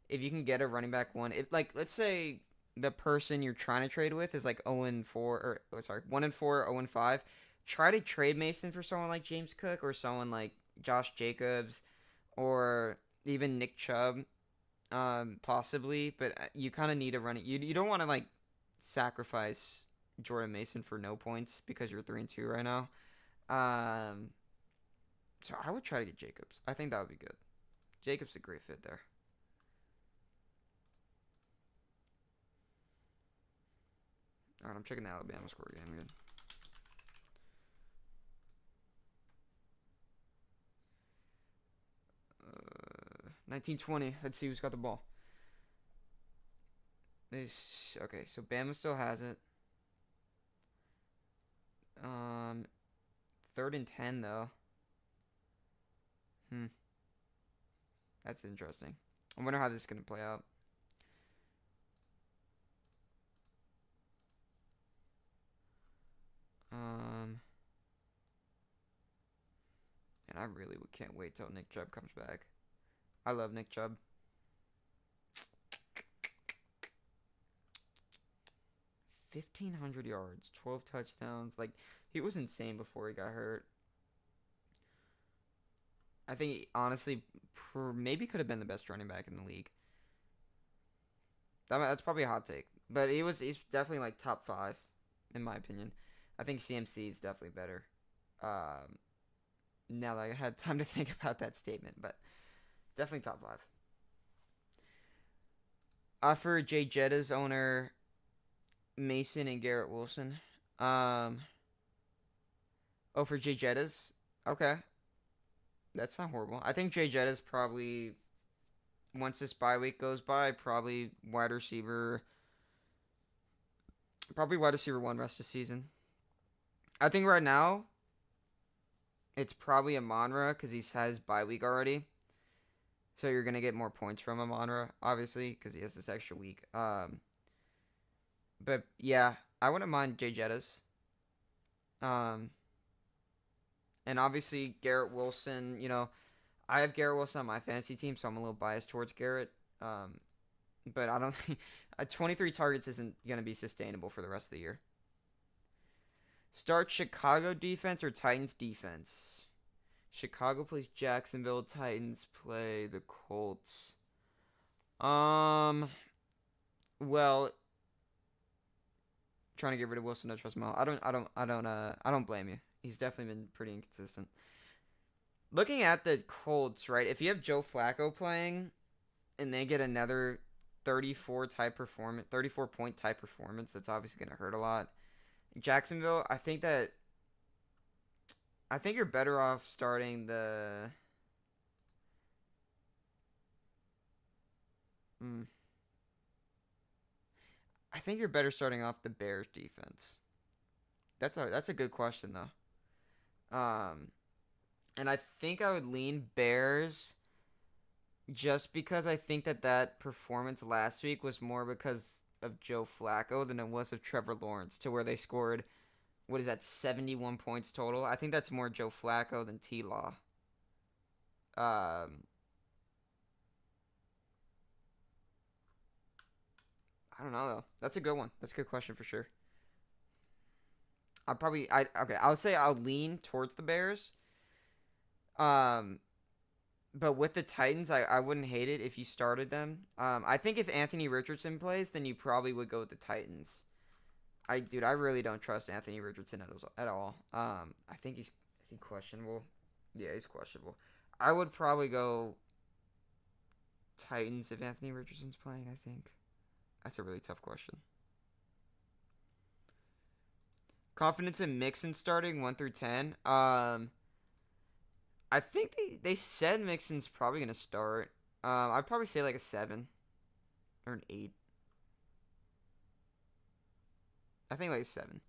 Speaker 1: if you can get a running back one. Like, let's say the person you're trying to trade with is like 0-4 or 1-4, 0-5. Try to trade Mason for someone like James Cook or someone like Josh Jacobs or even Nick Chubb, possibly. But you kind of need a running. You don't want to like sacrifice Jordan Mason for no points because you're 3-2 right now. Um, so I would try to get Jacobs. I think that would be good. Jacobs a great fit there. All right, I'm checking the Alabama score again. Good. 1920. Let's see who's got the ball. Okay, so Bama still has it. Um, 3rd and 10 though. Hmm, that's interesting. I wonder how this is gonna play out. Um, and I really can't wait till Nick Chubb comes back. I love Nick Chubb. 1,500 yards, 12 touchdowns. Like, he was insane before he got hurt. I think he honestly maybe could have been the best running back in the league. That's probably a hot take, but he's definitely like top 5 in my opinion. I think CMC is definitely better. Um, Now that I had time to think about that statement, but definitely top 5. For Jay Jetta's owner, Mason and Garrett Wilson. Um, for Jay Jetta's, okay, that's not horrible. I think Jay Jetta's probably once this bye week goes by, probably wide receiver, one rest of the season. I think right now it's probably Amon-Ra because he has bye week already. So you're going to get more points from Amon-Ra, obviously, because he has this extra week. But yeah, I wouldn't mind Jay Jettas. And obviously Garrett Wilson, I have Garrett Wilson on my fantasy team, so I'm a little biased towards Garrett. But I don't think 23 targets isn't going to be sustainable for the rest of the year. Start Chicago defense or Titans defense? Chicago plays Jacksonville. Titans play the Colts. Well, trying to get rid of Wilson. No, trust him. I don't blame you. He's definitely been pretty inconsistent. Looking at the Colts, right? If you have Joe Flacco playing, and they get another 34 point type performance, that's obviously going to hurt a lot. Jacksonville, I think you're better off starting the. I think you're better starting off the Bears defense. That's a good question though. And I think I would lean Bears just because I think that performance last week was more because of Joe Flacco than it was of Trevor Lawrence, to where they scored, 71 points total. I think that's more Joe Flacco than T-Law. I don't know though. That's a good one. That's a good question for sure. I would say I'll lean towards the Bears. But with the Titans, I wouldn't hate it if you started them. I think if Anthony Richardson plays, then you probably would go with the Titans. I really don't trust Anthony Richardson at all. I think is he questionable? Yeah, he's questionable. I would probably go Titans if Anthony Richardson's playing, I think. That's a really tough question. Confidence in Mixon starting 1 through 10. I think they said Mixon's probably going to start. I'd probably say like a 7 or an 8. I think like a 7.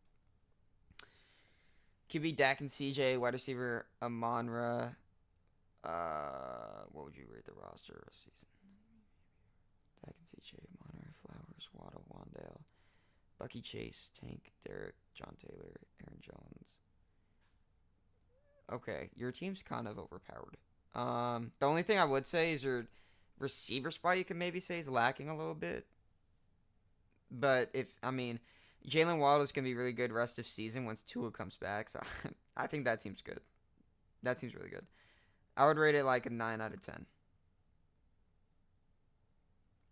Speaker 1: QB Dak and CJ, wide receiver Amon-Ra. What would you rate the roster this season? Dak and CJ, Amon-Ra, Flowers, Waddle, Wandale, Bucky Chase, Tank, Derek, John Taylor, Aaron Jones. Okay, your team's kind of overpowered. The only thing I would say is your receiver spot, you can maybe say, is lacking a little bit. But Jalen Waddle is going to be really good rest of season once Tua comes back. So I think that team's good. That team's really good. I would rate it like a 9 out of 10.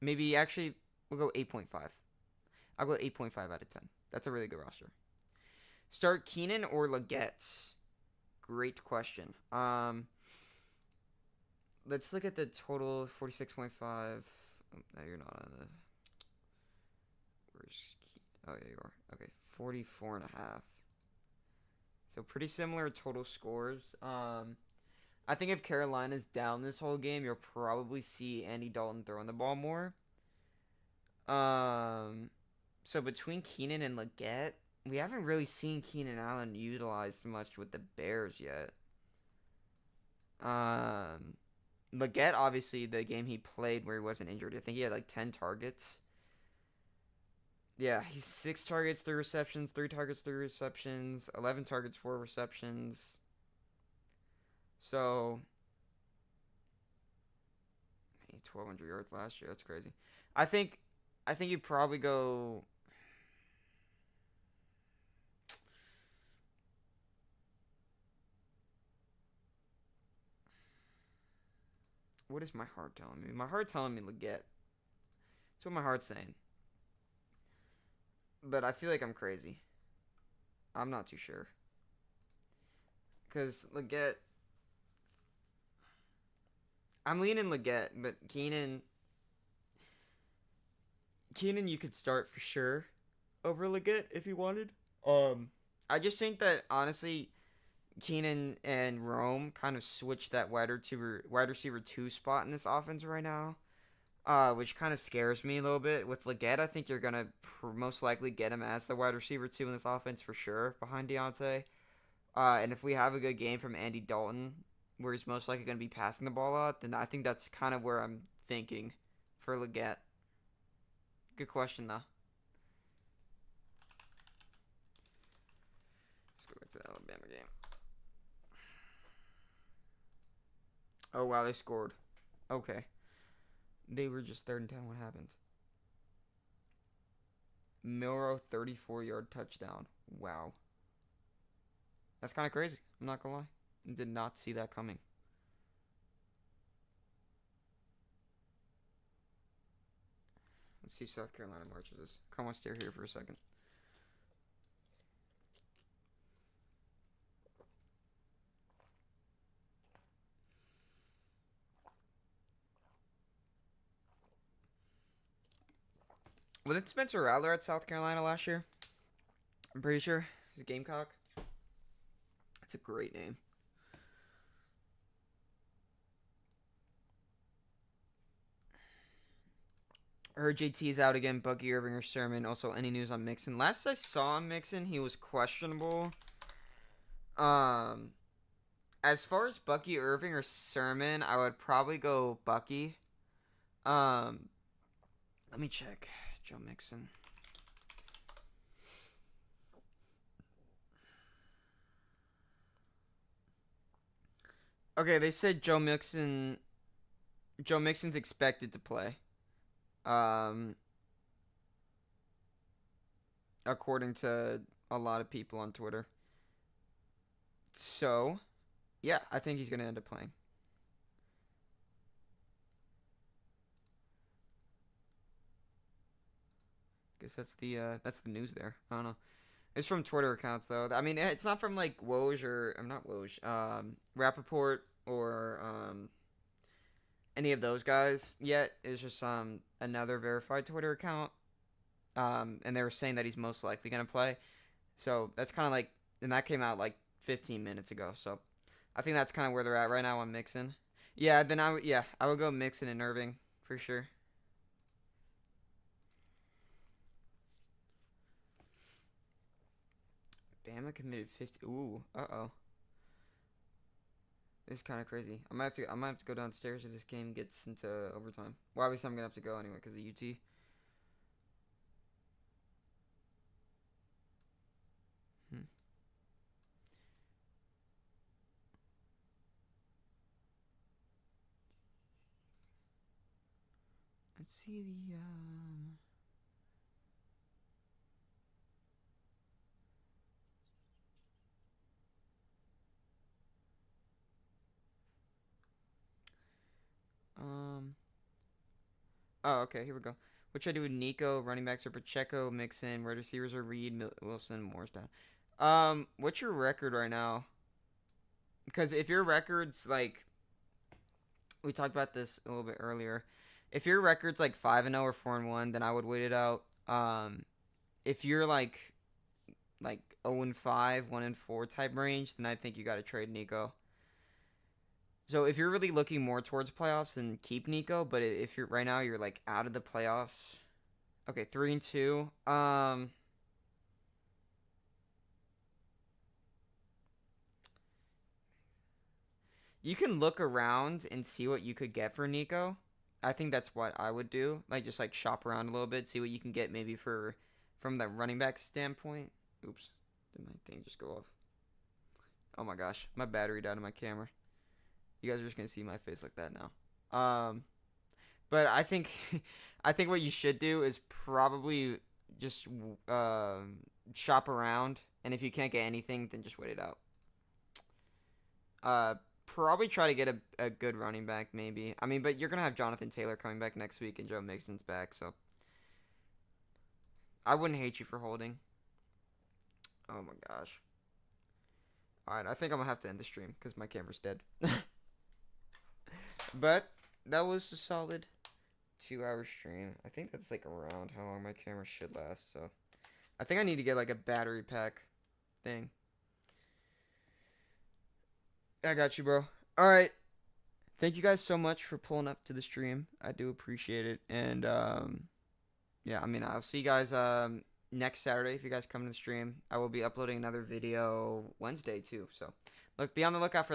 Speaker 1: Maybe actually we'll go 8.5. I'll go 8.5 out of 10. That's a really good roster. Start Keenan or Leggett? Great question. Let's look at the total 46.5. Oh, no, you're not on the. Where's Oh, yeah, you are. Okay, 44.5. So pretty similar total scores. I think if Carolina's down this whole game, you'll probably see Andy Dalton throwing the ball more. So between Keenan and Leggett, we haven't really seen Keenan Allen utilized much with the Bears yet. Leggett, obviously, the game he played where he wasn't injured, I think he had like 10 targets. Yeah, he's 6 targets, 3 receptions, 3 targets, 3 receptions, 11 targets, 4 receptions. So, 1,200 yards last year. That's crazy. I think you probably go. What is my heart telling me? My heart telling me Leggett. That's what my heart's saying. But I feel like I'm crazy. I'm not too sure. Because Leggett. I'm leaning Leggett, but Keenan. Keenan, you could start for sure over Leggett if you wanted. I just think that honestly, Keenan and Rome kind of switched that wide receiver two spot in this offense right now, which kind of scares me a little bit. With Leggett, I think you're gonna most likely get him as the wide receiver two in this offense for sure behind Deontay. And if we have a good game from Andy Dalton, where he's most likely gonna be passing the ball out, then I think that's kind of where I'm thinking for Leggett. Good question though. Let's go back to the Alabama game. Oh wow, they scored. Okay. They were just 3rd and 10. What happened? Milrow 34-yard touchdown. Wow. That's kind of crazy. I'm not gonna lie. Did not see that coming. Let's see if South Carolina marches this. Come on, stay here for a second. Was it Spencer Rattler at South Carolina last year? I'm pretty sure. He's a Gamecock. That's a great name. I heard JT is out again. Bucky Irving or Sermon. Also, any news on Mixon? Last I saw Mixon, he was questionable. As far as Bucky Irving or Sermon, I would probably go Bucky. Let me check. Joe Mixon. Okay, they said Joe Mixon's expected to play. According to a lot of people on Twitter. So, yeah, I think he's gonna end up playing. Guess that's the news there. I don't know. It's from Twitter accounts though. I mean, it's not from like Woj or I'm not Woj. Rappaport or any of those guys yet. It's just another verified Twitter account. And they were saying that he's most likely gonna play. So that's kind of like, and that came out like 15 minutes ago. So I think that's kind of where they're at right now on Mixon. Yeah, then I would go Mixon and Irving for sure. Bama committed 50. Ooh, uh-oh. This is kind of crazy. I might have to go downstairs if this game gets into overtime. Well, obviously I'm gonna have to go anyway because of UT. Hmm. Let's see the Oh, okay. Here we go. What should I do with Nico? Running backs are Pacheco, Mixon. Wide receivers are Reed, Wilson, Moore's down. What's your record right now? Because if your record's like, we talked about this a little bit earlier. If your record's like 5-0 or 4-1, then I would wait it out. If you're like 0-5, 1-4 type range, then I think you got to trade Nico. So if you're really looking more towards playoffs, then keep Nico. But if you're right now, you're like out of the playoffs. Okay, 3-2. You can look around and see what you could get for Nico. I think that's what I would do. Like just like shop around a little bit, see what you can get maybe for from the running back standpoint. Oops, did my thing just go off? Oh my gosh, my battery died on my camera. You guys are just gonna see my face like that now. But I think I think what you should do is probably just shop around, and if you can't get anything, then just wait it out. probably try to get a good running back, maybe. I mean, but you're going to have Jonathan Taylor coming back next week and Joe Mixon's back, so I wouldn't hate you for holding. Oh my gosh. Alright, I think I'm going to have to end the stream because my camera's dead. But that was a solid 2-hour stream. I think that's like around how long my camera should last, so I think I need to get like a battery pack thing. I got you, bro. Alright. Thank you guys so much for pulling up to the stream. I do appreciate it. And yeah, I mean, I'll see you guys next Saturday if you guys come to the stream. I will be uploading another video Wednesday too. So, look, be on the lookout for